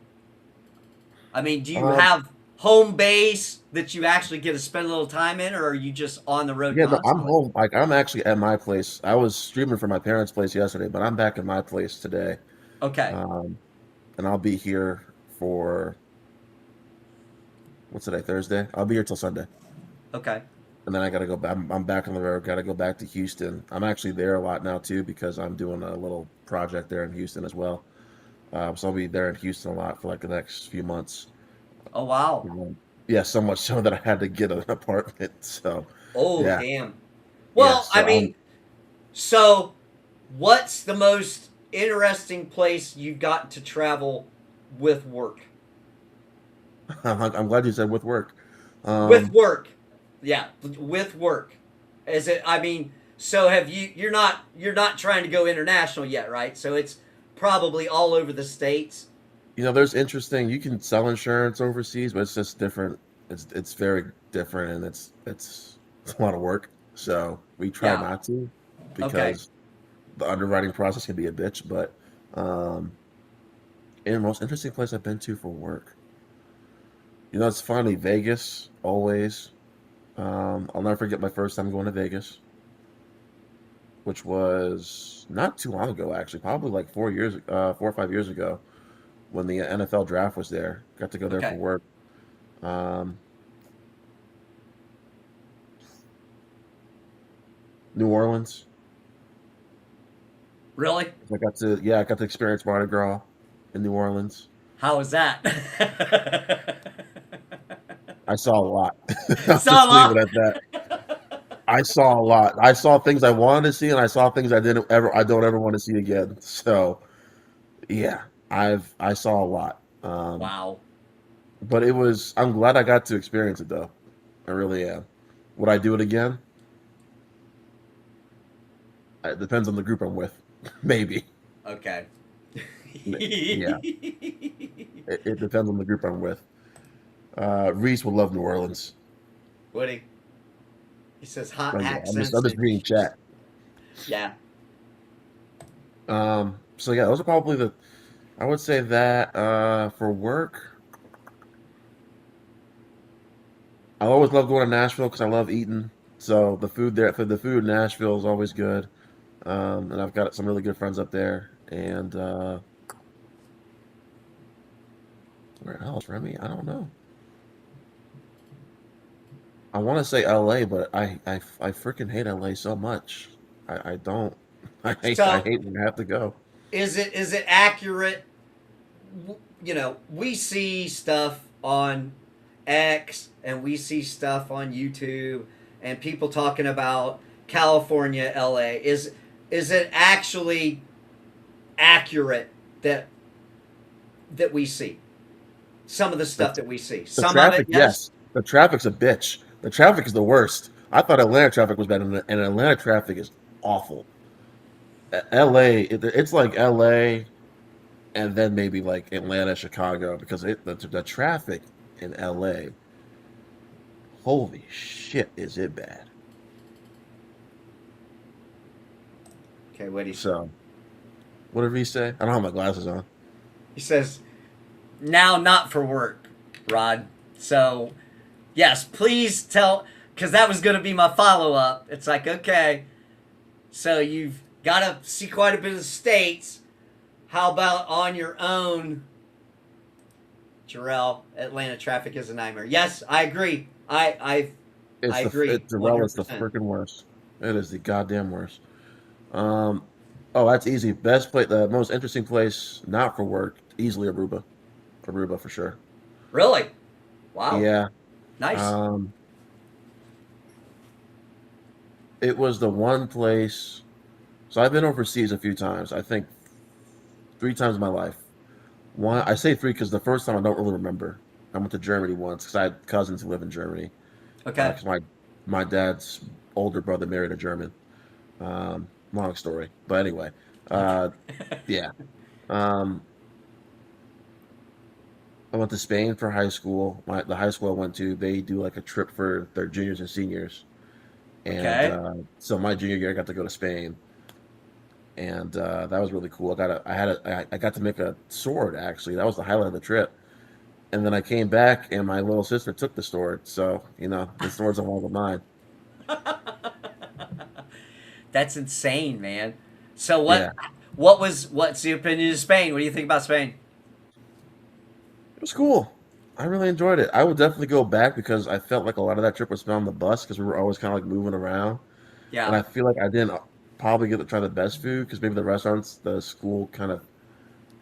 do you um, have home base that you actually get to spend a little time in, or are you just on the road yeah, no, I'm constantly? home. Like, I'm actually at my place. I was streaming from my parents' place yesterday, but I'm back at my place today. Okay. Um, and I'll be here for, what's today, Thursday? I'll be here till Sunday. Okay. And then I gotta go back. I'm back on the road. Gotta go back to Houston. I'm actually there a lot now too because I'm doing a little project there in Houston as well. So I'll be there in Houston a lot for like the next few months. Oh wow. Yeah, so much so that I had to get an apartment. So Oh yeah, damn. yeah. Well, So I'm so what's the most interesting place you've gotten to travel with work? I'm glad you said with work. With Um, work. Yeah, with work. Is it so have you're not trying to go international yet, right? So it's probably all over the states. there's interesting. You can sell insurance overseas, but it's just different. It's very different, and it's a lot of work. So we try Yeah. not to, Okay. because the underwriting process can be a bitch. But and the most interesting place I've been to for work. You know, it's funny. Vegas always. I'll never forget my first time going to Vegas, which was not too long ago, actually, probably like 4 or 5 years ago, when the NFL draft was there. Got to go there for Okay. work. Um, New Orleans. Really? I got to experience Mardi Gras in New Orleans. How was that? I saw a lot. I'll Saw a just leave it lot. at that. I saw a lot. I saw things I wanted to see, and I saw things I don't ever want to see again. So yeah, I saw a lot. Wow. But I'm glad I got to experience it though. I really am. Would I do it again? It depends on the group I'm with. Maybe. Okay. Yeah. It depends on the group I'm with. Reese would love New Orleans. Woody. He says hot Yeah, accents I'm just and reading chat. yeah. So yeah, those are probably I would say that for work, I always love going to Nashville because I love eating. So the food in Nashville is always good. And I've got some really good friends up there. And where else, Remy? I don't know. I want to say LA, but I freaking hate LA so much. I don't. I So hate when I have to go. is it accurate? You know, we see stuff on X and we see stuff on YouTube and people talking about California, LA. Is it actually accurate that we see some of the The, stuff that we see? the Some of it, traffic, yes. yes. The traffic's a bitch. The traffic is the worst. I thought Atlanta traffic was bad, and Atlanta traffic is awful. LA, it's like LA, and then maybe like Atlanta, Chicago, because the traffic in LA, holy shit, is it bad? Okay, what he So, what did he say? I don't have my glasses on. he says now not for work, Rod. So yes, please tell because that was going to be my follow up. It's like okay, so you've got to see quite a bit of states. How about on your own, Jarrell? Atlanta traffic is a nightmare. Yes, I agree. I agree, It's the 100%. freaking worst. It is the goddamn worst. Um, oh, that's easy. The most interesting place, not for work, easily Aruba. Aruba for sure. Really? Wow. Yeah. Nice. Um, it was the one place. So I've been overseas a few times. I think 3 times in my life. One, I say three because the first time I don't really remember. I went to Germany once because I had cousins who live in Germany. Okay. Because my dad's older brother married a German. Long story, but anyway, uh, yeah. Um, I went to Spain for high school. The high school I went to, they do like a trip for their juniors and seniors, and Okay. so my junior year I got to go to Spain, and that was really cool. I got to make a sword actually. That was the highlight of the trip. And then I came back, and my little sister took the sword. So the sword's all of mine. That's insane, man. So Yeah, what's the opinion of Spain? What do you think about Spain? it was cool. I really enjoyed it. I would definitely go back because I felt like a lot of that trip was spent on the bus because we were always kind of like moving around. And Yeah. I feel like I didn't probably get to try the best food because maybe the restaurants the school kind of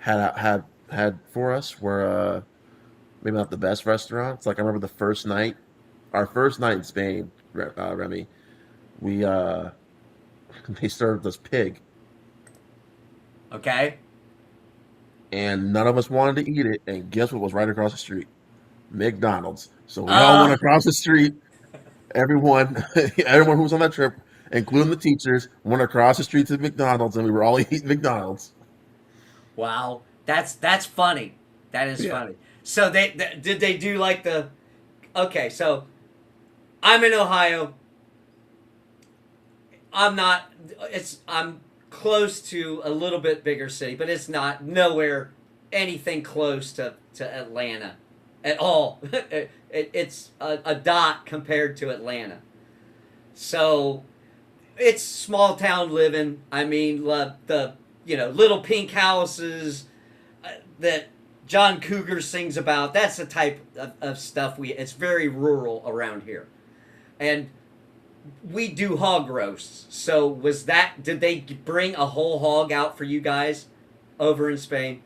had for us were maybe not the best restaurants. Like I remember our first night in Spain, Remy, we they served us pig, Okay. and none of us wanted to eat it. And guess what was right across the street? McDonald's. So we all went Uh across the street. Everyone, everyone who was on that trip, including the teachers, went across the street to McDonald's, and we were all eating McDonald's. wow. That's funny. That is Yeah. funny. So did they do like the okay, so I'm in Ohio. I'm not I'm close to a little bit bigger city, but it's not nowhere anything close to Atlanta. at all. It's a dot compared to Atlanta. So it's small town living. I mean, the little pink houses that John Cougar sings about. That's the type of stuff we. It's very rural around here, and we do hog roasts. So was that? Did they bring a whole hog out for you guys over in Spain?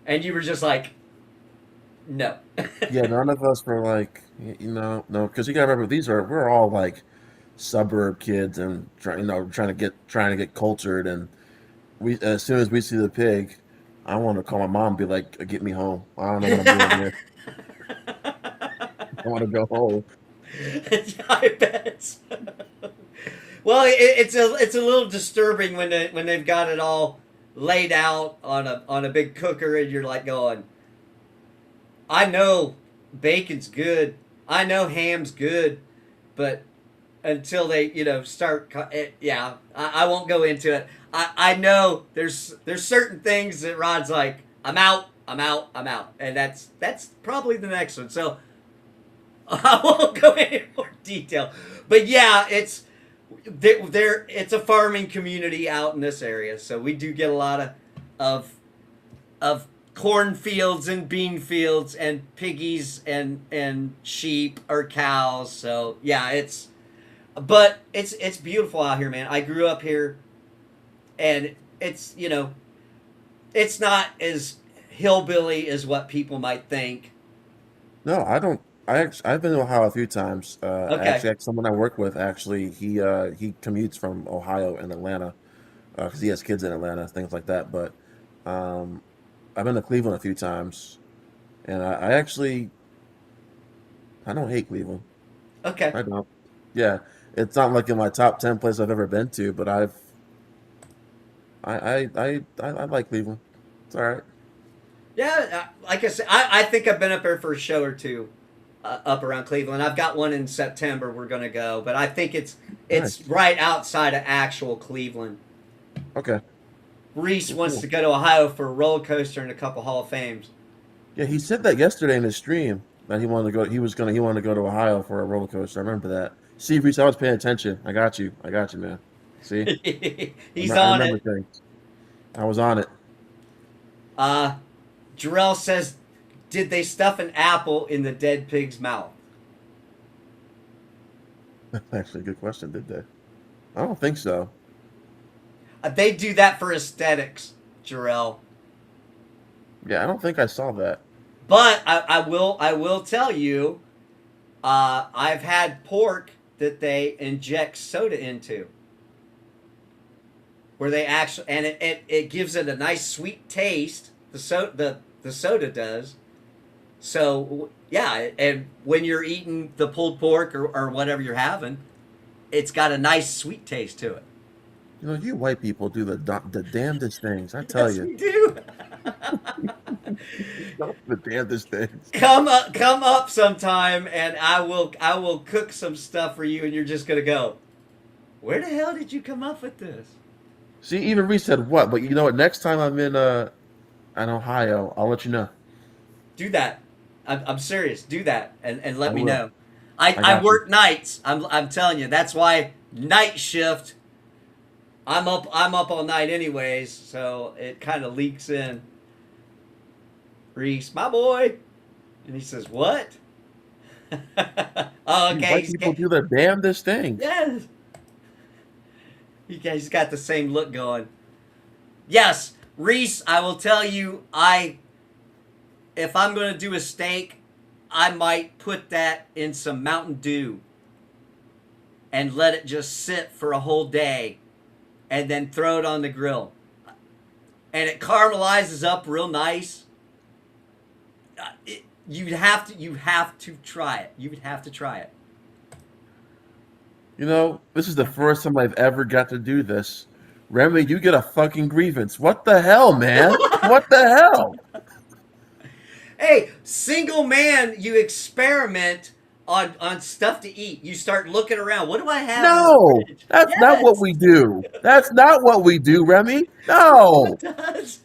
And you were just like, no. Yeah, none of us were like, no, because you gotta remember we're all like suburb kids and trying to get cultured, and we as soon as we see the pig, I want to call my mom and be like, get me home. I don't know what I'm doing here. I want to go home. I bet. Well, it's a little disturbing when they've got it all laid out on a big cooker and you're like going, I know bacon's good, I know ham's good, but until they start, yeah, I won't go into it. I know there's certain things that Rod's like, I'm out, and that's probably the next one. So I won't go into more detail, but yeah, it's a farming community out in this area, so we do get a lot of cornfields and bean fields and piggies and sheep or cows. So yeah, it's beautiful out here, man. I grew up here, and it's it's not as hillbilly as what people might think. No, I don't. I've been to Ohio a few times. Okay. Actually, someone I work with, actually, he commutes from Ohio and Atlanta because he has kids in Atlanta, things like that. But um, I've been to Cleveland a few times, and I don't hate Cleveland. Okay. I don't. Yeah, it's not like in my top 10 places I've ever been to, but I like Cleveland. It's all right. Yeah, like I said, I think I've been up there for a show or two, up around Cleveland. I've got one in September. We're gonna go, but I think it's Nice. right outside of actual Cleveland. Okay. Reese Well, wants cool. to go to Ohio for a roller coaster and a couple Hall of Fames. Yeah, he said that yesterday in his stream that he wanted to go. He wanted to go to Ohio for a roller coaster. I remember that. See, Reese, I was paying attention. I got you. I got you, man. See, He's I on remember it. things. I was on it. Uh, Jarrell says, "Did they stuff an apple in the dead pig's mouth?" That's actually a good question. Did they? I don't think so. They do that for aesthetics, Jarrell. Yeah, I don't think I saw that. But I will tell you, I've had pork that they inject soda into, where they actually, and it gives it a nice sweet taste. The soda does. So yeah, and when you're eating the pulled pork or whatever you're having, it's got a nice sweet taste to it. You white people do the damnedest things. I tell Yes, you, we do. the damnedest things. Come up sometime, and I will cook some stuff for you, and you're just gonna go, where the hell did you come up with this? See, even Reese said what, but you know what? Next time I'm in Ohio, I'll let you know. Do that. I'm serious. Do that, and I let me will. know. I I got you. work nights. I'm telling you. That's why night shift. I'm up all night anyways, so it kind of leaks in. Reese, my boy, and he says, "What?" Oh, You okay. white people do the damnedest things. Yes. He's got the same look going. Yes, Reese. I will tell you. If I'm gonna do a steak, I might put that in some Mountain Dew and let it just sit for a whole day, and then throw it on the grill, and it caramelizes up real nice. You have to try it. You would have to try it. This is the first time I've ever got to do this. Remy, you get a fucking grievance. What the hell, man? What the hell? Hey, single man, you experiment on stuff to eat. You start looking around. What do I have in the No, fridge? that's not what Yes, we do. That's not what we do, Remy. it No. does.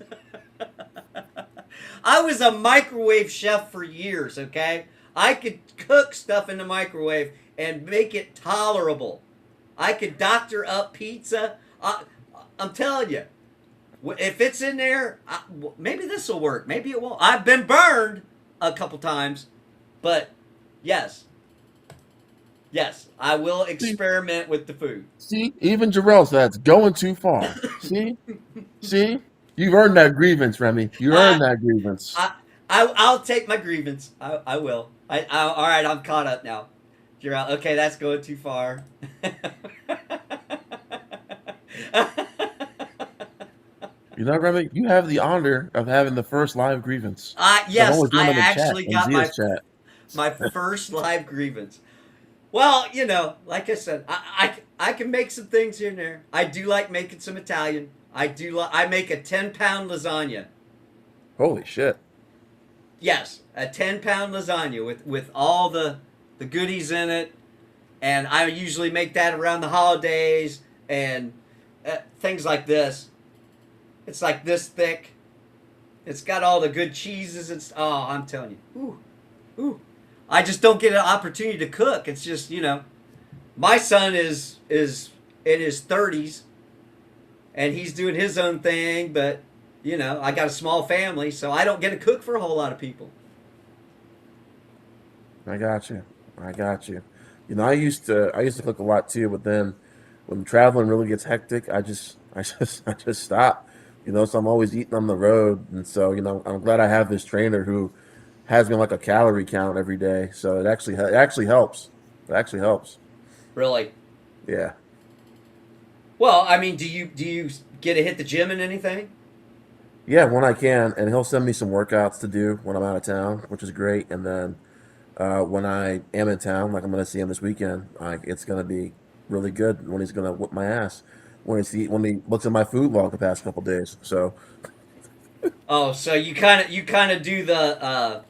I was a microwave chef for years, okay? I could cook stuff in the microwave and make it tolerable. I could doctor up pizza. I'm telling you, if it's in there, maybe this will work. Maybe it won't. I've been burned a couple times, but yes, yes, I will experiment with the food. See, even Jarrell said it's going too far. See, you've earned that grievance, Remy. You I, earned that grievance. I'll take my grievance. I will. All right, I'm caught up now. You're out. Okay, that's going too far. You know, Remy, you have the honor of having the first live grievance. Yes, always doing I it in chat, actually in got Zia's chat. my first live grievance. Well, you know, like I said, I can make some things here and there. I do like making some Italian. I make a 10-pound lasagna. Holy shit. Yes, a 10-pound lasagna with all the goodies in it, and I usually make that around the holidays and things like this. It's like this thick. It's got all the good cheeses and I'm telling you, ooh. I just don't get an opportunity to cook. It's just, you know, my son is in his 30s, and he's doing his own thing, but you know, I got a small family, so I don't get to cook for a whole lot of people. I got you. You know, I used to cook a lot too, but then when traveling really gets hectic, I just stop. You know, so I'm always eating on the road, and so you know, I'm glad I have this trainer who has me like a calorie count every day. So it actually helps. It actually helps. Really? Yeah. Well, I mean, do you get to hit the gym and anything? Yeah, when I can, and he'll send me some workouts to do when I'm out of town, which is great. And then when I am in town, like I'm going to see him this weekend, it's going to be really good when he's going to whip my ass when he looks at my food log the past couple days. So Oh, so you kind of do the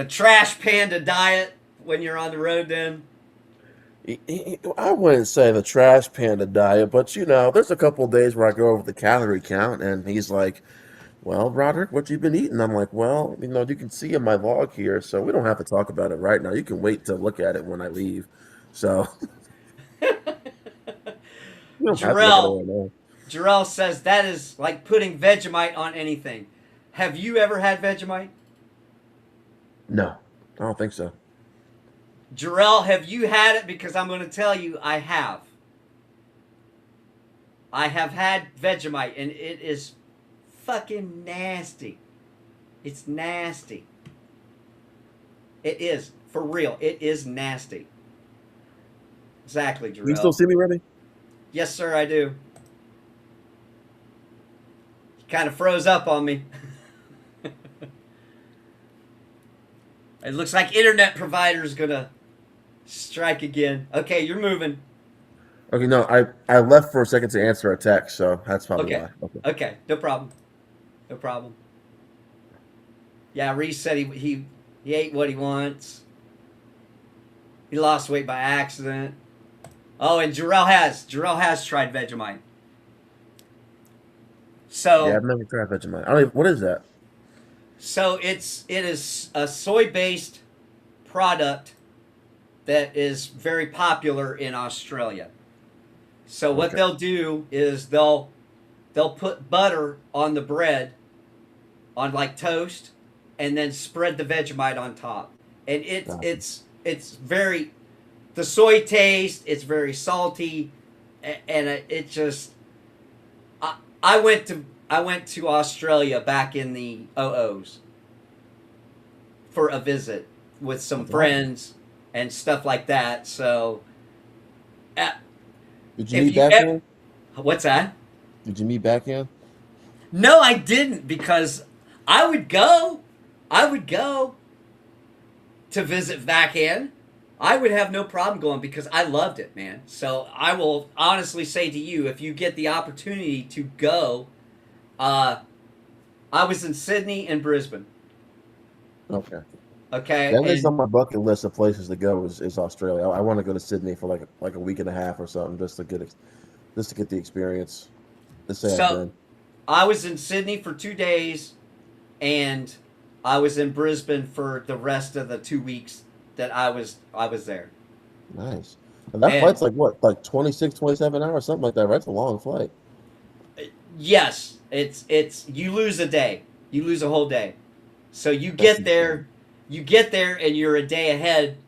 trash panda diet when you're on the road then? I wouldn't say the trash panda diet, but you know, there's a couple days where I go over the calorie count, and he's like, "Well, Roderick, what you been eating?" I'm like, "Well, you know, you can see in my log here, so we don't have to talk about it right now. You can wait to look at it when I leave." So you don't have to look at it Jarrell right now. Jarrell says that is like putting Vegemite on anything. Have you ever had Vegemite? No, I don't think so. Jarrell, have you had it? Because I'm going to tell you, I have. I have had Vegemite, and it is fucking nasty. It's nasty. It is. For real. It is nasty. Exactly, You still Jarrell. see me, Remy? Yes, sir, I do. He kind of froze up on me. It looks like internet provider's going to strike again. Okay, you're moving. Okay, no, I left for a second to answer a text, so that's probably Okay. why. Okay. Okay, no problem. No problem. Yeah, Reese said he ate what he wants. He lost weight by accident. Oh, and Jarrell has tried Vegemite. Yeah, So I've never tried Vegemite. I don't even, what is that? it is a soy-based product that is very popular in Australia. So what Okay. they'll do is they'll put butter on the bread on like toast and then spread the Vegemite on top. And Gotcha. it's very the soy taste, it's very salty and it just I went to Australia back in the '00s for a visit with some That's awesome. friends and stuff like that. So, uh, Did you if meet you backhand? what's that? Did you meet backhand? No, I didn't because I would go. I would go to visit Vacan. I would have no problem going because I loved it, man. So I will honestly say to you, if you get the opportunity to go, I was in Sydney and Brisbane. Okay. Okay, That is and on my bucket list of places to go is Australia. I want to go to Sydney for like a week and a half or something just to get the experience. Just say I've so been. I was in Sydney for 2 days, and I was in Brisbane for the rest of the 2 weeks that I was there. Nice. And that And flight's like what, like 26, 27 hours, something like that, right? It's a long flight. yes, it's you lose a day, you lose a whole day. So That's insane. you get there, and you're a day ahead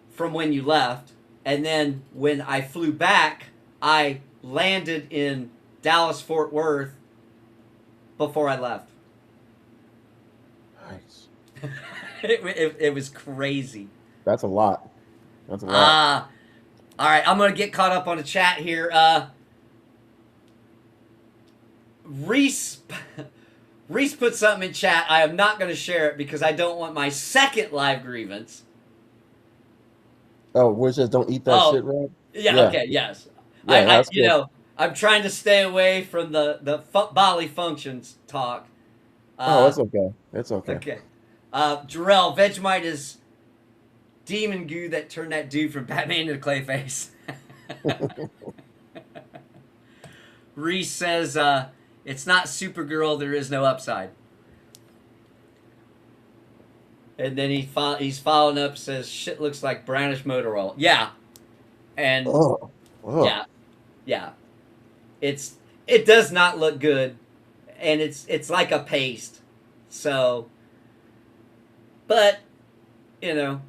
from when you left. And then when I flew back, I landed in Dallas Fort Worth before I left. Nice. It was crazy. That's a lot. That's a lot. Ah, all right. I'm gonna get caught up on the chat here. Reese, Reese put something in chat. I am not gonna share it because I don't want my second live grievance. Oh, where it says don't eat that Oh, shit, right? yeah. Yeah. Okay. Yes. Yeah, that's You cool. know, I'm trying to stay away from the bodily functions talk. Oh, Uh, it's okay. It's okay. okay. Jarrell, Vegemite is demon goo that turned that dude from Batman into Clayface. Reese says, it's not Supergirl, there is no upside. And then he's following up, says, shit looks like brownish motor oil. Yeah. And Oh, oh. yeah, yeah. It does not look good. And it's like a paste. So, but, you know,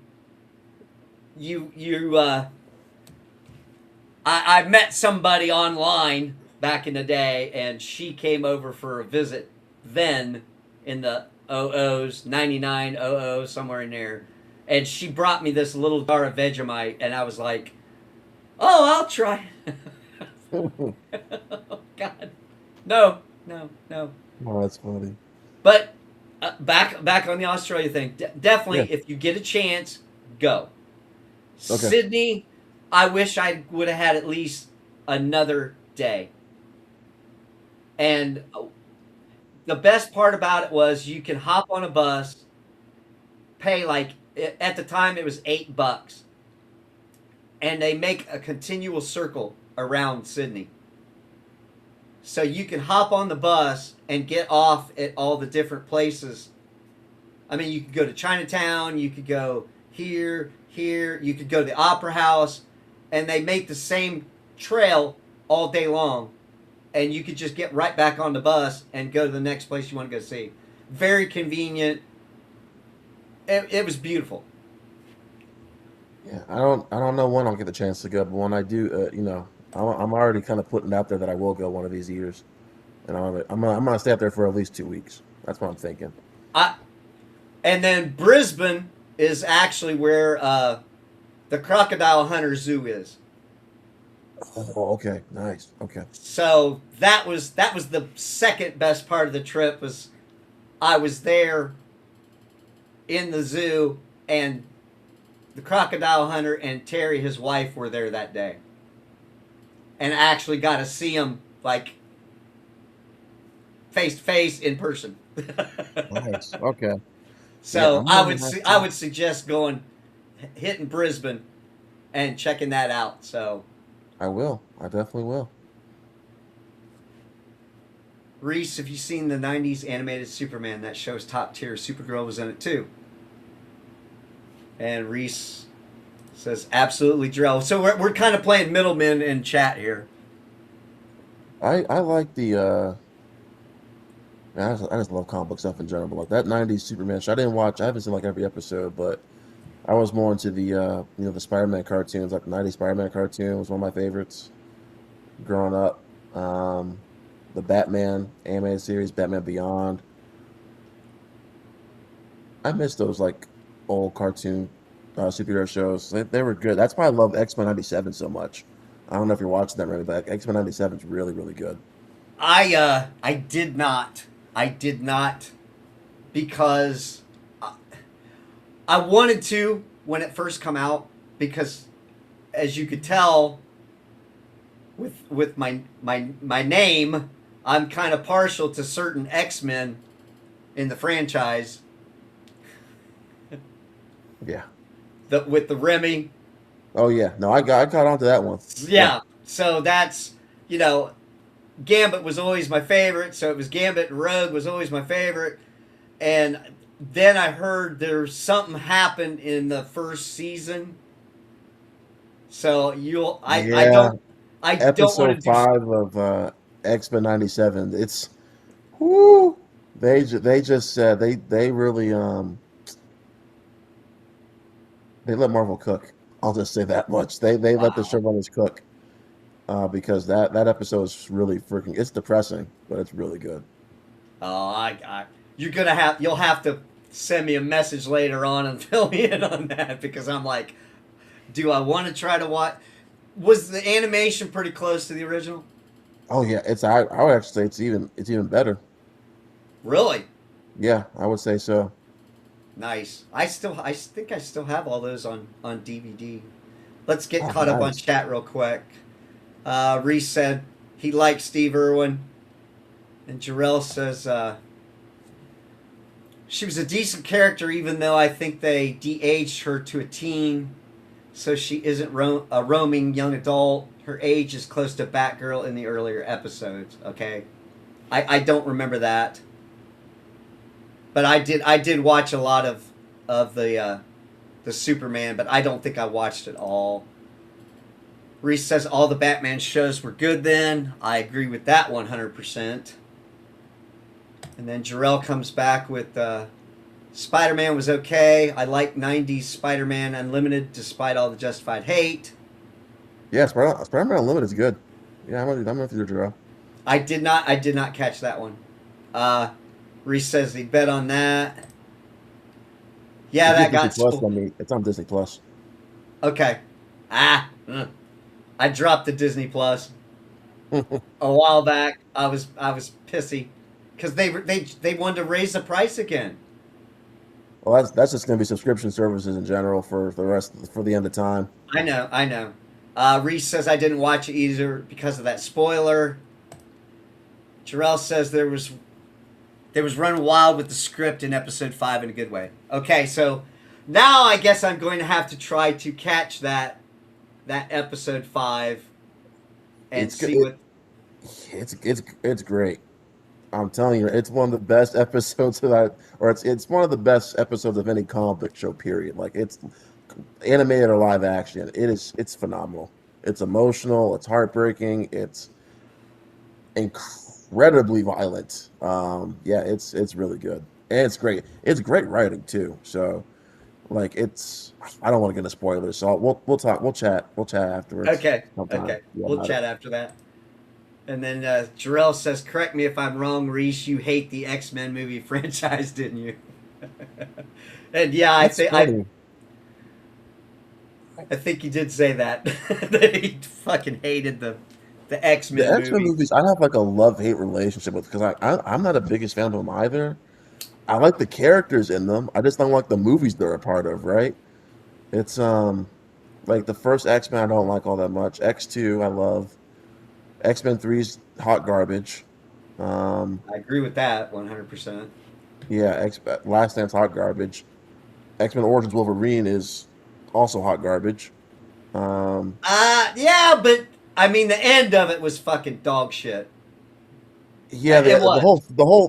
I met somebody online back in the day, and she came over for a visit then in the OOs, 9900, somewhere in there. And she brought me this little jar of Vegemite, and I was like, oh, I'll try. Oh, Oh, God. No, no, no. that's funny. But back on the Australia thing, Yeah. definitely, if you get a chance, go. Okay. Sydney, I wish I would have had at least another day. And the best part about it was you can hop on a bus, pay like at the time it was $8, and they make a continual circle around Sydney. So you can hop on the bus and get off at all the different places. I mean, you could go to Chinatown, you could go here, you could go to the Opera House, and they make the same trail all day long. And you could just get right back on the bus and go to the next place you want to go see. Very convenient. It was beautiful. Yeah. I don't know when I'll get the chance to go, but when I do, I'm already kind of putting it out there that I will go one of these years, and I'm gonna stay out there for at least 2 weeks. That's what I'm thinking. I And then Brisbane is actually where the Crocodile Hunter Zoo is. Oh, okay, nice. Okay. So that was the second best part of the trip. Was I was there in the zoo, and the crocodile hunter and Terry, his wife, were there that day, and I actually got to see him like face to face in person. Nice. Okay. Yeah, So I'm gonna have I to. would suggest hitting Brisbane and checking that out. So I will. I definitely will. Reese, have you seen the '90s animated Superman? That show's top tier. Supergirl was in it too. And Reese says absolutely drill. So we're kind of playing middlemen in chat here. I like the. Man, I just love comic book stuff in general. But like that '90s Superman show, I didn't watch. I haven't seen like every episode, but I was more into the Spider-Man cartoons. Like the '90s Spider-Man cartoon was one of my favorites growing up. The Batman animated series, Batman Beyond. I miss those like old cartoon superhero shows. They were good. That's why I love X-Men '97 so much. I don't know if you're watching that really, but X-Men '97 is really really good. I did not. I did not because I wanted to when it first come out, because as you could tell with my name, I'm kind of partial to certain X-Men in the franchise. Yeah. With the Remy. Oh yeah. No, I caught on to that one. Yeah. Yeah. So that's, Gambit was always my favorite. So it was Gambit, and Rogue was always my favorite. and then I heard there's something happened in the first season. So Yeah, I don't want to episode do. 5 of X-Men '97. It's whoo. They just said they really they let Marvel cook. I'll just say that much. They let the Wow. showrunners cook because that episode is really freaking. It's depressing, but it's really good. Oh, you'll have to send me a message later on and fill me in on that because I'm like, do I want to try to watch? Was the animation pretty close to the original? Oh yeah, I would actually say it's even better. Really? Yeah, I would say so. Nice. I think I still have all those on DVD. Let's get Oh, caught up on nice. chat real quick. Reese said he likes Steve Irwin, and Jarrell says she was a decent character, even though I think they de-aged her to a teen, so she isn't a roaming young adult. Her age is close to Batgirl in the earlier episodes. Okay, I don't remember that, but I did watch a lot of the Superman, but I don't think I watched it all. Reese says all the Batman shows were good then. I agree with that 100%. And then Jarrell comes back with Spider-Man was okay. I like 90s Spider-Man Unlimited despite all the justified hate. Yeah, Spider-Man Unlimited is good. Yeah, I'm with you, Joe. I did not catch that one. Reese says he bet on that. Yeah, If you have that Disney got Plus, spoiled. I mean, it's on Disney Plus. Okay. I dropped the Disney Plus a while back. I was pissy because they wanted to raise the price again. Well, that's just going to be subscription services in general for the end of time. I know, I know. Reese says I didn't watch it either because of that spoiler. Jarrell says there was running wild with the script in episode 5 in a good way. Okay, so now I guess I'm going to have to try to catch that episode 5 and It's good. see what. It's great. I'm telling you, it's one of the best episodes of that, or it's one of the best episodes of any comic book show. Period. Like it's animated or live action. It's phenomenal. It's emotional. It's heartbreaking. It's incredibly violent. Yeah, it's really good, and it's great. It's great writing too. So like it's I don't want to get into spoilers. So we'll talk. We'll chat afterwards Okay, sometime. okay, Yeah, we'll about it. chat after that. And then Jarrell says, "Correct me if I'm wrong, Reese. You hate the X-Men movie franchise, didn't you?" And yeah, That's funny. I think you did say that. That he fucking hated the X The Men X-Men movies. movies, I have like a love-hate relationship with because I'm not a biggest fan of them either. I like the characters in them. I just don't like the movies they're a part of, right? It's like the first X-Men I don't like all that much. X2 I love. X-Men 3's hot garbage. Um I agree with that 100%. yeah, Last Stand's hot garbage. X-Men Origins Wolverine is also hot garbage. Um Yeah, but I mean, the end of it was fucking dog shit. yeah, It the was.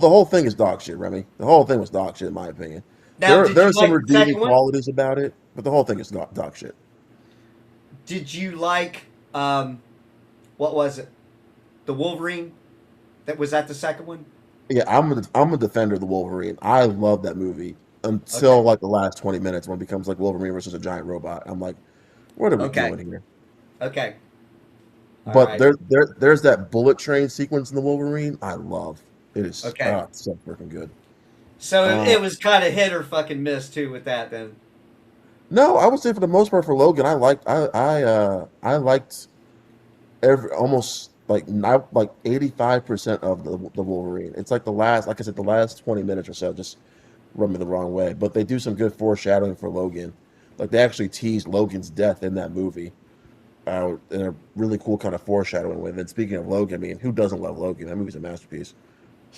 whole thing is dog shit, Remy. The whole thing was dog shit in my opinion. Now, did There you are some like the redeeming second one? qualities about it, but the whole thing is dog shit. Did you like what was it? The Wolverine that was that the second one? Yeah, I'm a defender of the Wolverine. I love that movie Okay, until like the last 20 minutes when it becomes like Wolverine versus a giant robot. I'm like, what are we okay, doing here? okay. All But right. there's that bullet train sequence in the Wolverine. I love. It is Okay. it's so freaking good. So Uh, it was kind of hit or fucking miss too with that then. no, I would say for the most part for Logan, I liked every almost like not like 85% of the Wolverine. It's like the last, like I said, the last 20 minutes or so just run me the wrong way. But they do some good foreshadowing for Logan. Like they actually teased Logan's death in that movie. In a really cool kind of foreshadowing way. And then speaking of Logan, I mean, who doesn't love Logan? That movie's a masterpiece.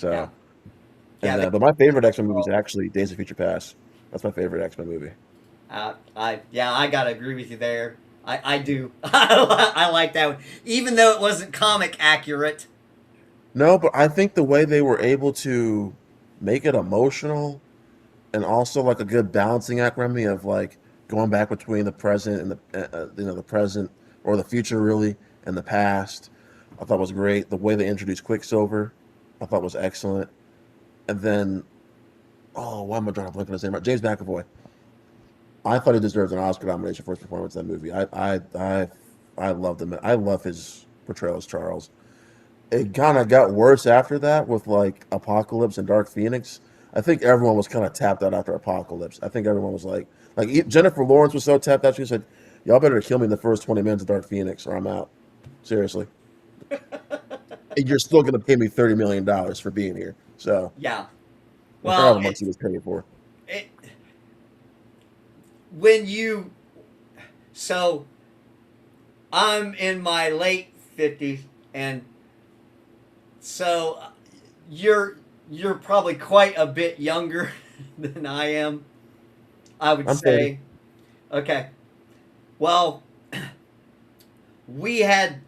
Yeah. So, Yeah. and but my favorite X Men movie is actually Days of Future Past. That's my favorite X Men movie. I gotta agree with you there. I do. I like that one, even though it wasn't comic accurate. No, but I think the way they were able to make it emotional and also like a good balancing act, Remy, of like going back between the present and the present or the future really and the past. I thought was great. The way they introduced Quicksilver, I thought was excellent. And then, oh, why am I drawing a blank on his name? James McAvoy. I thought he deserves an Oscar nomination for his performance in that movie. I loved him. I love his portrayal as Charles. It kind of got worse after that with like Apocalypse and Dark Phoenix. I think everyone was kind of tapped out after Apocalypse. I think everyone was like Jennifer Lawrence was so tapped out. She said, "Y'all better kill me in the first 20 minutes of Dark Phoenix, or I'm out." Seriously, and you're still going to pay me $30 million for being here. So, Yeah. or however Well, much he was paid for. it when you so I'm in my late 50s, and so you're probably quite a bit younger than I am, I would I'm 30. say. Okay. Well, we had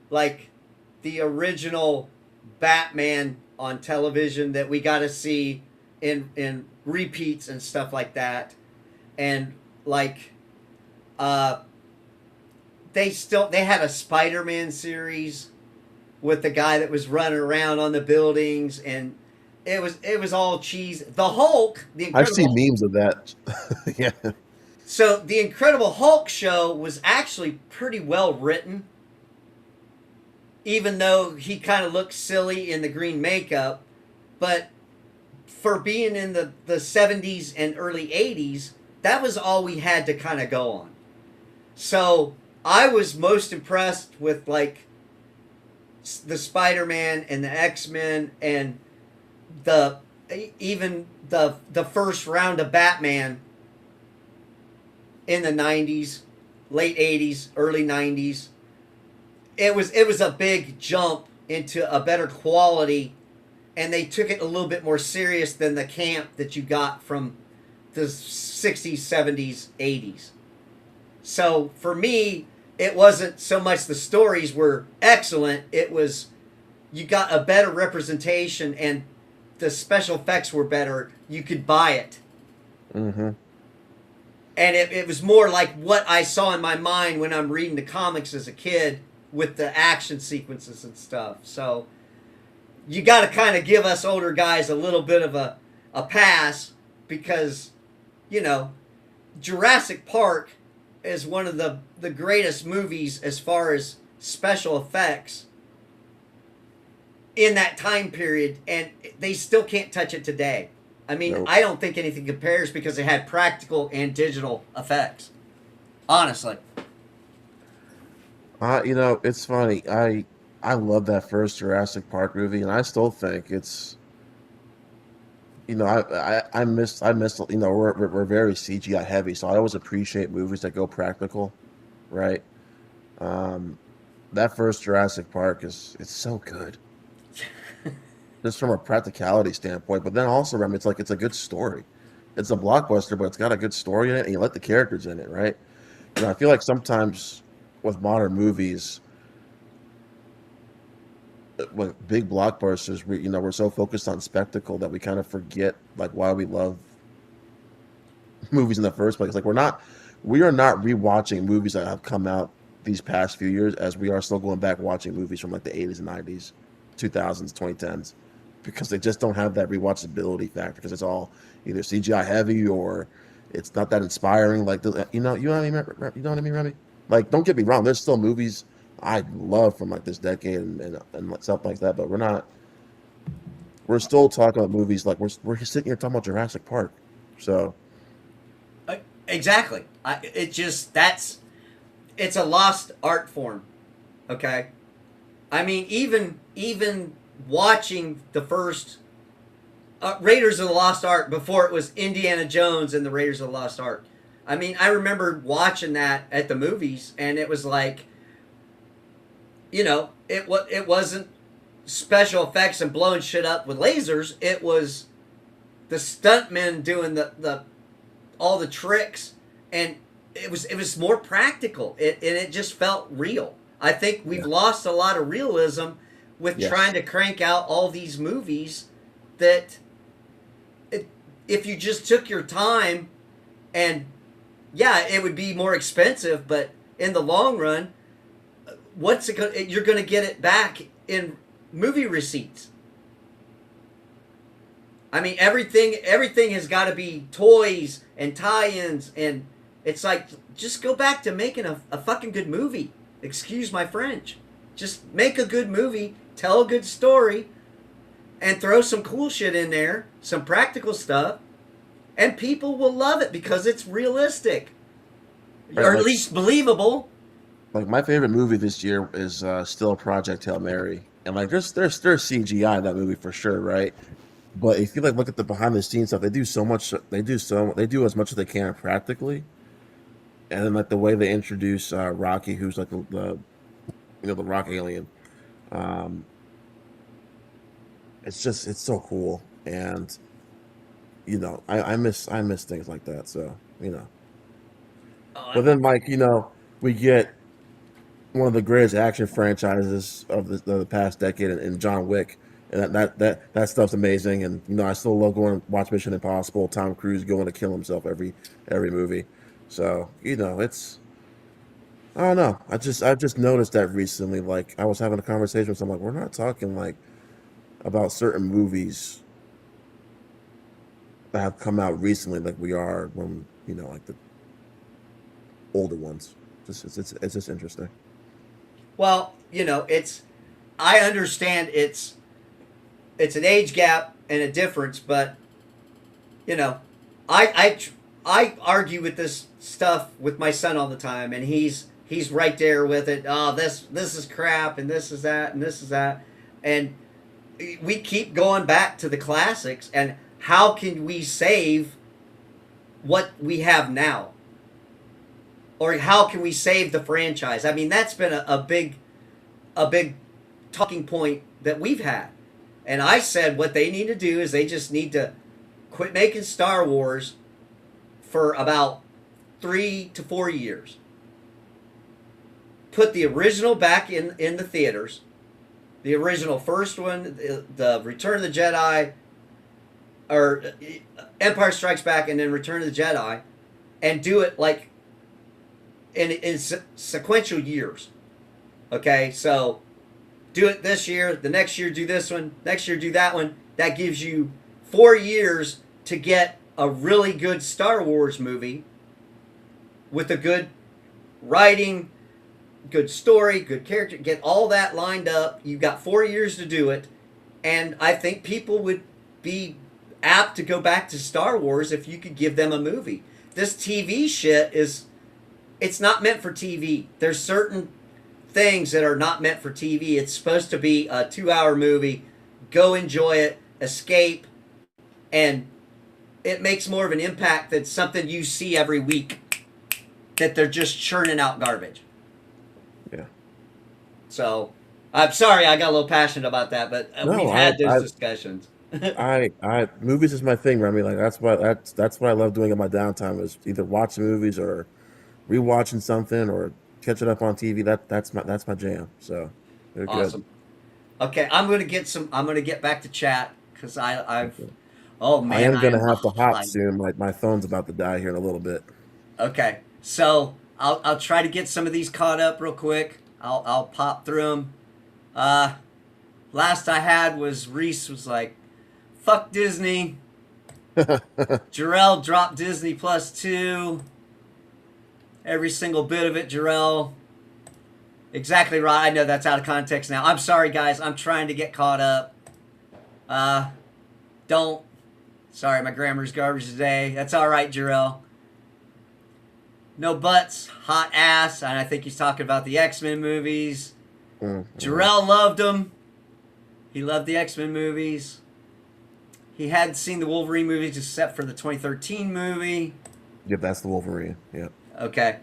like the original Batman on television that we got to see in repeats and stuff like that, and like uh they had a Spider-Man series with the guy that was running around on the buildings, and it was all cheese. The Hulk, the I've seen Incredible. memes of that. Yeah, So the Incredible Hulk show was actually pretty well written, even though he kind of looked silly in the green makeup. But for being in the 70s and early 80s, that was all we had to kind of go on. So I was most impressed with like the Spider-Man and the X-Men, and the even the first round of Batman in the 90s, late 80s, early 90s. It was a big jump into a better quality, and they took it a little bit more serious than the camp that you got from the 60s, 70s, 80s. So for me, it wasn't so much the stories were excellent, it was you got a better representation, and the special effects were better. You could buy it. hmm And it was more like what I saw in my mind when I'm reading the comics as a kid with the action sequences and stuff. So you got to kind of give us older guys a little bit of a pass, because, you know, Jurassic Park is one of the greatest movies as far as special effects in that time period, and they still can't touch it today. I mean, no. I don't think anything compares because it had practical and digital effects. Honestly. It's funny. I love that first Jurassic Park movie, and I still think it's. I miss. We're very CGI heavy, so I always appreciate movies that go practical, right? Um, that first Jurassic Park is it's so good, just from a practicality standpoint. But then also, I mean, it's a good story. It's a blockbuster, but it's got a good story in it, and you let the characters in it, right? I feel like sometimes with modern movies, with big blockbusters, we're so focused on spectacle that we kind of forget like why we love movies in the first place. Like we are not rewatching movies that have come out these past few years as we are still going back watching movies from like the 80s and 90s, 2000s, 2010s, because they just don't have that rewatchability factor because it's all either CGI heavy or it's not that inspiring. Like you know what I mean? You know what I mean, Remy? Like, don't get me wrong. There's still movies I love from like this decade and stuff like that, but we're not. We're still talking about movies like we're sitting here talking about Jurassic Park. So Exactly. It's a lost art form. Okay? I mean, even watching the first Raiders of the Lost Ark before it was Indiana Jones and the Raiders of the Lost Ark. I mean, I remember watching that at the movies, and it was like, it wasn't special effects and blowing shit up with lasers. It was the stuntmen doing the all the tricks, and it was more practical. It just felt real. I think we've yeah, lost a lot of realism with trying yes, to crank out all these movies that if you just took your time, and yeah, it would be more expensive, but in the long run, what's it going? You're going to get it back in movie receipts. I mean, everything has got to be toys and tie-ins, and it's like, just go back to making a fucking good movie. Excuse my French. Just make a good movie, tell a good story, and throw some cool shit in there, some practical stuff, and people will love it because it's realistic, Right, or at like, least believable. like my favorite movie this year is still Project Hail Mary, and like there's CGI in that movie for sure, right? But if you like look at the behind the scenes stuff, they do so much. They do as much as they can practically, and then like the way they introduce Rocky, who's like the the rock alien. Um, it's so cool, and I miss things like that. So Oh, but then like we get one of the greatest action franchises of the past decade in John Wick, and that stuff's amazing. And I still love going to watch Mission Impossible. Tom Cruise going to kill himself every movie. So it's I don't know. I've just noticed that recently. Like I was having a conversation with someone. Like we're not talking like about certain movies that have come out recently, like we are when like the older ones. It's just interesting. well, I understand it's an age gap and a difference, but you know, I argue with this stuff with my son all the time, and he's right there with it. Oh, this is crap, and this is that, and this is that, and we keep going back to the classics. And how can we save what we have now, or how can we save the franchise? I mean, that's been a big talking point that we've had. And I said what they need to do is they just need to quit making Star Wars for about 3 to 4 years. Put the original back in the theaters. The original first one, the Return of the Jedi, or Empire Strikes Back, and then Return of the Jedi, and do it like in sequential years. Okay, so do it this year, the next year do this one, next year do that one. That gives you 4 years to get a really good Star Wars movie with a good writing, good story, good character. Get all that lined up. You've got 4 years to do it. And I think people would be apt to go back to Star Wars if you could give them a movie. This TV shit it's not meant for TV. There's certain things that are not meant for TV. It's supposed to be a 2-hour movie. Go enjoy it, escape, and it makes more of an impact than something you see every week that they're just churning out garbage. Yeah. So, I'm sorry I got a little passionate about that, but No, we've had those discussions. I movies is my thing, Remy. Like that's what I love doing in my downtime is either watching movies or rewatching something or catching up on TV. That's my jam. So they're Awesome. Okay, I'm gonna get back to chat because I've. good. Oh I man, am I gonna am have to hop behind. soon. My phone's about to die here in a little bit. Okay, so I'll try to get some of these caught up real quick. I'll pop through them. Last I had was Reese was like, "Fuck Disney." Jarrell dropped Disney Plus 2. Every single bit of it, Jarrell. Exactly right. I know that's out of context now. I'm sorry, guys. I'm trying to get caught up. Don't. Sorry, my grammar's garbage today. That's all right, Jarrell. No buts, hot ass, and I think he's talking about the X-Men movies. Jarrell loved them. He loved the X-Men movies. He hadn't seen the Wolverine movies except for the 2013 movie. Yep, that's the Wolverine. Yep. Okay.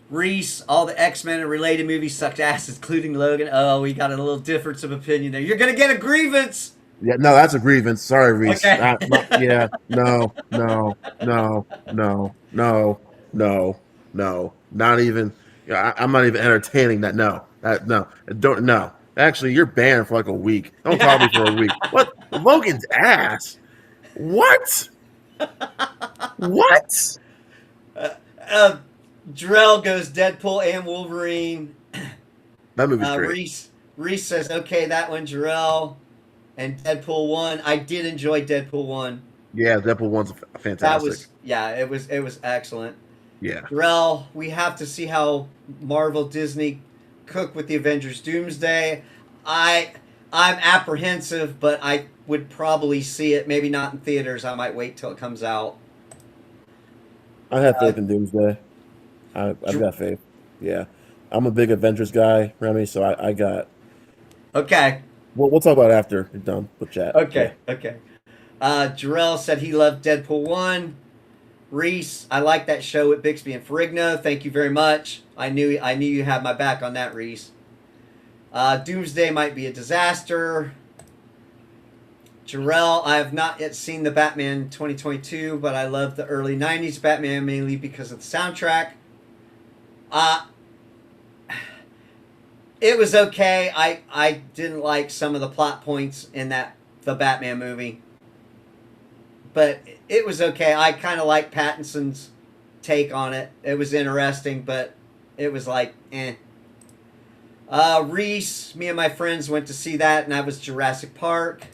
Reese, all the X-Men and related movies sucked ass, including Logan. Oh, we got a little difference of opinion there. You're going to get a grievance. Yeah, no, that's a grievance. Sorry, Reese. Okay. Yeah, no, no, no, no, no, no, no. Not even. Yeah, I'm not even entertaining that. No, don't. No, actually, you're banned for like a week. Don't talk to me for a week. What? Logan's ass. What? What? Uh, Drell goes Deadpool and Wolverine. That movie's great. Reese says, okay, that one, Jarrell. And Deadpool 1. I did enjoy Deadpool 1. Yeah, Deadpool one's That fantastic. was, yeah, it was excellent. Yeah. Jarrell, we have to see how Marvel Disney cook with the Avengers Doomsday. I I'm apprehensive, but I would probably see it. Maybe not in theaters. I might wait till it comes out. I have Uh, faith in Doomsday. I've Dr- got faith. Yeah. I'm a big Avengers guy, Remy, so I got. okay, We'll talk about it after you're done with chat. Yeah. okay. Jarrell said he loved Deadpool 1. Reese, I like that show with Bixby and Ferrigno. Thank you very much. I knew you had my back on that, Reese. Doomsday might be a disaster. Jarrell, I have not yet seen the Batman 2022, but I love the early 90s Batman mainly because of the soundtrack. Uh, it was okay. I didn't like some of the plot points in the Batman movie. But it was okay. I kind of like Pattinson's take on it. It was interesting, but it was like, eh. Reese, me and my friends went to see that, and that was Jurassic Park.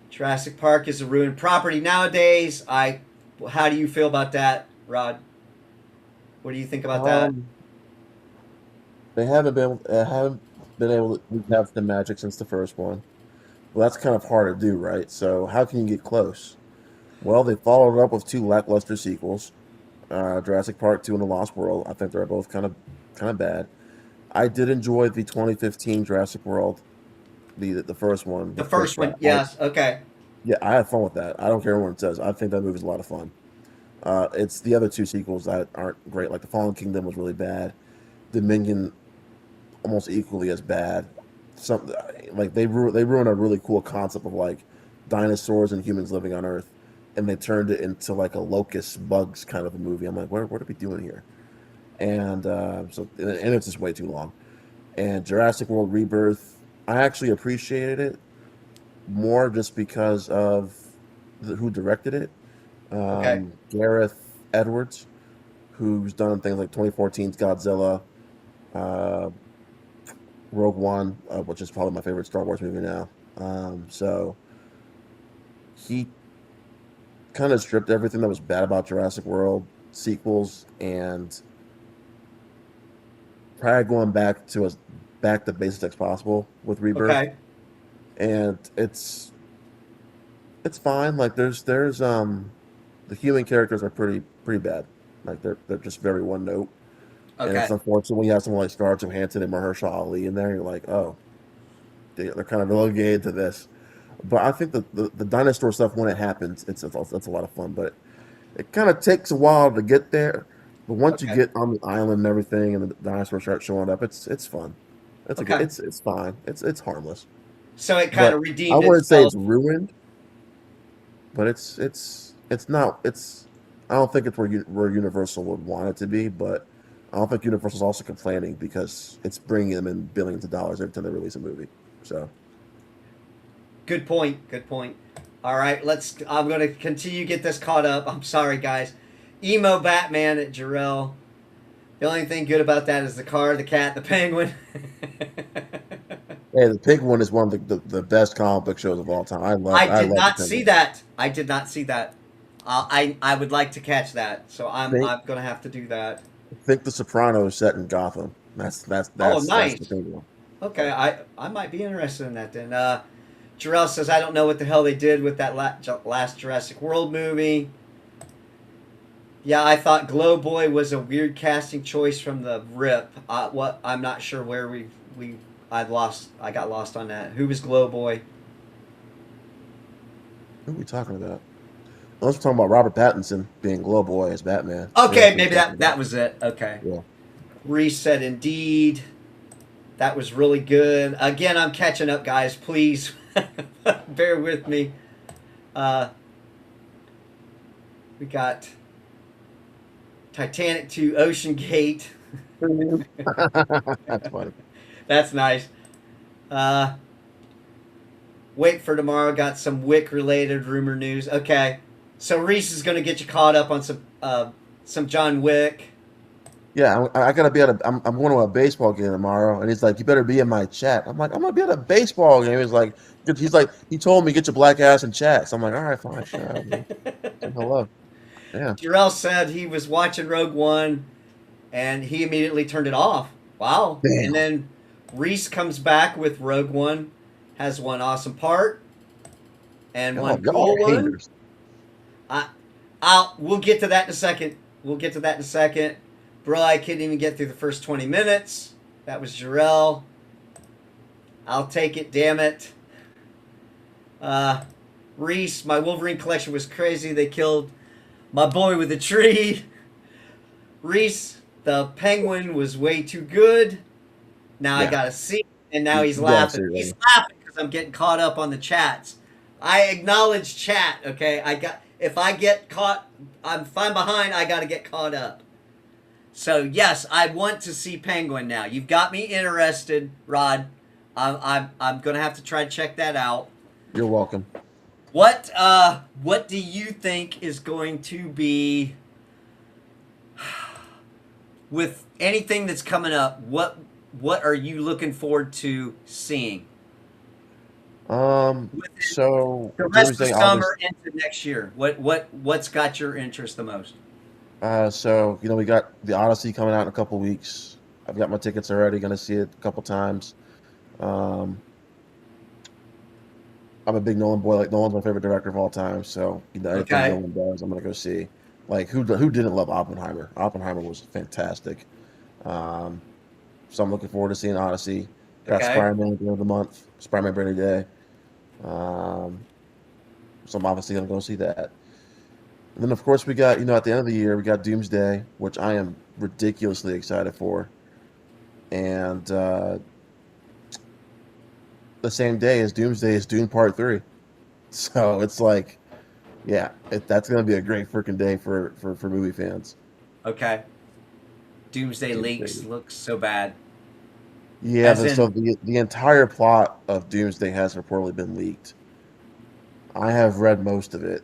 Jurassic Park is a ruined property nowadays. How do you feel about that, Rod? What do you think about that? Um, they haven't been able to have the magic since the first one. Well, that's kind of hard to do, right? So how can you get close? Well, they followed it up with two lackluster sequels, Jurassic Park 2 and The Lost World. I think they're both kind of bad. I did enjoy the 2015 Jurassic World, the first one The with Chris first Pratt. one, yes, okay, Yeah, I had fun with that. I don't care what it says. I think that movie's a lot of fun. It's the other two sequels that aren't great. Like The Fallen Kingdom was really bad. Dominion almost equally as bad. Some like they ruined a really cool concept of like dinosaurs and humans living on Earth, and they turned it into like a locust bugs kind of a movie. I'm like, what are we doing here? And and it's just way too long. And Jurassic World Rebirth, I actually appreciated it more just because of who directed it. okay, Gareth Edwards, who's done things like 2014's Godzilla, uh, Rogue One, which is probably my favorite Star Wars movie now. So he kind of stripped everything that was bad about Jurassic World sequels and probably going back to basics as possible with Rebirth, okay, and it's fine. Like there's the human characters are pretty bad. Like they're just very one note, and okay, it's unfortunate when you have someone like Scarlett Johansson and Mahershala Ali in there. You're like, oh, they're kind of relegated to this. But I think the dinosaur stuff when it happens, it's a lot of fun. But it kind of takes a while to get there. But once you okay, get on the island and everything, and the dinosaurs start showing up, it's fun. okay. It's fine. It's harmless. So it kind But of I redeemed wouldn't say itself. it's ruined. But it's not. I don't think it's where Universal would want it to be. But I don't think Universal's also complaining because it's bringing them in billions of dollars every time they release a movie. So Good point. Good point. All right, I'm going to continue to get this caught up. I'm sorry, guys. Emo Batman at Jarrell. The only thing good about that is the car, the cat, the penguin. hey, the pig one is one of the best comic book shows of all time. I I did love the not see penguin. that. I did not see that. I would like to catch that, so Think I'm going to have to do that. think The Sopranos set in Gotham. Oh, That's the nice. penguin. Okay, I might be interested in that then. Jarrell says I don't know what the hell they did with that last Jurassic World movie. Yeah, I thought Glow Boy was a weird casting choice from the rip. What I'm not sure where we I got lost on that. Who was Glow Boy? Who are we talking about? Unless we're talking about Robert Pattinson being Glow Boy as Batman. Maybe Okay, that's what maybe we're talking that about. was it. Okay. Yeah. Reset indeed. That was really good. Again, I'm catching up, guys. Please bear with me. Uh, we got Titanic to Ocean Gate. That's funny. That's nice. Uh, Wait for tomorrow. Got some Wick related rumor news. Okay, so Reese is going to get you caught up on some John Wick. Yeah, I gotta be at a. I'm going to a baseball game tomorrow, and he's like, "You better be in my chat." I'm like, "I'm gonna be at a baseball game." He's like, he told me get your black ass in chat. So I'm like, "All right, fine, sure." Say hello. Yeah, Jarrell said he was watching Rogue One and he immediately turned it off. Wow. And damn. then Reese comes back with Rogue One, has one awesome part and one Y'all cool are one. haters. I, we'll get to that in a second. We'll get to that in a second. Bro, I couldn't even get through the first 20 minutes. That was Jarrell. I'll take it, damn it. Reese, my Wolverine collection was crazy. They killed my boy with a tree. Reese, the penguin was way too good. Now I Yeah, gotta see it, and now he's you gotta laughing. say He's that. laughing because I'm getting caught up on the chats. I acknowledge chat, okay? If I get caught, if I'm behind, I gotta get caught up. So yes, I want to see Penguin now. You've got me interested, Rod. I'm gonna have to try to check that out. You're welcome. What do you think is going to be with anything that's coming up? What are you looking forward to seeing with So the rest of Doomsday, summer obviously. into next year? What's got your interest the most? So we got the Odyssey coming out in a couple weeks. I've got my tickets already. Gonna see it a couple times. Um, I'm a big Nolan boy. Like Nolan's my favorite director of all time. So anything Okay, Nolan does, I'm gonna go see. Like who didn't love Oppenheimer? Oppenheimer was fantastic. Um, so I'm looking forward to seeing Odyssey. Got okay, Spider-Man at the end of the month. Spider-Man Brand New Day. Um, so I'm obviously gonna go see that. And then of course we got at the end of the year we got Doomsday, which I am ridiculously excited for. And the same day as Doomsday is Dune Part 3. So it's like, yeah, that's gonna be a great freaking day for movie fans. okay. Doomsday Doomsday. Leaks looks so bad. Yeah, As so in, the entire plot of Doomsday has reportedly been leaked. I have read most of it.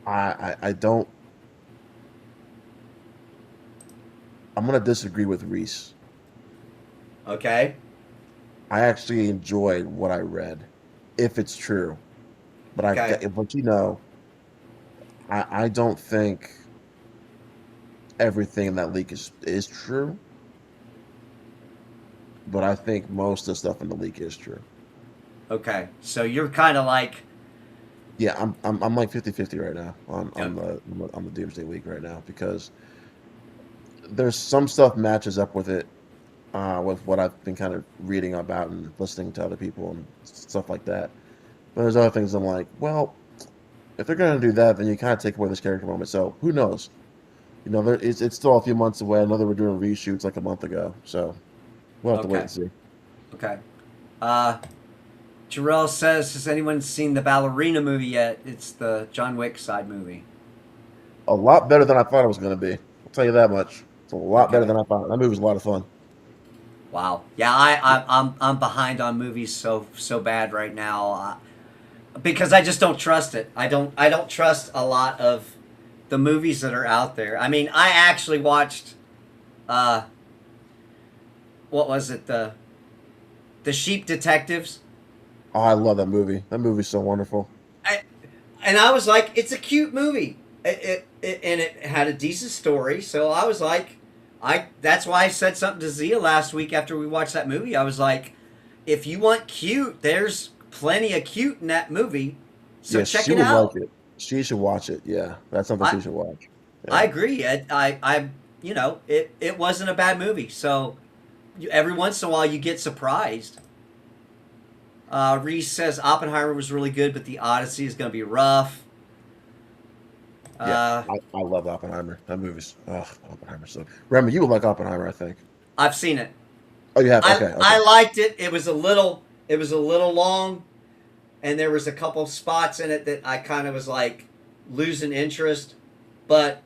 I don't. I'm gonna disagree with Reese. okay, I actually enjoyed what I read, if it's true. But okay, I don't think everything in that leak is true. But I think most of the stuff in the leak is true. okay. So you're kind of like, Yeah, I'm like 50-50 right now uh, on the Doomsday League right now because there's some stuff matches up with what I've been kind of reading about and listening to other people and stuff like that. But there's other things I'm like, well, if they're gonna do that, then you kind of take away this character moment. So who knows? It's still a few months away. I know they were doing reshoots like a month ago, so we'll have to wait okay, and see. okay. Uh, Jarrell says, has anyone seen the Ballerina movie yet? It's the John Wick side movie. A lot better than I thought it was gonna be. I'll tell you that much. It's a lot better Okay. than I thought. That movie was a lot of fun. Wow. Yeah, I'm behind on movies so bad right now because I just don't trust it. I don't trust a lot of the movies that are out there. I mean, I actually watched uh what was it, the Sheep Detectives. Oh, I love that movie. That movie's so wonderful. I, and I was like, it's a cute movie. And it had a decent story. So I was like, that's why I said something to Zia last week after we watched that movie. I was like, if you want cute, there's plenty of cute in that movie. So Yes, check she it would like out. it. She should watch it. Yeah, that's something I she should watch. I Yeah. agree. It wasn't a bad movie. So every once in a while you get surprised. Reese says Oppenheimer was really good, but the Odyssey is going to be rough. Yeah, Uh, I love Oppenheimer. That movie's Oppenheimer. So Remy, you would like Oppenheimer, I think. I've seen it. Oh, you have? I Okay, okay. I liked it. It was a little long, and there was a couple spots in it that I kind of was like losing interest. But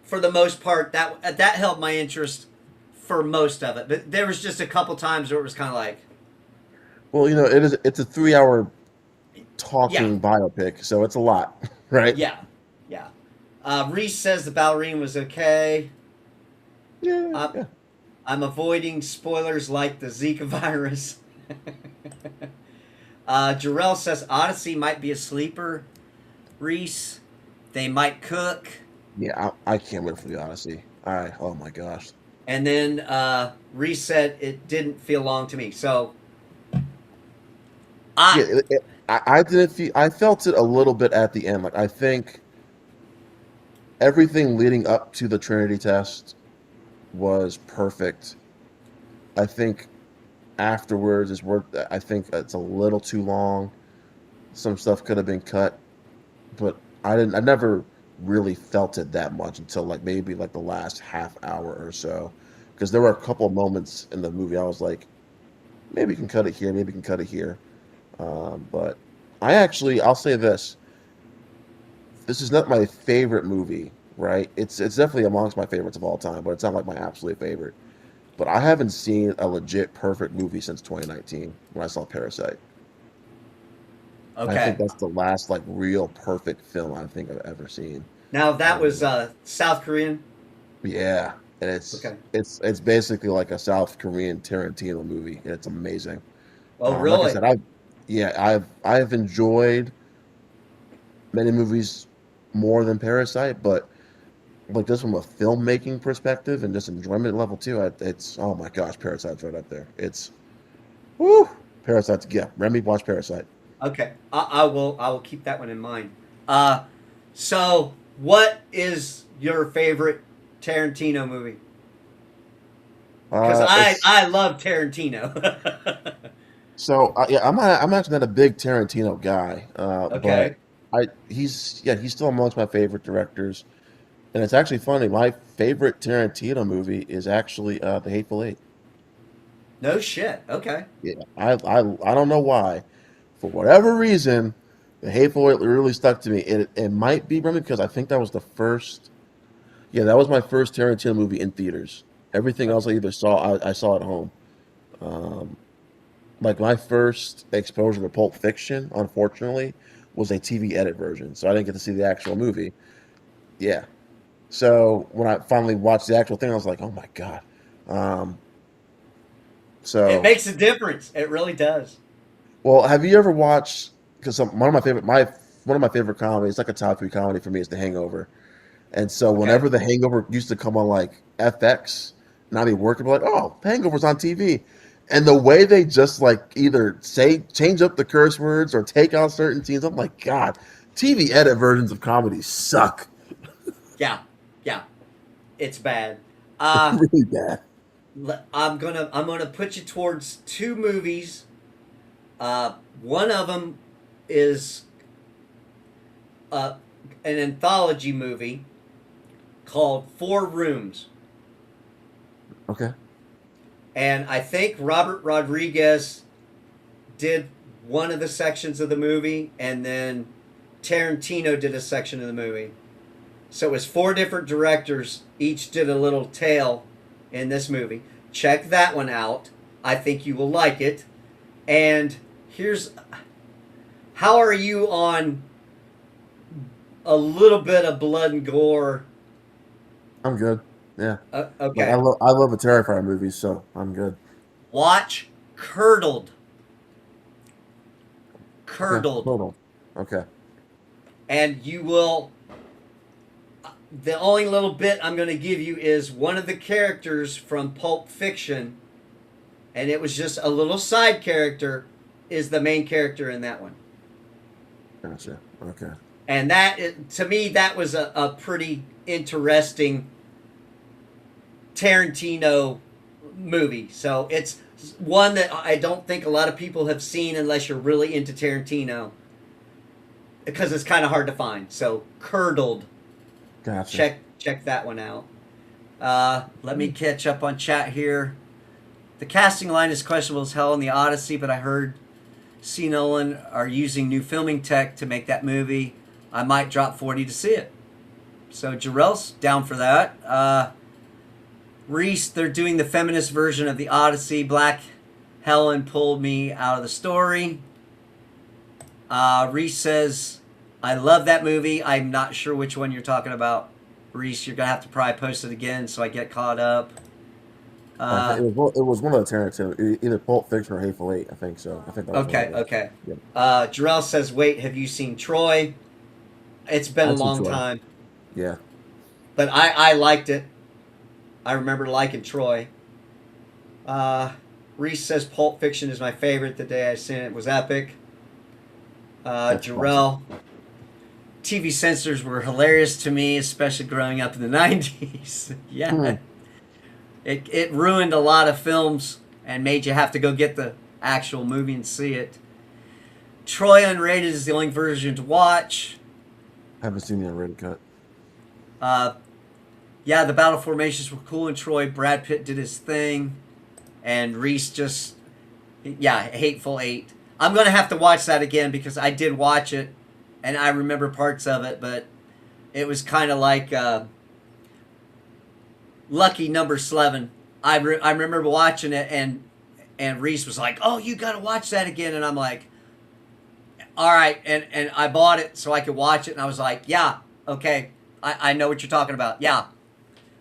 for the most part, that held my interest for most of it. But there was just a couple times where it was kind of like, Well, it's a 3 hour Yeah, talking biopic, so it's a lot, right? yeah, yeah. Reese says the ballerina was okay. Yeah, I'm, yeah. I'm avoiding spoilers like the Zika virus. Jarrell says Odyssey might be a sleeper. Reese, they might cook. Yeah, I can't wait for the Odyssey. Oh my gosh. And then Reese said it didn't feel long to me. So Yeah, I I didn't feel. I felt it a little bit at the end. Like I think everything leading up to the Trinity test was perfect. I think afterwards is worth. I think it's a little too long. Some stuff could have been cut, but I didn't. I never really felt it that much until like maybe like the last half hour or so, because there were a couple of moments in the movie I was like, maybe you can cut it here, maybe you can cut it here. But I'll say this: this is not my favorite movie, right? It's definitely amongst my favorites of all time, but it's not like my absolute favorite. But I haven't seen a legit perfect movie since 2019 when I saw Parasite. I think okay. that's the last like real perfect film I think I've ever seen. Now that was Um, South Korean. yeah, and it's Okay. it's it's basically like a South Korean Tarantino movie, and it's amazing. Oh, Like I really? said, I've enjoyed many movies more than Parasite, but like just from a filmmaking perspective and just enjoyment level too, it's oh my gosh, Parasite's right up there. It's whoo, Parasite's yeah. Remy, watch Parasite. Okay. I will. I will keep that one in mind. Uh, so what is your favorite Tarantino movie? Because It's I love Tarantino. yeah, I'm actually not a big Tarantino guy, but Okay. he's still amongst my favorite directors, and it's actually funny. My favorite Tarantino movie is actually The Hateful Eight. No shit. Okay. Yeah, I don't know why, for whatever reason, The Hateful Eight really stuck to me. It might be probably because I think that was the first. Yeah, that was my first Tarantino movie in theaters. Everything else I either I saw at home. Um, like my first exposure to Pulp Fiction, unfortunately, was a TV edit version, so I didn't get to see the actual movie. Yeah, so when I finally watched the actual thing, I was like, oh my god. Um, It so makes a difference. It really does. well, have you ever watched? Because one of my favorite comedies, like a top three comedy for me, is The Hangover. And so Okay. whenever The Hangover used to come on like FX, and I'd be working, be like, oh, The Hangover's on TV. And the way they just like either say change up the curse words or take out certain scenes, I'm like, God, TV edit versions of comedy suck. Yeah. Yeah. It's bad. Uh, Really bad. I'm gonna put you towards two movies. One of them is uh, an anthology movie called Four Rooms, Okay. and I think Robert Rodriguez did one of the sections of the movie, and then Tarantino did a section of the movie. So it was four different directors, each did a little tale in this movie. Check that one out. I think you will like it. And here's how are you on a little bit of blood and gore? I'm good. Yeah. Like Okay. I love a Terrifier movie, so I'm good. Watch Curdled. Okay. Curdled. Hold on. Okay. And you will. The only little bit I'm going to give you is one of the characters from Pulp Fiction, and it was just a little side character, is the main character in that one. Gotcha. Okay. And to me, that was a pretty interesting Tarantino movie. So it's one that I don't think a lot of people have seen unless you're really into Tarantino, because it's kind of hard to find. So Curdled, Gotcha. check that one out. Let me catch up on chat here. The casting line is questionable as hell in the Odyssey, but I heard C. Nolan are using new filming tech to make that movie. I might drop 40 to see it. So Jarrell's down for that. Reese, they're doing the feminist version of the Odyssey. Black Helen pulled me out of the story. Reese says, I love that movie. I'm not sure which one you're talking about. Reese, you're going to have to probably post it again so I get caught up. It was one of the Tarantino, either Pulp Fiction or Hateful Eight. I think so. I think that was one of Okay, them. okay. Yep. Jarrell says, wait, have you seen Troy? It's been a I've seen long Troy. time. Yeah. But I liked it. I remember liking Troy. Reese says Pulp Fiction is my favorite. The day I seen it was epic. That's classic. Jarrell, TV censors were hilarious to me, especially growing up in the 90s. Yeah. It ruined a lot of films and made you have to go get the actual movie and see it. Troy Unrated is the only version to watch. Haven't seen the unrated cut. Yeah, the battle formations were cool in Troy. Brad Pitt did his thing. And Reese just, yeah, Hateful Eight. I'm going to have to watch that again because I did watch it and I remember parts of it, but it was kind of like Lucky Number 11. I remember watching it and Reese was like, oh, you got to watch that again. And I'm like, all right. And I bought it so I could watch it. And I was like, yeah, okay. I know what you're talking about. Yeah.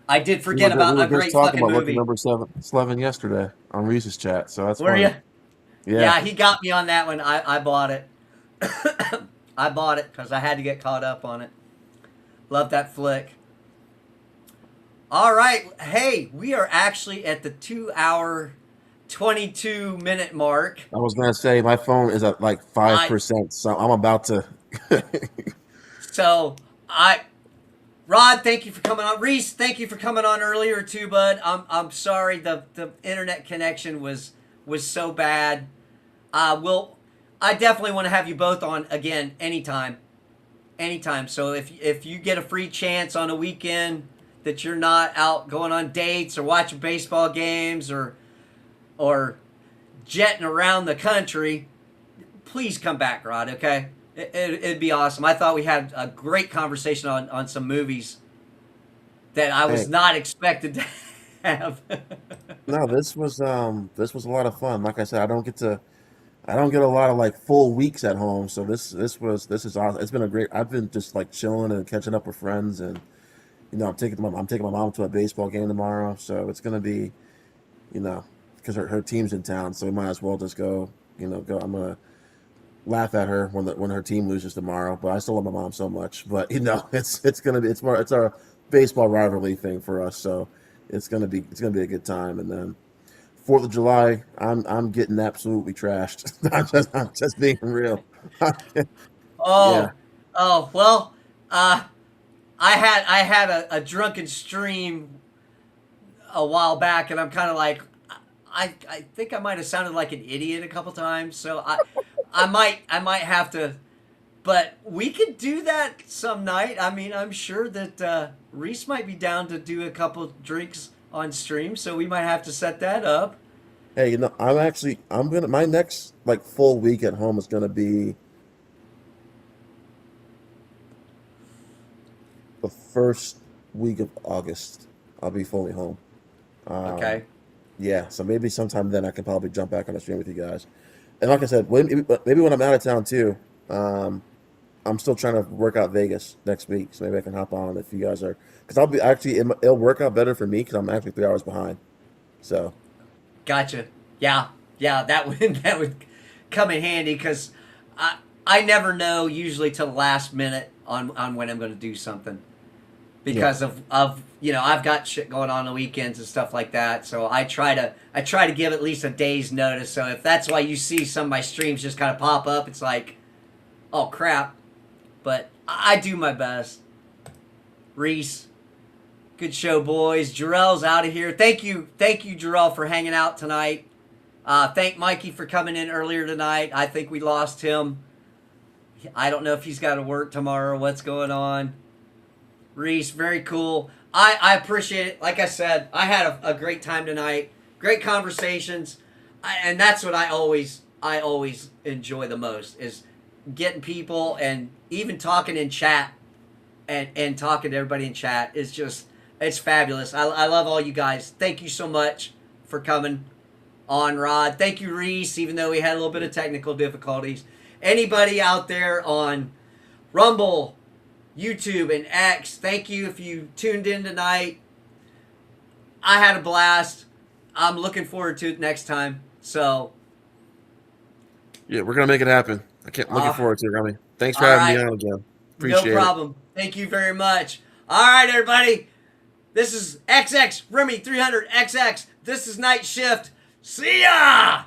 I did forget about a great fucking Lucky movie. Number 7 yesterday on Reese's chat, so that's Were funny. you? Yeah. Yeah, he got me on that one. I bought it. I bought it because I had to get caught up on it. Love that flick. All right. Hey, we are actually at the 2-hour, 22-minute mark. I was gonna say my phone is at like 5%, so I'm about to. So Rod, thank you for coming on. Reese, thank you for coming on earlier too, bud. I'm sorry the internet connection was so bad. I definitely want to have you both on again anytime. So if you get a free chance on a weekend that you're not out going on dates or watching baseball games or jetting around the country, please come back, Rod, okay? It'd be awesome. I thought we had a great conversation on some movies that I was not expected to have. No, this was a lot of fun. Like I said, I don't get a lot of like full weeks at home, so this is awesome. It's been a great. I've been just like chilling and catching up with friends, and I'm taking my mom to a baseball game tomorrow, so it's gonna be, because her team's in town, so we might as well just go. Go. I'm gonna laugh at her when her team loses tomorrow, but I still love my mom so much. But it's our baseball rivalry thing for us, so it's gonna be a good time. And then 4th of July, I'm getting absolutely trashed. I'm just being real. Oh, Yeah. oh well. I had a drunken stream a while back, and I'm kind of like, I think I might have sounded like an idiot a couple times, so I might have to, but we could do that some night. I mean, I'm sure that Reese might be down to do a couple drinks on stream, so we might have to set that up. Hey, my next like full week at home is gonna be the first week of August. I'll be fully home. Okay. Yeah, so maybe sometime then I can probably jump back on the stream with you guys. And like I said, maybe when I'm out of town too, I'm still trying to work out Vegas next week, so maybe I can hop on if you guys are, because I'll be actually it'll work out better for me because I'm actually 3 hours behind. So. Gotcha. Yeah, that would come in handy because I never know usually till the last minute on when I'm going to do something because of I've got shit going on the weekends and stuff like that. So I try to give at least a day's notice. So if that's why you see some of my streams just kind of pop up, it's like, oh crap. But I do my best. Reese, good show, boys. Jarrell's out of here. Thank you, Jarrell, for hanging out tonight. Thank Mikey for coming in earlier tonight. I think we lost him. I don't know if he's got to work tomorrow or what's going on. Reese, very cool. I appreciate it. Like I said, I had a great time tonight. Great conversations. And that's what I always enjoy the most is getting people and even talking in chat and talking to everybody in chat is just, it's fabulous. I love all you guys. Thank you so much for coming. on Rod. Thank you, Reese, even though we had a little bit of technical difficulties. Anybody out there on Rumble, YouTube, and X, thank you if you tuned in tonight. I had a blast. I'm looking forward to it next time. So, Yeah, we're gonna make it happen. Looking forward to it, Remy. Thanks for all having me right. on again. No Appreciate it. problem. Thank you very much. All right, everybody. This is XX Remy 300XX. This is Night Shift. See ya!